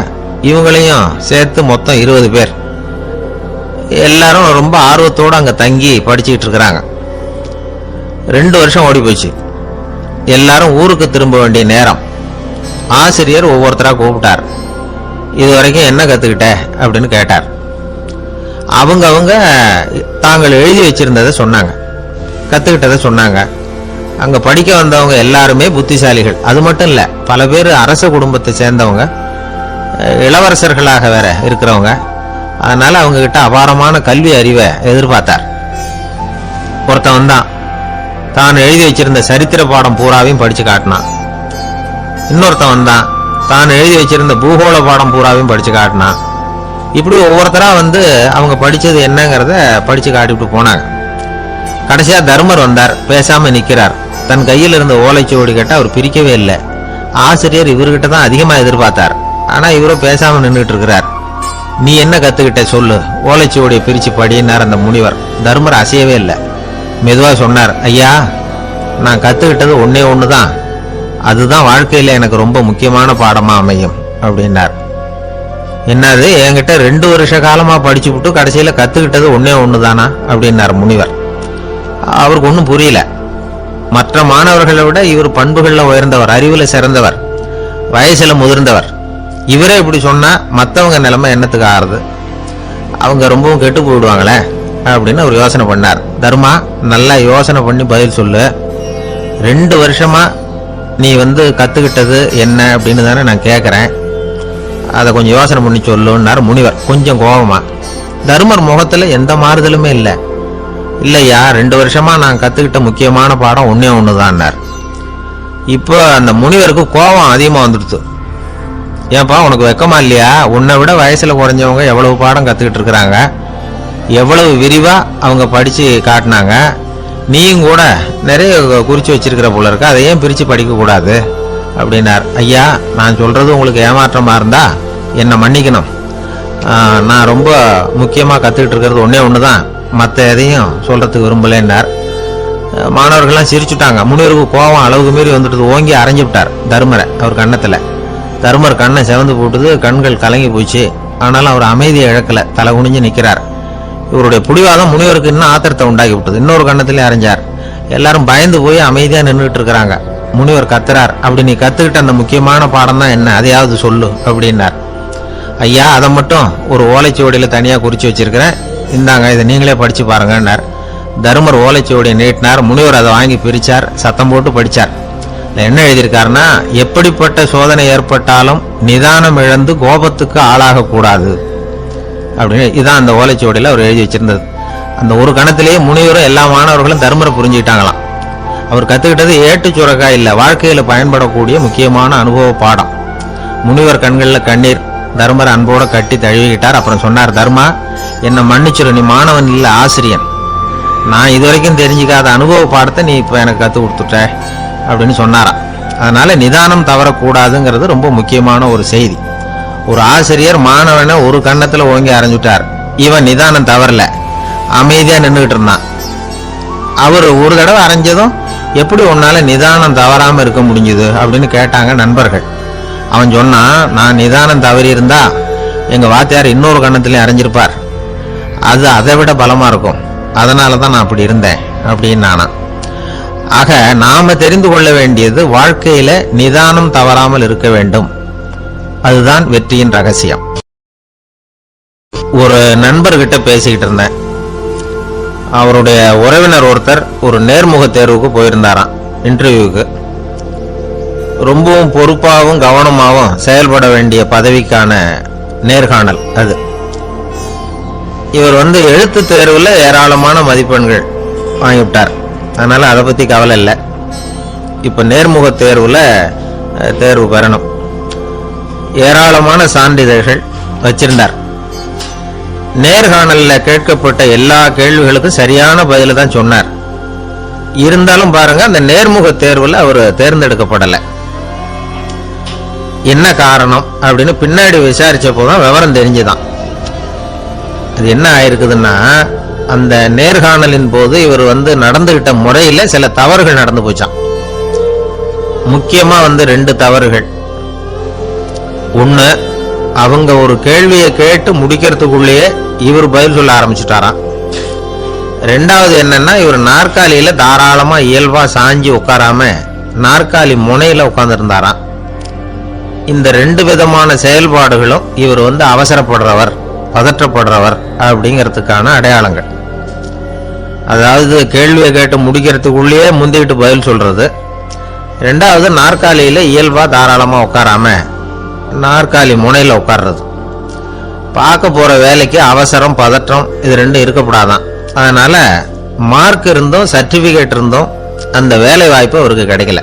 D: இவங்களையும் சேர்த்து மொத்தம் 20 பேர். எல்லாரும் ரொம்ப ஆர்வத்தோடு அங்க தங்கி படிச்சுக்கிட்டு இருக்கிறாங்க. 2 வருஷம் ஓடி போச்சு. எல்லாரும் ஊருக்கு திரும்ப வேண்டிய நேரம். ஆசிரியர் ஒவ்வொருத்தரா கூப்பிட்டார். இது வரைக்கும் என்ன கத்துக்கிட்ட அப்படின்னு கேட்டார். அவங்க தாங்கள் எழுதி வச்சிருந்ததை சொன்னாங்க, கத்துக்கிட்டதை சொன்னாங்க. அங்க படிக்க வந்தவங்க எல்லாருமே புத்திசாலிகள். அது மட்டும் இல்ல, பல பேர் அரச குடும்பத்தை சேர்ந்தவங்க, இளவரசர்களாக வேற இருக்கிறவங்க. அதனால அவங்க கிட்ட அபாரமான கல்வி அறிவை எதிர்பார்த்தார். ஒருத்தன் தான் எழுதி வச்சிருந்த சரித்திர பாடம் பூராவையும் படிச்சு காட்டினான். இன்னொருத்தன் வந்தான், தான் எழுதி வச்சிருந்த பூகோள பாடம் பூராவையும் படிச்சு காட்டினான். இப்படி ஒவ்வொருத்தரா வந்து அவங்க படிச்சது என்னங்கிறத படிச்சு காட்டிவிட்டு போனாங்க. கடைசியா தர்மர் வந்தார், பேசாம நிக்கிறார். தன் கையில் இருந்த ஓலைச்சுவடி கேட்ட அவர் பிரிக்கவே இல்லை. ஆசிரியர் இவர்கிட்ட தான் அதிகமா எதிர்பார்த்தார். ஆனா இவரும் பேசாம நின்றுட்டு இருக்கிறார். நீ என்ன கத்துக்கிட்ட சொல்லு, ஓலைச்சுவடியை பிரிச்சு படினார் அந்த முனிவர். தர்மர் அசையவே இல்லை. மெதுவா சொன்னார், ஐயா நான் கத்துக்கிட்டது ஒன்னே ஒண்ணுதான், அதுதான் வாழ்க்கையில எனக்கு ரொம்ப முக்கியமான பாடமா அமையும் அப்படின்னார். என்னது, என்கிட்ட 2 வருஷ காலமா படிச்சு விட்டு கடைசியில கத்துக்கிட்டது ஒன்னே ஒண்ணுதானா அப்படின்னார் முனிவர். அவருக்கு ஒன்றும் புரியல. மற்ற மாணவர்களை விட இவர் பண்புகள்ல உயர்ந்தவர், அறிவுல சிறந்தவர், வயசுல முதிர்ந்தவர். இவரே இப்படி சொன்னா மற்றவங்க நிலைமை என்னத்துக்கு ஆறுது, அவங்க ரொம்பவும் கெட்டு போயிடுவாங்களே அப்படின்னு அவர் யோசனை பண்ணார். தர்மா, நல்லா யோசனை பண்ணி பதில் சொல்லு. 2 வருஷமா நீ வந்து கத்துக்கிட்டது என்ன அப்படின்னு தானே நான் கேட்கறேன், அதை கொஞ்சம் யோசனை பண்ணி சொல்லுன்னார் முனிவர் கொஞ்சம் கோபமா. தர்மர் முகத்துல எந்த மாறுதலுமே இல்லை. இல்லையா, 2 வருஷமா நான் கத்துக்கிட்ட முக்கியமான பாடம் ஒன்னே ஒண்ணுதான்னார். இப்போ அந்த முனிவருக்கு கோபம் அதிகமா வந்துடுது. ஏன்பா உனக்கு வெக்கமா இல்லையா, உன்னை விட வயசுல குறைஞ்சவங்க எவ்வளவு பாடம் கத்துக்கிட்டு இருக்கிறாங்க, எவ்வளவு விரிவா அவங்க படிச்சு காட்டினாங்க, நீயும் கூட நிறைய குறிச்சு வச்சிருக்கிற போல இருக்க, அதை ஏன் பிரிச்சு படிக்க கூடாது அப்படின்னார். ஐயா நான் சொல்றது உங்களுக்கு ஏமாற்றமா இருந்தா என்னை மன்னிக்கணும், நான் ரொம்ப முக்கியமா கத்துக்கிட்டு இருக்கிறது ஒன்னே ஒண்ணுதான், மற்ற எதையும் சொல்றதுக்கு விரும்பலன்னார். மாணவர்கள்லாம் சிரிச்சுட்டாங்க. முனிவருக்கு கோபம் அளவுக்கு மீறி வந்துட்டு ஓங்கி அரைஞ்சு விட்டார் தர்மரை அவர் கன்னத்துல. தர்மர் கண்ணை செவந்து போட்டுது, கண்கள் கலங்கி போச்சு. ஆனாலும் அவர் அமைதியை இழக்கல, தலை குனிஞ்சு நிற்கிறார். இவருடைய புடிவாதம் முனிவருக்கு இன்னும் ஆத்திரத்தை உண்டாக்கி விட்டது. இன்னொரு கண்ணத்திலே அரைஞ்சார். எல்லாரும் பயந்து போய் அமைதியா நின்றுட்டு இருக்கிறாங்க. முனிவர் கத்துறார், அப்படி நீ கத்துக்கிட்ட அந்த முக்கியமான பாடம் தான் என்ன, அதையாவது சொல்லு அப்படின்னார். ஐயா அதை மட்டும் ஒரு ஓலைச்சுவடியில தனியா குறிச்சு வச்சிருக்கிறேன், இந்தாங்க இதை நீங்களே படிச்சு பாருங்கன்னார். தர்மர் ஓலைச்சுவடியை நீட்டினார். முனிவர் அதை வாங்கி பிரிச்சார், சத்தம் போட்டு படிச்சார். என்ன எழுதியிருக்காருன்னா, எப்படிப்பட்ட சோதனை ஏற்பட்டாலும் நிதானம் இழந்து கோபத்துக்கு ஆளாக கூடாது அப்படின்னு. இதான் அந்த ஓலைச்சுவடியில் அவர் எழுதி வச்சிருந்தது. அந்த ஒரு கணத்திலேயே முனிவரும் எல்லா மாணவர்களும் தர்மரை புரிஞ்சுக்கிட்டாங்களாம். அவர் கத்துக்கிட்டது ஏட்டு சுரக்காய் இல்லை, வாழ்க்கையில பயன்படக்கூடிய முக்கியமான அனுபவ பாடம். முனிவர் கண்களில் கண்ணீர். தர்மர் அன்போட கட்டி தழுவிக்கிட்டார். அப்புறம் சொன்னார், தர்மா என்னை மன்னிச்சிரு, நீ மாணவன் இல்லை ஆசிரியன், நான் இதுவரைக்கும் தெரிஞ்சுக்காத அனுபவ பாடத்தை நீ இப்போ எனக்கு கற்றுக் கொடுத்துட்ட அப்படின்னு சொன்னாராம். அதனால நிதானம் தவறக்கூடாதுங்கிறது ரொம்ப முக்கியமான ஒரு செய்தி. ஒரு ஆசிரியர் மாணவனை ஒரு கன்னத்துல ஓங்கி அரைஞ்சுட்டார். இவன் நிதானம் தவறல, அமைதியா நின்றுகிட்டு இருந்தான். அவர் ஒரு தடவை அரைஞ்சதும் எப்படி உன்னால நிதானம் தவறாம இருக்க முடிஞ்சது அப்படின்னு கேட்டாங்க நண்பர்கள். அவன் சொன்னான், நான் நிதானம் தவறி இருந்தா எங்க வாத்தியார் இன்னொரு கன்னத்திலே அரைஞ்சிருப்பார், அது அதை விட பலமா இருக்கும், அதனாலதான் நான் அப்படி இருந்தேன் அப்படின்னு நானா. ஆக நாம தெரிந்து கொள்ள வேண்டியது வாழ்க்கையில நிதானம் தவறாமல் இருக்க வேண்டும், அதுதான் வெற்றியின் ரகசியம். ஒரு நண்பர்கிட்ட பேசிக்கிட்டு இருந்தேன். அவருடைய உறவினர் ஒருத்தர் ஒரு நேர்முக தேர்வுக்கு போயிருந்தாராம், இன்டர்வியூக்கு. ரொம்பவும் பொறுப்பாகவும் கவனமாகவும் செயல்பட வேண்டிய பதவிக்கான நேர்காணல் அது. இவர் எழுத்து தேர்வுல ஏராளமான மதிப்பெண்கள் வாங்கிவிட்டார், அதனால அதை பத்தி கவலை இல்லை. இப்ப நேர்முக தேர்வுல தேர்வு பெறணும். ஏராளமான சான்றிதழ்கள் வச்சிருந்தார். நேர்காணல்ல கேட்கப்பட்ட எல்லா கேள்விகளுக்கும் சரியான பதில தான் சொன்னார். இருந்தாலும் பாருங்க, அந்த நேர்முக தேர்வுல அவர் தேர்ந்தெடுக்கப்படல. என்ன காரணம் அப்படின்னு பின்னாடி விசாரிச்ச போதுதான் விவரம் தெரிஞ்சுதான். அது என்ன ஆயிருக்குதுன்னா, அந்த நேர்காணலின் போது இவர் நடந்துகிட்ட முறையில சில தவறுகள் நடந்து போச்சான். முக்கியமா 2 தவறுகள். ஒண்ணு, அவங்க ஒரு கேள்வியை கேட்டு முடிக்கிறதுக்குள்ளேயே இவர் பதில் சொல்ல ஆரம்பிச்சுட்டாராம். ரெண்டாவது என்னன்னா, இவர் நாற்காலியில தாராளமா இயல்பா சாஞ்சி உட்காராம நாற்காலி முனையில உட்கார்ந்து இருந்தாராம். இந்த 2 விதமான செயல்பாடுகளும் இவர் அவசரப்படுறவர், பதற்றப்படுறவர் அப்படிங்கிறதுக்கான அடையாளங்கள். அதாவது கேள்வியை கேட்டு முடிக்கிறதுக்குள்ளேயே முந்திக்கிட்டு பதில் சொல்றது. ரெண்டாவது, நாற்காலியில இயல்பா தாராளமா உட்காராம நாற்காலி முனையில உட்கார்றது. பார்க்க போற வேலைக்கு அவசரம், பதற்றம் இது 2 இருக்கக்கூடாதான். அதனால மார்க் இருந்தும் சர்டிபிகேட் இருந்தும் அந்த வேலை வாய்ப்பு அவருக்கு கிடைக்கல.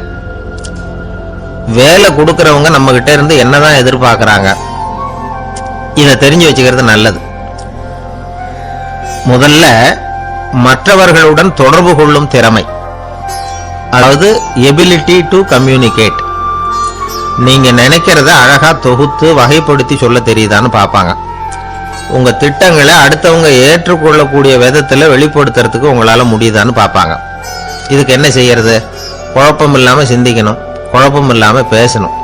D: வேலை கொடுக்கறவங்க நம்ம கிட்ட இருந்து என்னதான் எதிர்பார்க்கறாங்க, இதை தெரிஞ்சு வச்சுக்கிறது நல்லது. முதல்ல மற்றவர்களுடன் தொடர்பு கொள்ளும் திறமை, அதாவது எபிலிட்டி டு கம்யூனிகேட். நீங்க நினைக்கிறத அழகா தொகுத்து வகைப்படுத்தி சொல்ல தெரியுதான்னு பார்ப்பாங்க. உங்க திட்டங்களை அடுத்தவங்க ஏற்றுக்கொள்ளக்கூடிய விதத்துல வெளிப்படுத்துறதுக்கு உங்களால முடியுதான்னு பார்ப்பாங்க. இதுக்கு என்ன செய்யறது? குழப்பம் இல்லாம சிந்திக்கணும், குழப்பம் இல்லாம பேசணும்.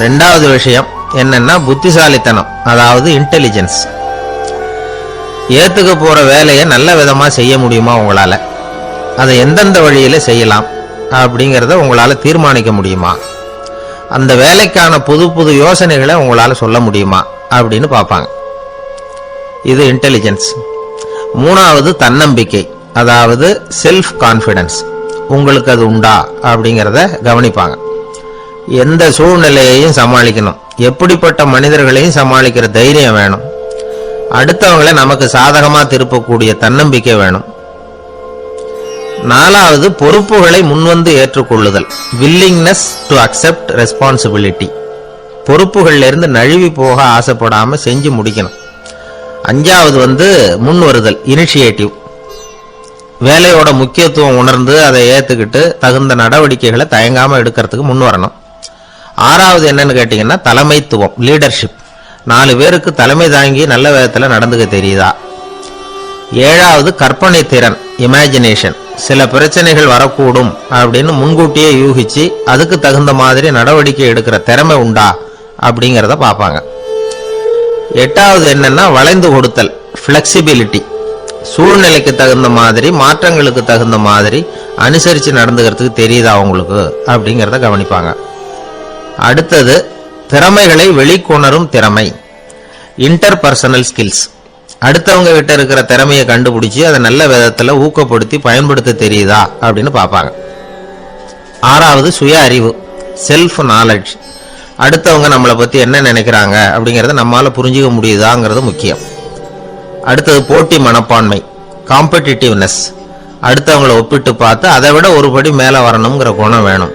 D: ரெண்டாவது விஷயம் என்னன்னா புத்திசாலித்தனம், அதாவது இன்டெலிஜென்ஸ். ஏத்துக்க போற வேலையை நல்ல விதமா செய்ய முடியுமா உங்களால, அதை எந்தெந்த வழியில செய்யலாம் அப்படிங்கறத உங்களால தீர்மானிக்க முடியுமா, அந்த வேலைக்கான புது புது யோசனைகளை உங்களால சொல்ல முடியுமா அப்படின்னு பார்ப்பாங்க. இது இன்டெலிஜென்ஸ். மூணாவது தன்னம்பிக்கை, அதாவது செல்ஃப் கான்ஃபிடன்ஸ். உங்களுக்கு அது உண்டா அப்படிங்கிறத கவனிப்பாங்க. எந்த சூழ்நிலையையும் சமாளிக்கணும், எப்படிப்பட்ட மனிதர்களையும் சமாளிக்கிற தைரியம் வேணும், அடுத்தவங்களை நமக்கு சாதகமா திருப்பக்கூடிய தன்னம்பிக்கை வேணும். நாலாவது பொறுப்புகளை முன்வந்து ஏற்றுக்கொள்ளுதல், வில்லிங்னஸ் டு அக்செப்ட் ரெஸ்பான்சிபிலிட்டி. பொறுப்புகள்ல இருந்து நழுவி போக ஆசைப்படாம செஞ்சு முடிக்கணும். அஞ்சாவது முன் வருதல், இனிஷியேட்டிவ். வேலையோட முக்கியத்துவம் உணர்ந்து அதை ஏத்துக்கிட்டு தகுந்த நடவடிக்கைகளை தயங்காம எடுக்கிறதுக்கு முன் வரணும். ஆறாவது என்னன்னு கேட்டீங்கன்னா தலைமைத்துவம், லீடர்ஷிப். 4 பேருக்கு தலைமை தாங்கி நல்ல விதத்துல நடந்துக்க தெரியுதா. ஏழாவது கற்பனை திறன், இமேஜினேஷன். சில பிரச்சனைகள் வரக்கூடும் அப்படின்னு முன்கூட்டியே யூகிச்சு அதுக்கு தகுந்த மாதிரி நடவடிக்கை எடுக்கிற திறமை உண்டா அப்படிங்கிறத பார்ப்பாங்க. எட்டாவது என்னன்னா வளைந்து கொடுத்தல், பிளெக்சிபிலிட்டி. சூழ்நிலைக்கு தகுந்த மாதிரி, மாற்றங்களுக்கு தகுந்த மாதிரி அனுசரிச்சு நடந்துக்கிறதுக்கு தெரியுதா உங்களுக்கு அப்படிங்கிறத கவனிப்பாங்க. அடுத்தது திறமைகளை வெளிக்கொணரும் திறமை, இன்டர்பர்சனல் ஸ்கில்ஸ். அடுத்தவங்க கிட்ட இருக்கிற திறமையை கண்டுபிடிச்சு அதை நல்ல விதத்துல ஊக்கப்படுத்தி பயன்படுத்த தெரியுதா அப்படின்னு பார்ப்பாங்க. ஆறாவது சுய அறிவு, செல்ஃப் நாலேஜ். அடுத்தவங்க நம்மளை பத்தி என்ன நினைக்கிறாங்க அப்படிங்கறத நம்மால புரிஞ்சுக்க முடியுதாங்கிறது முக்கியம். அடுத்தது போட்டி மனப்பான்மை, காம்படிட்டிவ்னஸ். அடுத்தவங்களை ஒப்பிட்டு பார்த்து அதை விட ஒரு படி மேல வரணுங்கிற குணம் வேணும்.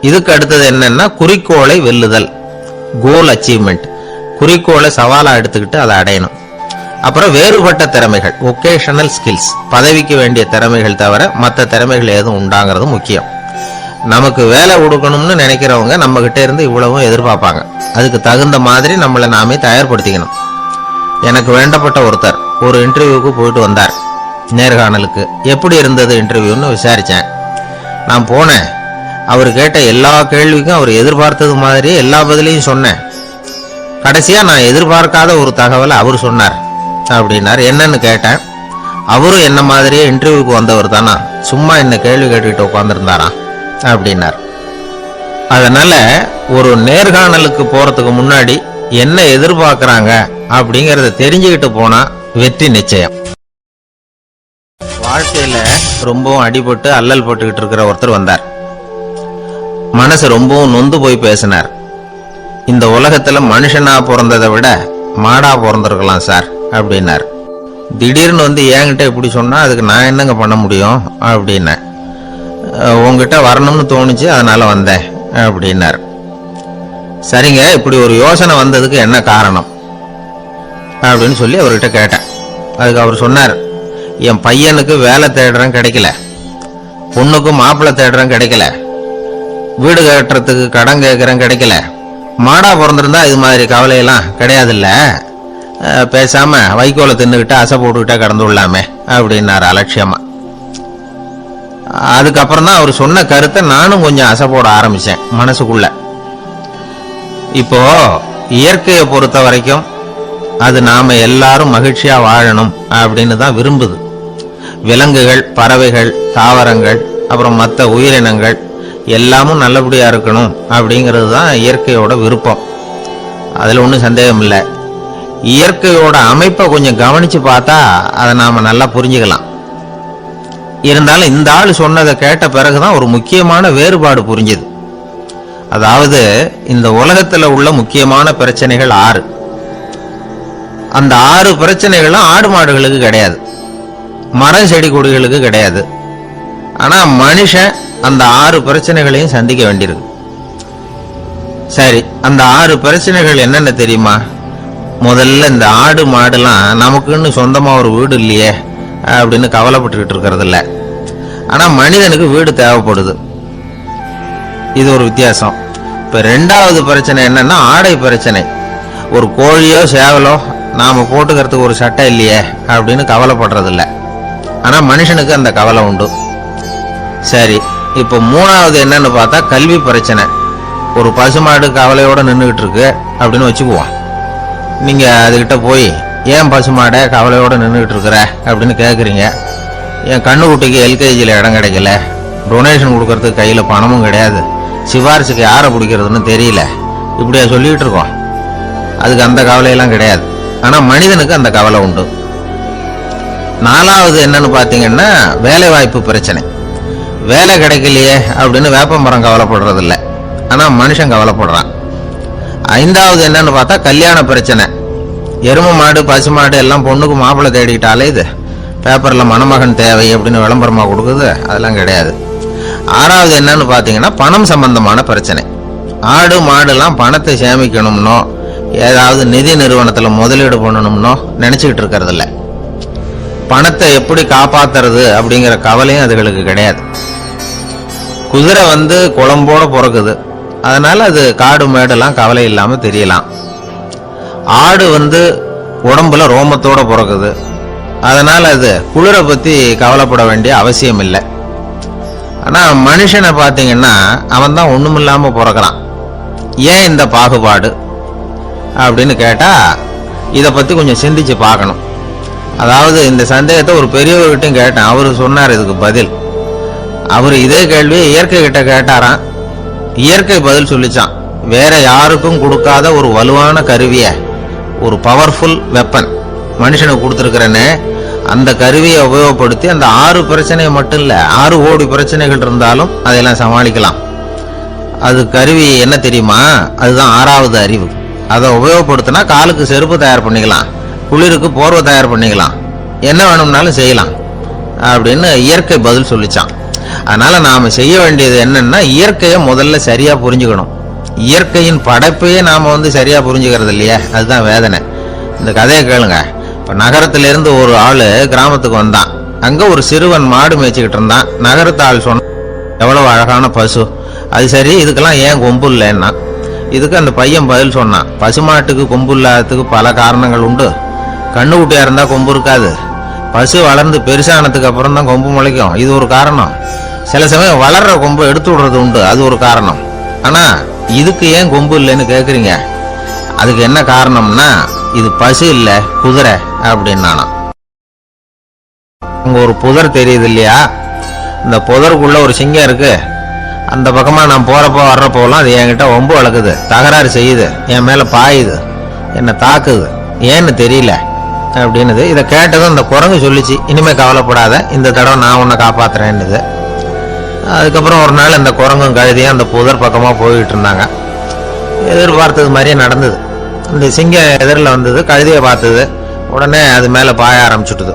D: இதுக்கு அடுத்தது என்னன்னா குறிக்கோளை வெல்லுதல், கோல் அச்சீவ்மெண்ட். குறிக்கோளை சவாலா எடுத்துக்கிட்டு அதை அடையணும். அப்புறம் வேறுபட்ட திறமைகள், ஒகேஷனல் ஸ்கில்ஸ். பதவிக்கு வேண்டிய திறமைகள் தவிர மற்ற திறமைகள் எதுவும் உண்டாங்கிறது முக்கியம். நமக்கு வேலை கொடுக்கணும்னு நினைக்கிறவங்க நம்ம கிட்ட இருந்து இவ்வளவும் எதிர்பார்ப்பாங்க. அதுக்கு தகுந்த மாதிரி நம்மளை நாமே தயார்படுத்திக்கணும். எனக்கு வேண்டப்பட்ட ஒருத்தர் ஒரு இன்டர்வியூக்கு போயிட்டு வந்தார், நேர்காணலுக்கு. எப்படி இருந்தது இன்டர்வியூன்னு விசாரிச்சேன். நான் போனேன், அவர் கேட்ட எல்லா கேள்விக்கும் அவர் எதிர்பார்த்தது மாதிரி எல்லா பதிலையும் சொன்னேன். கடைசியா நான் எதிர்பார்க்காத ஒரு தகவலை அவர் சொன்னார் அப்படின்னார். என்னன்னு கேட்டேன். அவரும் என்ன மாதிரியே இன்டர்வியூக்கு வந்தவர் தானா, சும்மா என்ன கேள்வி கேட்டுக்கிட்டு உட்காந்துருந்தாராம் அப்படின்னார். அதனால ஒரு நேர்காணலுக்கு போறதுக்கு முன்னாடி என்ன எதிர்பார்க்கறாங்க அப்படிங்கறத தெரிஞ்சுக்கிட்டு போனா வெற்றி நிச்சயம். வாழ்க்கையில ரொம்பவும் அடிபட்டு அல்லல் போட்டுக்கிட்டு இருக்கிற ஒருத்தர் வந்தார். மனசு ரொம்பவும் நொந்து போய் பேசினார். இந்த உலகத்துல மனுஷனா பிறந்ததை விட மாடா பிறந்திருக்கலாம் சார் அப்படின்னார். திடீர்னு என்கிட்ட இப்படி சொன்னா அதுக்கு நான் என்னங்க பண்ண முடியும் அப்படின்ன. உங்ககிட்ட வரணும்னு தோணுச்சு, அதனால வந்தேன் அப்படின்னார். சரிங்க, இப்படி ஒரு யோசனை வந்ததுக்கு என்ன காரணம் அப்படின்னு சொல்லி அவர்கிட்ட கேட்டேன். அதுக்கு அவர் சொன்னார், என் பையனுக்கு வேலை தேடுறேன் கிடைக்கல, பொண்ணுக்கும் மாப்பிள்ளை தேடுறேன் கிடைக்கல, வீடு கட்டுறதுக்கு கடன் கேட்கறேன் கிடைக்கல. மாடா பிறந்திருந்தா இது மாதிரி கவலையெல்லாம் கிடையாதுல்ல, பேசாம வைக்கோலை தின்னுகிட்டு அசை போட்டுக்கிட்டே கடந்து விடலாமே அப்படின்னாரு அலட்சியமா. அதுக்கப்புறம் தான் அவர் சொன்ன கருத்தை நானும் கொஞ்சம் அசை போட ஆரம்பிச்சேன் மனசுக்குள்ள. இப்போ இயற்கையை பொறுத்த வரைக்கும் அது நாம எல்லாரும் மகிழ்ச்சியா வாழணும் அப்படின்னு தான் விரும்புது. விலங்குகள், பறவைகள், தாவரங்கள், அப்புறம் மற்ற உயிரினங்கள் எல்லாமும் நல்லபடியா இருக்கணும் அப்படிங்கிறது தான் இயற்கையோட விருப்பம். அதுல ஒன்றும் சந்தேகம் இல்லை. இயற்கையோட அமைப்பை கொஞ்சம் கவனிச்சு பார்த்தா அதை நாம நல்லா புரிஞ்சுக்கலாம். இருந்தாலும் இந்த ஆள் சொன்னதை கேட்ட பிறகுதான் ஒரு முக்கியமான வேறுபாடு புரிஞ்சுது. அதாவது இந்த உலகத்துல உள்ள முக்கியமான பிரச்சனைகள் 6. அந்த 6 பிரச்சனைகளும் ஆடு மாடுகளுக்கு கிடையாது, மரம் செடி கொடிகளுக்கு கிடையாது. ஆனா மனுஷன் அந்த 6 பிரச்சனைகளையும் சந்திக்க வேண்டியிருக்கு. சரி, அந்த 6 பிரச்சனைகள் என்னென்ன தெரியுமா? முதல்ல இந்த ஆடு மாடுலாம் நமக்குன்னு சொந்தமா ஒரு வீடு இல்லையே அப்படின்னு கவலைப்பட்டுக்கிட்டு இருக்கிறது இல்ல. ஆனா மனிதனுக்கு வீடு தேவைப்படுது. இது ஒரு வித்தியாசம். இப்ப 2வது பிரச்சனை என்னன்னா ஆடை பிரச்சனை. ஒரு கோழியோ சேவலோ நாம போட்டுக்கிறதுக்கு ஒரு சட்டை இல்லையே அப்படின்னு கவலைப்படுறது இல்ல. ஆனா மனுஷனுக்கு அந்த கவலை உண்டு. சரி, இப்ப 3வது என்னன்னு பார்த்தா கல்வி பிரச்சனை. ஒரு பசுமாடு கவலையோட நின்றுகிட்டு இருக்கு அப்படின்னு வச்சுக்குவோம். நீங்க அதுகிட்ட போய் ஏன் பசுமாடை கவலையோட நின்றுகிட்டு இருக்கிற அப்படின்னு கேட்குறீங்க. என் கண்ணுக்குட்டிக்கு எல்கேஜியில் இடம் கிடைக்கல, டொனேஷன் கொடுக்கறதுக்கு கையில் பணமும் கிடையாது, சிபாரிசுக்கு யாரை பிடிக்கிறதுன்னு தெரியல, இப்படியா சொல்லிட்டு இருக்கோம். அதுக்கு அந்த கவலையெல்லாம் கிடையாது. ஆனால் மனிதனுக்கு அந்த கவலை உண்டு. 4வது என்னன்னு பார்த்தீங்கன்னா வேலை வாய்ப்பு பிரச்சனை. வேலை கிடைக்கலையே அப்படின்னு வேப்ப மரம் கவலைப்படுறது இல்லை. ஆனால் மனுஷன் கவலைப்படுறான். 5வது என்னன்னு பார்த்தா கல்யாண பிரச்சனை. எருமை மாடு பசு மாடு எல்லாம் பொண்ணுக்கு மாப்பிள்ளை தேடிக்கிட்டாலே இது பேப்பரில் மணமகன் தேவை அப்படின்னு விளம்பரமாக கொடுக்குது, அதெல்லாம் கிடையாது. 6வது என்னன்னு பார்த்தீங்கன்னா பணம் சம்பந்தமான பிரச்சனை. ஆடு மாடுலாம் பணத்தை சேமிக்கணும்னோ ஏதாவது நிதி நிறுவனத்தில் முதலீடு பண்ணணும்னோ நினச்சிக்கிட்டு இருக்கிறது இல்லை. பணத்தை எப்படி காப்பாத்துறது அப்படிங்கிற கவலையும் அதுகளுக்கு கிடையாது. குதிரை குளம்போட பிறக்குது, அதனால அது காடு மேடெல்லாம் கவலை இல்லாமல் தெரியலாம். ஆடு உடம்புல ரோமத்தோட பிறக்குது, அதனால அது குளிரை பற்றி கவலைப்பட வேண்டிய அவசியம் இல்லை. ஆனால் மனுஷனை பார்த்தீங்கன்னா அவன் தான் ஒன்றுமில்லாமல் பிறக்கிறான். ஏன் இந்த பாகுபாடு அப்படின்னு கேட்டால் இதை பற்றி கொஞ்சம் சிந்திச்சு பார்க்கணும். அதாவது இந்த சந்தேகத்தை ஒரு பெரியவர்கிட்டையும் கேட்டேன். அவர் சொன்னார் இதுக்கு பதில். அவர் இதே கேள்வியை இயற்கை கிட்ட கேட்டாராம். இயற்கை பதில் சொல்லிச்சான். வேற யாருக்கும் கொடுக்காத ஒரு வலுவான கருவியை, ஒரு பவர்ஃபுல் வெப்பன் மனுஷனுக்கு கொடுத்துருக்கிறேன்னு, அந்த கருவியை உபயோகப்படுத்தி அந்த 6 பிரச்சனையை மட்டும் இல்லை 6 கோடி பிரச்சனைகள் இருந்தாலும் அதையெல்லாம் சமாளிக்கலாம். அது கருவி என்ன தெரியுமா? அதுதான் 6வது அறிவு. அதை உபயோகப்படுத்தினா காலுக்கு செருப்பு தயார் பண்ணிக்கலாம், குளிருக்கு போர்வை தயார் பண்ணிக்கலாம், என்ன வேணும்னாலும் செய்யலாம் அப்படின்னு இயற்கை பதில் சொல்லிச்சான். அதனால நாம செய்ய வேண்டியது என்னன்னா இயற்கையை முதல்ல சரியா புரிஞ்சுக்கணும். இயற்கையின் படைப்பையே நாம சரியா புரிஞ்சுக்கிறது இல்லையா, அதுதான் வேதனை. இந்த கதையை கேளுங்க. இப்ப நகரத்திலிருந்து ஒரு ஆளு கிராமத்துக்கு வந்தான். அங்க ஒரு சிறுவன் மாடு மேய்ச்சிக்கிட்டு இருந்தான். நகரத்து ஆள் சொன்ன, எவ்வளவு அழகான பசு, அது சரி இதுக்கெல்லாம் ஏன் கொம்பு இல்லைன்னா. இதுக்கு அந்த பையன் பதில் சொன்னான், பசுமாட்டுக்கு கொம்பு இல்லாததுக்கு பல காரணங்கள் உண்டு. கண்ணுக்குட்டியா இருந்தா கொம்பு இருக்காது, பசு வளர்ந்து பெருசானதுக்கு அப்புறம் தான் கொம்பு முளைக்கும், இது ஒரு காரணம். சில சமயம் வளர்ற கொம்பு எடுத்து விடுறது உண்டு, அது ஒரு காரணம். ஆனா இதுக்கு ஏன் கொம்பு இல்லைன்னு கேக்குறீங்க. அதுக்கு என்ன காரணம்னா இது பசு இல்ல குதிரை அப்படின்னானா. அங்க ஒரு புதர் தெரியுது இல்லையா, இந்த புதருக்குள்ள ஒரு சிங்கம் இருக்கு. அந்த பக்கமா நான் போறப்போ வர்றப்போலாம் அது என்கிட்ட ஒம்பு வளர்க்குது, தகராறு செய்யுது, என் மேல பாயுது, என்னை தாக்குது, ஏன்னு தெரியல அப்படின்னுது. இதை கேட்டதும் அந்த குரங்கு சொல்லிச்சு, இனிமே கவலைப்படாத, இந்த தடவை நான் உன்னை காப்பாத்துறேன்னுது. அதுக்கப்புறம் ஒரு நாள் இந்த குரங்கும் கழுதியும் அந்த புதர் பக்கமா போயிட்டு இருந்தாங்க. எதிர்பார்த்தது மாதிரியே நடந்தது. இந்த சிங்கம் எதிரில் வந்தது, கழுதியை பார்த்தது, உடனே அது மேல பாய ஆரம்பிச்சுட்டுது.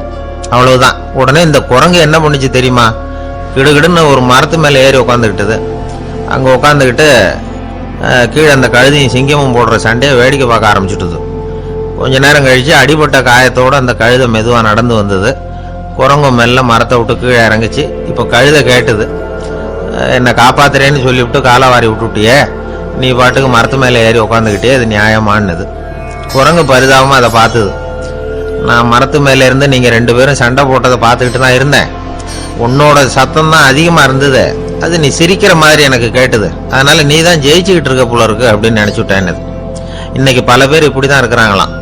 D: அவ்வளவுதான். உடனே இந்த குரங்கு என்ன பண்ணிச்சு தெரியுமா, கிடுகிடுன்னு ஒரு மரத்து மேலே ஏறி உட்காந்துக்கிட்டது. அங்கே உட்காந்துக்கிட்டு கீழே அந்த கழுதியும் சிங்கமும் போடுற சண்டையை வேடிக்கை பார்க்க ஆரம்பிச்சுட்டுது. கொஞ்ச நேரம் கழிச்சு அடிபட்ட காயத்தோடு அந்த கழுதை மெதுவாக நடந்து வந்தது. குரங்கும் மெல்ல மரத்தை விட்டு கீழே இறங்குச்சு. இப்போ கழுதை கேட்டுது, என்னை காப்பாத்துறேன்னு சொல்லிவிட்டு காலை வாரி விட்டுட்டியே, நீ பாட்டுக்கு மரத்து மேலே ஏறி உட்காந்துக்கிட்டே, அது நியாயமானது. குரங்கு பரிதாபமாக அதை பார்த்துது. நான் மரத்து மேலே இருந்து நீங்கள் 2 பேரும் சண்டை போட்டதை பார்த்துக்கிட்டு தான் இருந்தேன். உன்னோட சத்தம் தான் அதிகமாக இருந்தது, அது நீ சிரிக்கிற மாதிரி எனக்கு கேட்டுது, அதனால நீ தான் ஜெயிச்சுக்கிட்டு இருக்க போல இருக்கு அப்படின்னு நினச்சுட்டேன்னு. இன்னைக்கு பல பேர் இப்படி தான் இருக்கிறாங்களாம்.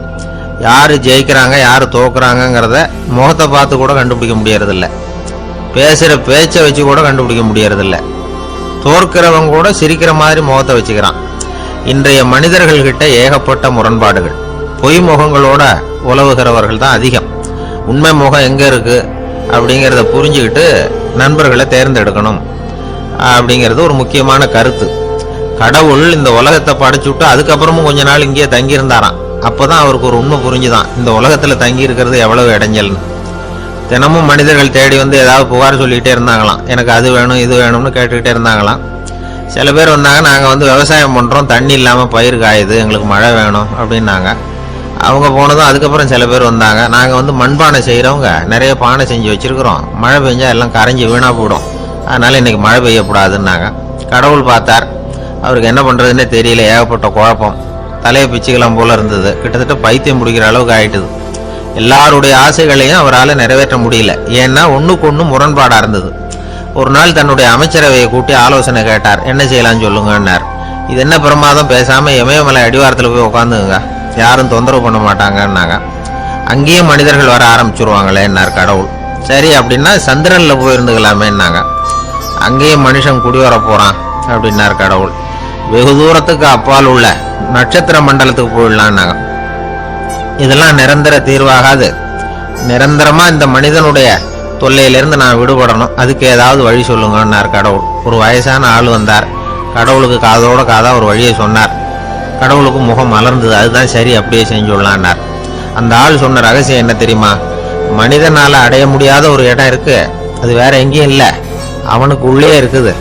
D: யாரு ஜெயிக்கிறாங்க யாரு தோக்குறாங்கிறத முகத்தை பார்த்து கூட கண்டுபிடிக்க முடியறதில்ல, பேசுகிற பேச்சை வச்சு கூட கண்டுபிடிக்க முடியறதில்ல. தோற்கிறவங்க கூட சிரிக்கிற மாதிரி முகத்தை வச்சுக்கிறான். இன்றைய மனிதர்கள்கிட்ட ஏகப்பட்ட முரண்பாடுகள். பொய் முகங்களோட உலவுகிறவர்கள் தான் அதிகம். உண்மை முகம் எங்கே இருக்கு அப்படிங்கிறத புரிஞ்சுக்கிட்டு நண்பர்களை தேர்ந்தெடுக்கணும் அப்படிங்கிறது ஒரு முக்கியமான கருத்து. கடவுள் இந்த உலகத்தை படைச்சுட்டு அதுக்கப்புறமும் கொஞ்ச நாள் இங்கேயே தங்கியிருந்தாராம். அப்போதான் அவருக்கு ஒரு உண்மை புரிஞ்சுதான், இந்த உலகத்தில் தங்கி இருக்கிறது எவ்வளவு இடைஞ்சல்னு. தினமும் மனிதர்கள் தேடி ஏதாவது புகார் சொல்லிக்கிட்டே இருந்தாங்களாம். எனக்கு அது வேணும் இது வேணும்னு கேட்டுக்கிட்டே இருந்தாங்களாம். சில பேர் வந்தாங்க, நாங்கள் வந்து விவசாயம் பண்ணுறோம், தண்ணி இல்லாமல் பயிர் காயுது, எங்களுக்கு மழை வேணும் அப்படின்னாங்க. அவங்க போனதும் அதுக்கப்புறம் சில பேர் வந்தாங்க, நாங்கள் வந்து மண்பானை செய்கிறவங்க, நிறைய பானை செஞ்சு வச்சுருக்குறோம், மழை பெஞ்சால் எல்லாம் கரைஞ்சி வீணாக போயிடும், அதனால் இன்றைக்கி மழை பெய்யக்கூடாதுன்னாங்க. கடவுள் பார்த்தார், அவருக்கு என்ன பண்ணுறதுன்னே தெரியல, ஏகப்பட்ட குழப்பம், தலையை பிச்சுக்கலாம் போல இருந்தது, கிட்டத்தட்ட பைத்தியம் பிடிக்கிற அளவுக்கு ஆயிட்டுது. எல்லாருடைய ஆசைகளையும் அவரால் நிறைவேற்ற முடியல, ஏன்னா ஒன்றுக்கு ஒன்று முரண்பாடாக இருந்தது. ஒரு நாள் தன்னுடைய அமைச்சரவையை கூட்டி ஆலோசனை கேட்டார், என்ன செய்யலாம்னு சொல்லுங்கன்னார். இது என்ன பிரமாதம், பேசாமல் இமயமலை அடிவாரத்தில் போய் உட்காந்துங்க, யாரும் தொந்தரவு பண்ண மாட்டாங்கன்னாங்க. அங்கேயும் மனிதர்கள் வர ஆரம்பிச்சுருவாங்களேன்னார் கடவுள். சரி அப்படின்னா சந்திரனில் போயிருந்துக்கலாமேன்னாங்க. அங்கேயும் மனுஷன் குடி வர போகிறான் அப்படின்னார் கடவுள். வெகு தூரத்துக்கு அப்பால் உள்ள நட்சத்திர மண்டலத்துக்கு போயிடலான்னாங்க. இதெல்லாம் நிரந்தர தீர்வாகாது, நிரந்தரமா இந்த மனிதனுடைய தொல்லையிலிருந்து நான் விடுபடணும், அதுக்கு ஏதாவது வழி சொல்லுங்கன்னார் கடவுள். ஒரு வயசான ஆள் வந்தார், கடவுளுக்கு காதோட காதா ஒரு வழியை சொன்னார். கடவுளுக்கு முகம் மலர்ந்தது, அதுதான் சரி, அப்படியே செஞ்சுடலான்னார். அந்த ஆள் சொன்ன ரகசியம் என்ன தெரியுமா? மனிதனால அடைய முடியாத ஒரு இடம் இருக்கு, அது வேற எங்கேயும் இல்லை, அவனுக்கு உள்ளே இருக்குது,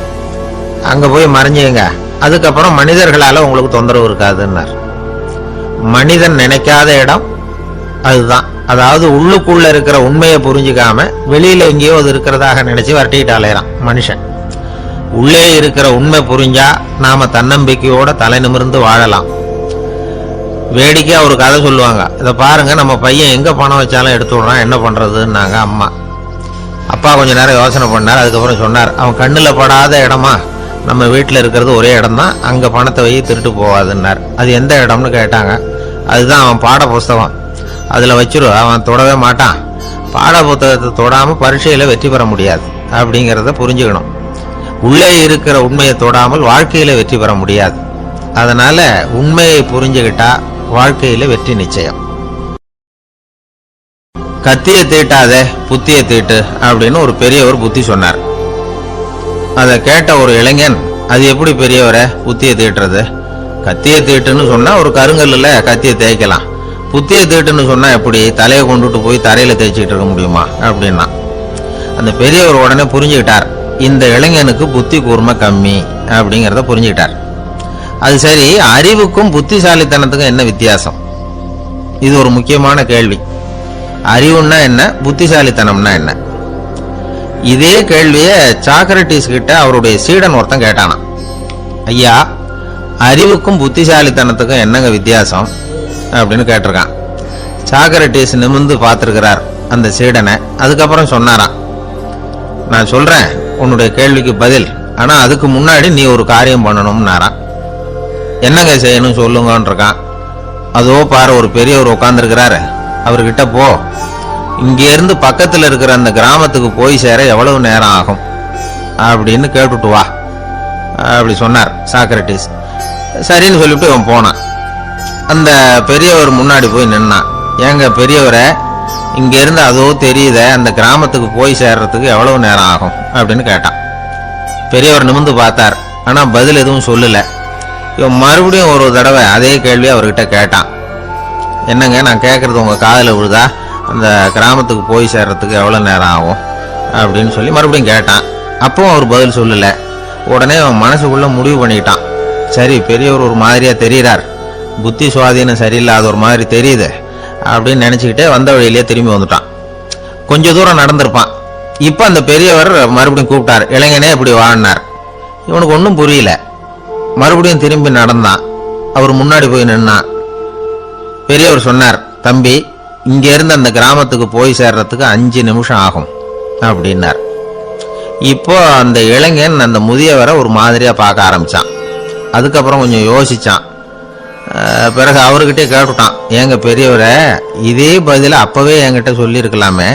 D: அங்க போய் மறைஞ்சுங்க, அதுக்கப்புறம் மனிதர்களால உங்களுக்கு தொந்தரவு இருக்காதுன்னார். மனிதன் நினைக்காத இடம் அதுதான். அதாவது உள்ளுக்குள்ள இருக்கிற உண்மையை புரிஞ்சுக்காம வெளியில எங்கேயோ அது இருக்கிறதாக நினைச்சு வரட்டிட்டு அலையறான் மனுஷன். உள்ளே இருக்கிற உண்மை புரிஞ்சா நாம தன்னம்பிக்கையோட தலை நிமிர்ந்து வாழலாம். வேடிக்கையா ஒரு கதை சொல்லுவாங்க, இதை பாருங்க, நம்ம பையன் எங்க பணம் வச்சாலும் எடுத்து விடுறான், என்ன பண்றதுன்னாங்க அம்மா. அப்பா கொஞ்ச நேரம் யோசனை பண்ணார், அதுக்கப்புறம் சொன்னார், அவன் கண்ணுல படாத இடமா நம்ம வீட்டில் இருக்கிறது ஒரே இடம் தான், அங்கே பணத்தை வை திருட்டு போகாதுன்னார். அது எந்த இடம்னு கேட்டாங்க. அதுதான் அவன் பாட புஸ்தகம், அதில் வச்சிரு, அவன் தொடவே மாட்டான், பாட புத்தகத்தை தொடாமல் பரீட்சையில் வெற்றி பெற முடியாது அப்படிங்கிறத புரிஞ்சுக்கணும். உள்ளே இருக்கிற உண்மையை தொடாமல் வாழ்க்கையில் வெற்றி பெற முடியாது. அதனால உண்மையை புரிஞ்சுக்கிட்டா வாழ்க்கையில் வெற்றி நிச்சயம். கத்தியை தீட்டாதே புத்தியை தீட்டு அப்படின்னு ஒரு பெரியவர் புத்தி சொன்னார். அதை கேட்ட ஒரு இளைஞன், அது எப்படி பெரியவரை புத்தியை தீட்டுறது? கத்தியை தீட்டுன்னு சொன்னா ஒரு கருங்கல்ல கத்தியை தேய்க்கலாம், புத்தியை தீட்டுன்னு சொன்னா எப்படி தலையை கொண்டுட்டு போய் தரையில தேய்ச்சிட்டு இருக்க முடியுமா அப்படின்னா. அந்த பெரியவர் உடனே புரிஞ்சுக்கிட்டார், இந்த இளைஞனுக்கு புத்தி கூர்மை கம்மி அப்படிங்கிறத புரிஞ்சுக்கிட்டார். அது சரி, அறிவுக்கும் புத்திசாலித்தனத்துக்கும் என்ன வித்தியாசம்? இது ஒரு முக்கியமான கேள்வி. அறிவுன்னா என்ன, புத்திசாலித்தனம்னா என்ன? இதே கேள்வியை சாக்ரட்டிஸ் கிட்ட அவருடைய சீடன் ஒருத்தன் கேட்டானா. ஐயா, அறிவுக்கும் புத்திசாலித்தனத்துக்கும் என்னங்க வித்தியாசம் அப்படின்னு கேட்டிருக்கான். சாக்ரட்டிஸ் நிமிர்ந்து பார்த்துருக்கிறார் அந்த சீடனை. அதுக்கப்புறம் சொன்னாராம், நான் சொல்றேன் உன்னுடைய கேள்விக்கு பதில், ஆனா அதுக்கு முன்னாடி நீ ஒரு காரியம் பண்ணணும்னாராம். என்னங்க செய்யணும் சொல்லுங்கன்னு இருக்கான். அதோ பாரு, ஒரு பெரியவர் உட்காந்துருக்கிறாரு, அவர்கிட்ட போ, இங்கேருந்து பக்கத்தில் இருக்கிற அந்த கிராமத்துக்கு போய் சேர எவ்வளவு நேரம் ஆகும் அப்படின்னு கேட்டுட்டு வா அப்படி சொன்னார் சாக்ரட்டிஸ். சரின்னு சொல்லிவிட்டு அவன் போனான். அந்த பெரியவர் முன்னாடி போய் நின்னான். ஏங்க பெரியவரை, இங்கேருந்து அதோ தெரியுத அந்த கிராமத்துக்கு போய் சேர்றதுக்கு எவ்வளவு நேரம் ஆகும் அப்படின்னு கேட்டான். பெரியவர் நிமிர்ந்து பார்த்தார், ஆனால் பதில் எதுவும் சொல்லலை. இவன் மறுபடியும் ஒரு தடவை அதே கேள்வி அவர்கிட்ட கேட்டான். என்னங்க, நான் கேட்குறது உங்கள் காதில் விழுதா? அந்த கிராமத்துக்கு போய் சேர்றதுக்கு எவ்வளோ நேரம் ஆகும் அப்படின்னு சொல்லி மறுபடியும் கேட்டான். அப்பவும் அவர் பதில் சொல்லலை. உடனே அவன் மனசுக்குள்ளே முடிவு பண்ணிக்கிட்டான், சரி பெரியவர் ஒரு மாதிரியாக தெரிகிறார், புத்தி சுவாதீனம் சரியில்லாத ஒரு மாதிரி தெரியுது அப்படின்னு நினச்சிக்கிட்டே வந்த வழியிலே திரும்பி வந்துட்டான். கொஞ்சம் தூரம் நடந்திருப்பான். இப்போ அந்த பெரியவர் மறுபடியும் கூப்பிட்டார், இளைஞனே இப்படி வாழ்னார். இவனுக்கு ஒன்றும் புரியல. மறுபடியும் திரும்பி நடந்தான். அவர் முன்னாடி போய் நின்னான். பெரியவர் சொன்னார், தம்பி, இங்கேருந்து அந்த கிராமத்துக்கு போய் சேர்றதுக்கு 5 நிமிஷம் ஆகும் அப்படின்னார். இப்போ அந்த இளைஞன் அந்த முதியவரை ஒரு மாதிரியா பார்க்க ஆரம்பிச்சான். அதுக்கப்புறம் கொஞ்சம் யோசிச்சான். பிறகு அவர்கிட்டே கேட்டுட்டான், ஏங்க பெரியவரை, இதே பதில அப்பவே என்கிட்ட சொல்லியிருக்கலாமே,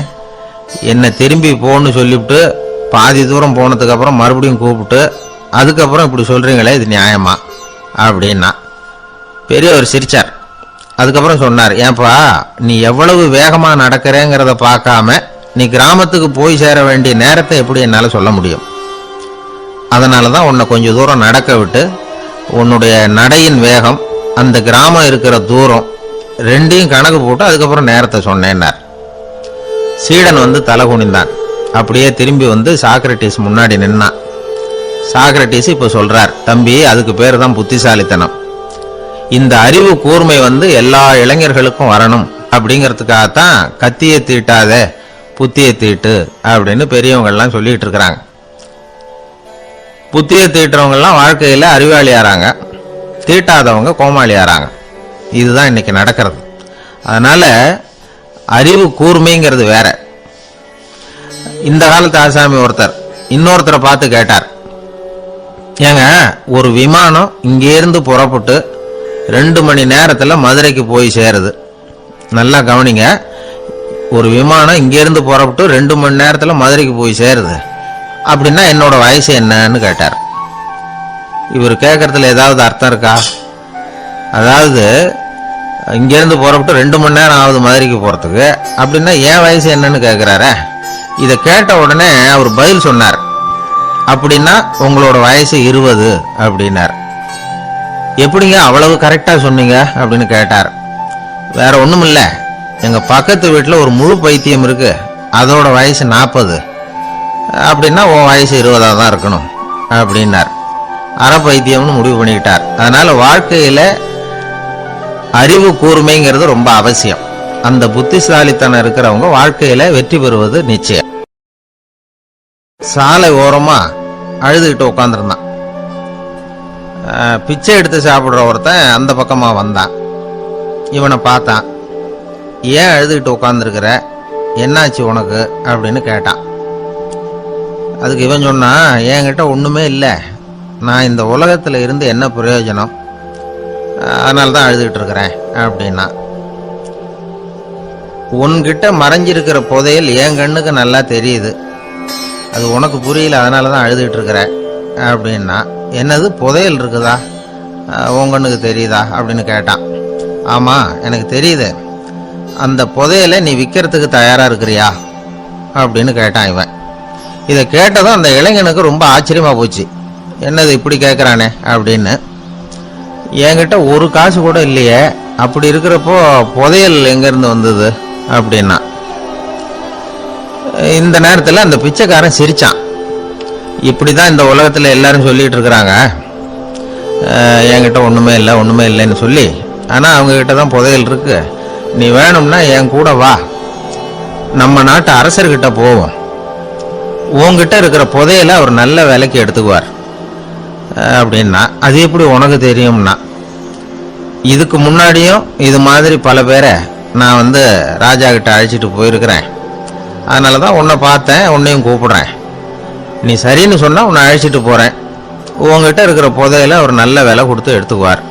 D: என்னை திரும்பி போன்னு சொல்லிவிட்டு பாதி தூரம் போனதுக்கு அப்புறம் மறுபடியும் கூப்பிட்டு அதுக்கப்புறம் இப்படி சொல்றீங்களே, இது நியாயமா அப்படின்னா. பெரியவர் சிரிச்சார். அதுக்கப்புறம் சொன்னார், ஏன்பா, நீ எவ்வளவு வேகமா நடக்கிறேங்கிறத பார்க்காம நீ கிராமத்துக்கு போய் சேர வேண்டிய நேரத்தை எப்படி என்னால் சொல்ல முடியும்? அதனால தான் உன்னை கொஞ்சம் தூரம் நடக்க விட்டு உன்னுடைய நடையின் வேகம், அந்த கிராமம் இருக்கிற தூரம் ரெண்டையும் கணக்கு போட்டு அதுக்கப்புறம் நேரத்தை சொன்னேன்னார். சீடன் தலை குனிந்தான். அப்படியே திரும்பி சாக்ரட்டிஸ் முன்னாடி நின்னான். சாக்ரட்டிஸ் இப்ப சொல்றார், தம்பி அதுக்கு பேர் தான் புத்திசாலித்தனம். இந்த அறிவு கூர்மை எல்லா இளைஞர்களுக்கும் வரணும் அப்படிங்கிறதுக்காகத்தான் கத்தியை தீட்டாத புத்தியை தீட்டு அப்படின்னு பெரியவங்க எல்லாம் சொல்லிட்டு இருக்கிறாங்க. புத்தியை தீட்டுறவங்க எல்லாம் வாழ்க்கையில அறிவாளி ஆறாங்க, தீட்டாதவங்க கோமாளி ஆறாங்க. இதுதான் இன்னைக்கு நடக்கிறது. அதனால அறிவு கூர்மைங்கிறது வேற. இந்த காலத்து ஆசாமி ஒருத்தர் இன்னொருத்தரை பார்த்து கேட்டார், ஏங்க ஒரு விமானம் இங்கேருந்து புறப்பட்டு 2 மணி நேரத்துல மதுரைக்கு போய் சேருது. நல்லா கவனிங்க, ஒரு விமானம் இங்கேருந்து புறப்பட்டு 2 மணி நேரத்துல மதுரைக்கு போய் சேருது அப்படின்னா என்னோட வயசு என்னன்னு கேட்டார். இவர் கேட்கறதுல ஏதாவது அர்த்தம் இருக்கா? அதாவது இங்கேருந்து புறப்பட்டு 2 மணி நேரம் ஆகுது மதுரைக்கு போறதுக்கு, அப்படின்னா என் வயசு என்னன்னு கேட்கிறார. இதை கேட்ட உடனே அவர் பதில் சொன்னார், அப்படின்னா உங்களோட வயசு 20 அப்படின்னார். எப்படிங்க அவ்வளவு கரெக்டா சொன்னீங்க அப்படின்னு கேட்டார். வேற ஒண்ணும் இல்ல, எங்க பக்கத்து வீட்டுல ஒரு முழு பைத்தியம் இருக்கு, அதோட வயசு 40, அப்படின்னா உன் வயசு 20 தான் இருக்கணும் அப்படின்னார். அரை பைத்தியம்னு முடிவு பண்ணிக்கிட்டார். அதனால வாழ்க்கையில அறிவு கூர்மைங்கிறது ரொம்ப அவசியம். அந்த புத்திசாலித்தனம் இருக்கிறவங்க வாழ்க்கையில வெற்றி பெறுவது நிச்சயம். சாலை ஓரமா அழுதுகிட்டு உட்காந்துருந்தான். பிச்சை எடுத்து சாப்பிடுற ஒருத்தன் அந்த பக்கமா வந்தான். இவனை பார்த்தான். ஏன் அழுதுகிட்டு உட்காந்துருக்கிற, என்னாச்சு உனக்கு அப்படின்னு கேட்டான். அதுக்கு இவன் சொன்னான், என்கிட்ட ஒண்ணுமே இல்லை, நான் இந்த உலகத்துல இருந்து என்ன பிரயோஜனம், அதனால தான் அழுதுகிட்டு இருக்கிறேன் அப்படின்னா. உன்கிட்ட மறைஞ்சிருக்கிற புதையல் என் கண்ணுக்கு நல்லா தெரியுது, அது உனக்கு புரியல, அதனால தான் அழுதுகிட்டு இருக்கிற அப்படின்னா. என்னது புதையல் இருக்குதா, உன் கண்ணுக்கு தெரியுதா அப்படின்னு கேட்டான். ஆமா எனக்கு தெரியுது, அந்த புதையலை நீ விற்கிறதுக்கு தயாரா இருக்கிறியா அப்படின்னு கேட்டான் இவன். இதை கேட்டதும் அந்த இளைஞனுக்கு ரொம்ப ஆச்சரியமா போச்சு. என்னது இப்படி கேட்குறானே அப்படின்னு. என்கிட்ட ஒரு காசு கூட இல்லையே, அப்படி இருக்கிறப்போ புதையல் எங்கேருந்து வந்தது அப்படின்னா. இந்த நேரத்தில் அந்த பிச்சைக்காரன் சிரிச்சான். இப்படிதான் இந்த உலகத்தில் எல்லாரும் சொல்லிட்டு இருக்கிறாங்க, என்கிட்ட ஒன்றுமே இல்லை ஒன்றுமே இல்லைன்னு சொல்லி. ஆனால் அவங்க கிட்ட தான் புதையல் இருக்கு. நீ வேணும்னா என் கூட வா, நம்ம நாட்டு அரசர்கிட்ட போவோம், உங்ககிட்ட இருக்கிற புதையலை அவர் நல்ல விலைக்கு எடுத்துக்குவார் அப்படின்னா. அது எப்படி உனக்கு தெரியும்னா, இதுக்கு முன்னாடியும் இது மாதிரி பல பேரை நான் ராஜா கிட்ட அழைச்சிட்டு போயிருக்கிறேன், அதனால தான் உன்னை பார்த்தேன், உன்னையும் கூப்பிடுறேன், நீ சரின்னு சொன்னா உன்னை அழைச்சிட்டு போறேன், உங்ககிட்ட இருக்கிற புதையில அவர் நல்ல விலை கொடுத்து எடுத்துக்குவார்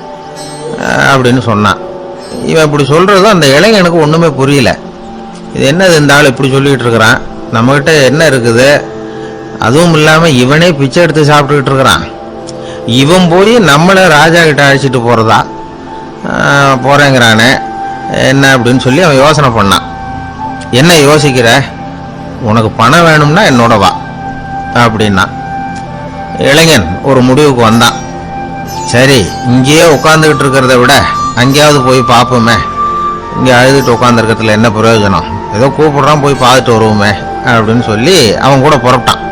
D: அப்படின்னு சொன்னான். இவன் இப்படி சொல்றதும் அந்த இளைஞனுக்கு ஒண்ணுமே புரியல. இது என்னது இந்த ஆள் இப்படி சொல்லிட்டு இருக்கிறான், நம்மகிட்ட என்ன இருக்குது, அதுவும் இல்லாம இவனே பிச்சை எடுத்து சாப்பிட்டுக்கிட்டு இருக்கிறான், இவன் போய் நம்மளை ராஜா கிட்ட அழைச்சிட்டு போறதா போறேங்கிறானே என்ன அப்படின்னு சொல்லி அவன் யோசனை பண்ணான். என்ன யோசிக்கிற, உனக்கு பணம் வேணும்னா என்னோட வா அப்படின்னா. இளைஞன் ஒரு முடிவுக்கு வந்தான். சரி, இங்கேயே உட்காந்துக்கிட்டு இருக்கிறத விட அங்கேயாவது போய் பார்ப்போமே, இங்கே அழுதுட்டு உட்காந்துருக்கிறதுல என்ன பிரயோஜனம், ஏதோ கூப்பிடுறான் போய் பார்த்துட்டு வருவோமே அப்படின்னு சொல்லி அவன் கூட புறப்பட்டான்.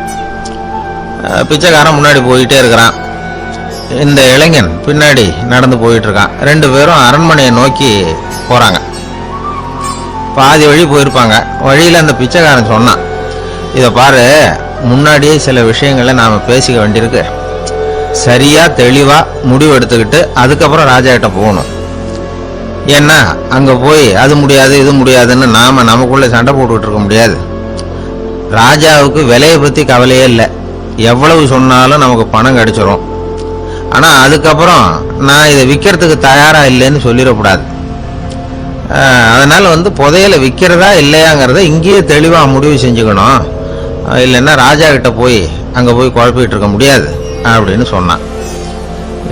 D: பிச்சைக்காரன் முன்னாடி போயிட்டே இருக்கிறான், இந்த இளைஞன் பின்னாடி நடந்து போயிட்டு இருக்கான். 2 பேரும் அரண்மனையை நோக்கி போறாங்க. பாதி வழி போயிருப்பாங்க. வழியில அந்த பிச்சைக்காரன் சொன்னான், இதை பாரு, முன்னாடியே சில விஷயங்களை நாம பேசிக்க வேண்டியிருக்கு, சரியா தெளிவா முடிவு எடுத்துக்கிட்டு அதுக்கப்புறம் ராஜா கிட்ட போகணும். ஏன்னா அங்க போய் அது முடியாது இது முடியாதுன்னு நாம நமக்குள்ள சண்டை போட்டுக்கிட்டு இருக்க முடியாது. ராஜாவுக்கு விலையை பத்தி கவலையே இல்லை, எவ்வளவு சொன்னாலும் நமக்கு பணம் கிடைச்சிரும். ஆனா அதுக்கப்புறம் நான் இதை விற்கிறதுக்கு தயாரா இல்லைன்னு சொல்லிடக்கூடாது. அதனால புதையலை விற்கிறதா இல்லையாங்கிறத இங்கேயே தெளிவா முடிவு செஞ்சுக்கணும், இல்லைன்னா ராஜா கிட்ட போய் அங்க போய் குழப்பிட்டு இருக்க முடியாது அப்படின்னு சொன்னான்.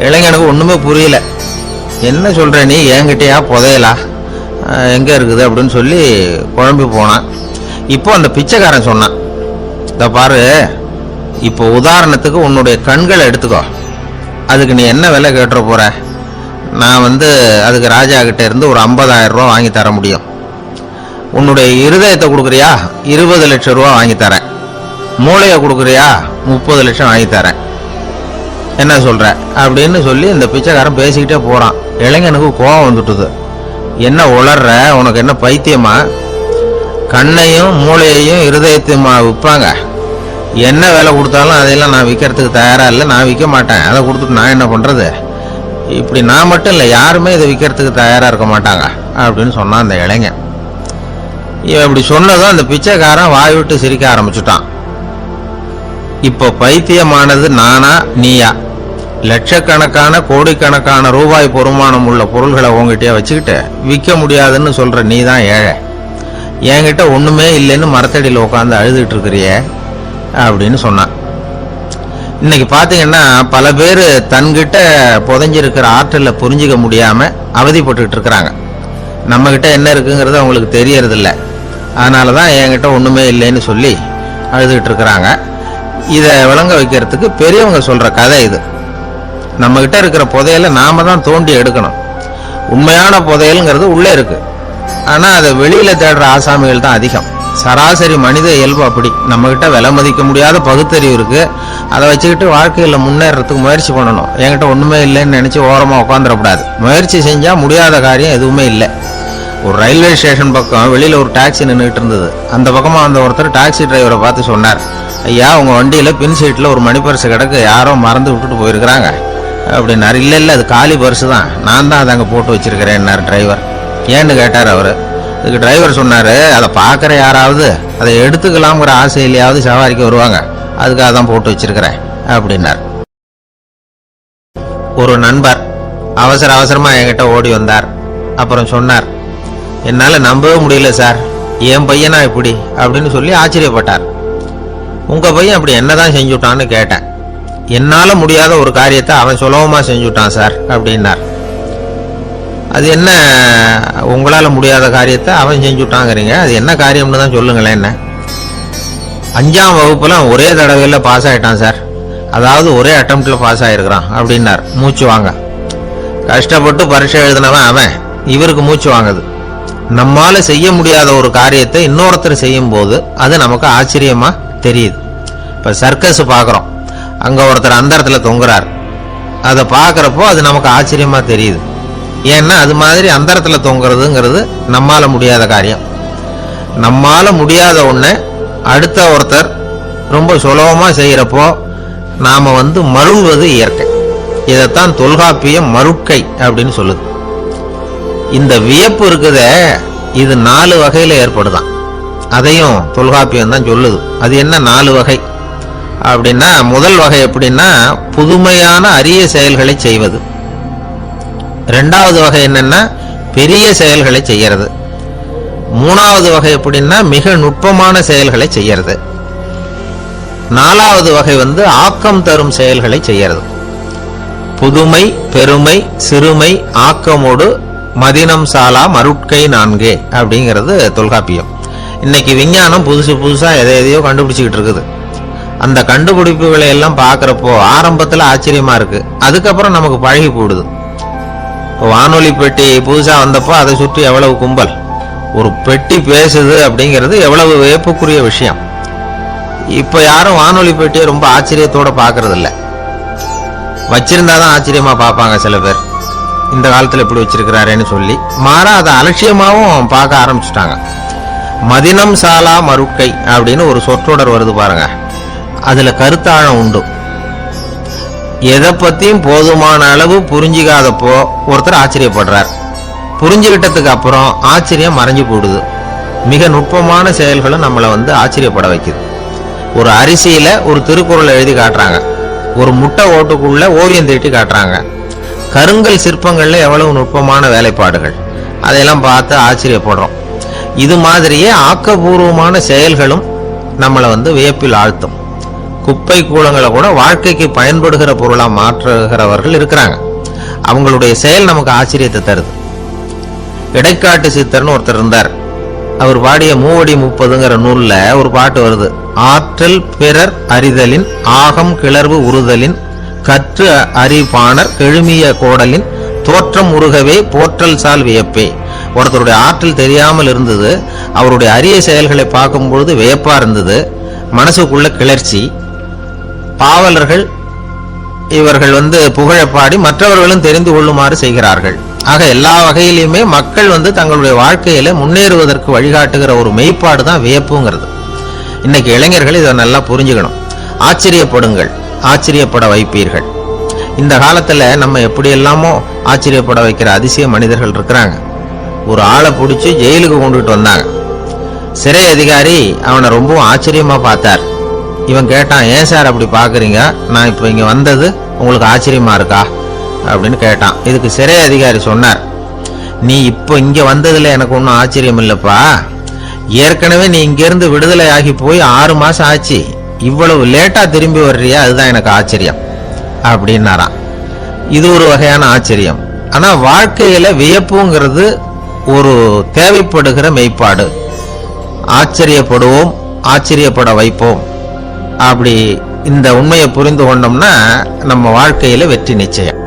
D: இளைஞனுக்கு ஒண்ணுமே புரியல. என்ன சொல்ற நீ, என்கிட்டயா புதையலா, எங்க இருக்குது அப்படின்னு சொல்லி குழம்பி போனான். இப்போ அந்த பிச்சைக்காரன் சொன்னான், இத பாரு, இப்போ உதாரணத்துக்கு உன்னுடைய கண்களை எடுத்துக்கோ, அதுக்கு நீ என்ன விலை கேட்டுற போற, நான் அதுக்கு ராஜா கிட்ட இருந்து ஒரு 50,000 ரூபா வாங்கி தர முடியும். உன்னுடைய இருதயத்தை கொடுக்குறியா, 20 லட்சம் ரூபா வாங்கி தரேன். மூளையை கொடுக்குறியா, 30 லட்சம் வாங்கி தரேன். என்ன சொல்ற அப்படின்னு சொல்லி இந்த பிச்சைக்காரன் பேசிக்கிட்டே போறான். இளைஞனுக்கு கோபம் வந்துட்டுது. என்ன உளர்ற, உனக்கு என்ன பைத்தியமா? கண்ணையும் மூளையையும் இருதயத்தையுமா விற்பாங்க? என்ன வேலை கொடுத்தாலும் அதையெல்லாம் நான் விற்கிறதுக்கு தயாரா இல்லை, நான் விற்க மாட்டேன். அதை கொடுத்துட்டு நான் என்ன பண்றது? இப்படி நான் மட்டும் இல்லை, யாருமே இதை விற்கிறதுக்கு தயாரா இருக்க மாட்டாங்க அப்படின்னு சொன்னான் அந்த இளைஞன். இவன் இப்படி சொன்னதும் அந்த பிச்சைக்காரன் வாய் விட்டு சிரிக்க ஆரம்பிச்சுட்டான். இப்போ பைத்தியமானது நானா நீயா? லட்சக்கணக்கான கோடிக்கணக்கான ரூபாய் பொறுமானம் உள்ள பொருள்களை உங்ககிட்டயே வச்சுக்கிட்டு விற்க முடியாதுன்னு சொல்ற நீ தான் ஏழை. என்கிட்ட ஒண்ணுமே இல்லைன்னு மரத்தடியில் உட்காந்து அழுதுட்டு இருக்கிறியே அப்படின்னு சொன்னான். இன்னைக்கு பாத்தீங்கன்னா பல பேர் தன்கிட்ட புதைஞ்சிருக்கிற ஆற்றலை புரிஞ்சிக்க முடியாம அவதிப்பட்டு இருக்கிறாங்க. நம்ம கிட்ட என்ன இருக்குங்கிறது அவங்களுக்கு தெரியறது இல்லை. அதனாலதான் என்கிட்ட ஒண்ணுமே இல்லைன்னு சொல்லி அழுதுகிட்டு இருக்கிறாங்க. இதை விளங்க வைக்கிறதுக்கு பெரியவங்க சொல்ற கதை இது. நம்ம கிட்ட இருக்கிற புதையலை நாம தான் தோண்டி எடுக்கணும். உண்மையான புதையல்ங்கிறது உள்ளே இருக்கு. ஆனா அதை வெளியில தேடுற ஆசாமிகள் தான் அதிகம். சராசரி மனித இயல்பு அப்படி. நம்ம கிட்ட விலை மதிக்க முடியாத பகுத்தறிவு இருக்கு. அதை வச்சுக்கிட்டு வாழ்க்கையில முன்னேறதுக்கு முயற்சி பண்ணணும். என்கிட்ட ஒண்ணுமே இல்லைன்னு நினைச்சு ஓரமா உட்காந்துடக்கூடாது. முயற்சி செஞ்சா முடியாத காரியம் எதுவுமே இல்லை. ஒரு ரயில்வே ஸ்டேஷன் பக்கம் வெளியில ஒரு டாக்ஸி நின்றுட்டு இருந்தது. அந்த பக்கமா வந்த ஒருத்தர் டாக்ஸி டிரைவரை பார்த்து சொன்னார், ஐயா உங்க வண்டியில பின் சீட்ல ஒரு மணி பர்ஸ் கிடக்கு, யாரோ மறந்து விட்டுட்டு போயிருக்கிறாங்க அப்படின்னாரு. இல்ல இல்ல அது காலி பர்ஸ் தான், நான் தான் அதை அங்க போட்டு வச்சிருக்கிறேன்னாரு டிரைவர். ஏன்னு கேட்டார் அவரு. இதுக்கு டிரைவர் சொன்னாரு, அதை பார்க்குற யாராவது அதை எடுத்துக்கலாம்ங்கிற ஆசையிலையாவது சவாரிக்கு வருவாங்க, அதுக்காக தான் போட்டு வச்சிருக்கிறேன் அப்படின்னார். ஒரு நண்பர் அவசரமா என்கிட்ட ஓடி வந்தார். அப்புறம் சொன்னார், என்னால நம்பவே முடியல சார், என் பையனா இப்படி அப்படின்னு சொல்லி ஆச்சரியப்பட்டார். உங்க பையன் அப்படி என்னதான் செஞ்சுட்டான்னு கேட்டேன். என்னால முடியாத ஒரு காரியத்தை அவன் சுலபமா செஞ்சுட்டான் சார் அப்படின்னார். அது என்ன உங்களால முடியாத காரியத்தை அவன் செஞ்சுட்டாங்கிறீங்க, அது என்ன காரியம்னு தான் சொல்லுங்களேன். என்ன 5ஆம் வகுப்புல ஒரே தடவையில பாஸ் ஆயிட்டான் சார், அதாவது ஒரே அட்டம்ப்ட்ல பாஸ் ஆயிருக்கிறான் அப்படின்னார். மூச்சு வாங்க. கஷ்டப்பட்டு பரீட்சை எழுதினவன் அவன், இவருக்கு மூச்சு வாங்குது. நம்மால செய்ய முடியாத ஒரு காரியத்தை இன்னொருத்தர் செய்யும் போது அது நமக்கு ஆச்சரியமா தெரியுது. இப்ப சர்க்கஸ் பாக்குறோம், அங்க ஒருத்தர் அந்த இடத்துல தொங்குறார். அதை பாக்குறப்போ அது நமக்கு ஆச்சரியமா தெரியுது. ஏன்னா அது மாதிரி அந்த இடத்துல தொங்குறதுங்கிறது நம்மால முடியாத காரியம். நம்மால முடியாத ஒண்ணு அடுத்த ஒருத்தர் ரொம்ப சுலபமா செய்யறப்போ நாம மருள்வது இயற்கை. இதைத்தான் தொல்காப்பியம் மருட்கை அப்படின்னு சொல்லுது. இந்த வியப்பு இருக்குதே, இது 4 வகையில ஏற்படுதான். அதையும் தொல்காப்பியம் தான் சொல்லுது. அது என்ன 4 வகை அப்படின்னா, முதல் வகை எப்படின்னா புதுமையான அரிய செயல்களை செய்வது. 2வது வகை என்னன்னா பெரிய செயல்களை செய்யறது. 3வது வகை எப்படின்னா மிக நுட்பமான செயல்களை செய்யறது. 4வது வகை ஆக்கம் தரும் செயல்களை செய்யறது. புதுமை, பெருமை, சிறுமை, ஆக்கமோடு மதினம் சாலா மருட்கை 4 அப்படிங்கிறது தொல்காப்பியம். இன்னைக்கு விஞ்ஞானம் புதுசா எதையோ கண்டுபிடிச்சுக்கிட்டு இருக்குது. அந்த கண்டுபிடிப்புகளை எல்லாம் பாக்குறப்போ ஆரம்பத்துல ஆச்சரியமா இருக்கு, அதுக்கப்புறம் நமக்கு பழகி போடுது. வானொலி பெட்டி புதுசா வந்தப்போ அதை சுற்றி எவ்வளவு கும்பல், ஒரு பெட்டி பேசுது அப்படிங்கிறது எவ்வளவு வியப்புக்குரிய விஷயம். இப்ப யாரும் வானொலி பெட்டியை ரொம்ப ஆச்சரியத்தோட பாக்குறது இல்ல. வச்சிருந்தாதான் ஆச்சரியமா பார்ப்பாங்க சில பேர். இந்த காலத்துல எப்படி வச்சிருக்கிறாரேன்னு சொல்லி மாறா அதை அலட்சியமாவும் பார்க்க ஆரம்பிச்சுட்டாங்க. மதினம் சாலா மருட்கை அப்படின்னு ஒரு சொற்றொடர் வருது பாருங்க, அதுல கருத்தாழம் உண்டு. எதை பத்தியும் போதுமான அளவு புரிஞ்சிக்காதப்போ ஒருத்தர் ஆச்சரியப்படுறார். புரிஞ்சுக்கிட்டதுக்கு அப்புறம் ஆச்சரியம் மறைஞ்சு போடுது. மிக நுட்பமான செயல்களும் நம்மளை ஆச்சரியப்பட வைக்குது. ஒரு அரிசியில ஒரு திருக்குறளை எழுதி காட்டுறாங்க, ஒரு முட்டை ஓட்டுக்குள்ள ஓவியம் தீட்டி காட்டுறாங்க. கருங்கல் சிற்பங்கள்ல எவ்வளவு நுட்பமான வேலைப்பாடுகள், அதையெல்லாம் பார்த்து ஆச்சரியப்படுறோம். இது மாதிரியே ஆக்கப்பூர்வமான செயல்களும் நம்மளை வியப்பில் ஆழ்த்தும். குப்பை கூலங்களை கூட வாழ்க்கைக்கு பயன்படுகிற பொருளா மாற்றுகிறவர்கள் இருக்கிறாங்க. அவங்களுடைய செயல் நமக்கு ஆச்சரியத்தை தருது. இடைக்காட்டு சித்தர்னு ஒருத்தர் இருந்தார். அவர் பாடிய 30 நூல்ல ஒரு பாட்டு வருது. ஆற்றல் பிறர் அறிதலின் ஆகம் கிளர்வு உறுதலின் கற்று அறிபாணர் கெழுமிய கோடலின் தோற்றம் உருகவே போற்றல் சால் வியப்பே. ஒருத்தருடைய ஆற்றல் தெரியாமல் இருந்தது, அவருடைய அரிய செயல்களை பார்க்கும் பொழுது வியப்பா இருந்தது, மனசுக்குள்ள கிளர்ச்சி. பாவலர்கள் இவர்கள் புகழப்பாடி மற்றவர்களும் தெரிந்து கொள்ளுமாறு செய்கிறார்கள். ஆக எல்லா வகையிலுமே மக்கள் தங்களுடைய வாழ்க்கையில முன்னேறுவதற்கு வழிகாட்டுகிற ஒரு மெய்ப்பாடு தான் வியப்புங்கிறது. இன்னைக்கு இளைஞர்கள் இதை நல்லா புரிஞ்சுக்கணும். ஆச்சரியப்படுங்கள், ஆச்சரியப்பட வைப்பீர்கள். இந்த காலத்துல நம்ம எப்படி எல்லாமோ ஆச்சரியப்பட வைக்கிற அதிசய மனிதர்கள் இருக்கிறாங்க. ஒரு ஆளை பிடிச்சி ஜெயிலுக்கு கொண்டுட்டு வந்தாங்க. சிறை அதிகாரி அவனை ரொம்பவும் ஆச்சரியமா பார்த்தார். இவன் கேட்டான், ஏன் சார் அப்படி பாக்குறீங்க, நான் இப்ப இங்க வந்தது உங்களுக்கு ஆச்சரியமா இருக்கா அப்படின்னு கேட்டான். இதுக்கு சிறை அதிகாரி சொன்னார், நீ இப்போ இங்க வந்ததுல எனக்கு ஒன்னும் ஆச்சரியம் இல்லப்பா, ஏற்கனவே நீ இங்க இருந்து விடுதலை ஆகி போய் 6 மாசம் ஆச்சு, இவ்வளவு லேட்டா திரும்பி வர்றியா, அதுதான் எனக்கு ஆச்சரியம் அப்படின்னாராம். இது ஒரு வகையான ஆச்சரியம். ஆனா வாழ்க்கையில வியப்புங்கிறது ஒரு தேவைப்படுகிற மெய்ப்பாடு. ஆச்சரியப்படுவோம், ஆச்சரியப்பட வைப்போம். அப்படி இந்த உண்மையை புரிந்து கொண்டோம்னா நம்ம வாழ்க்கையில வெற்றி நிச்சயம்.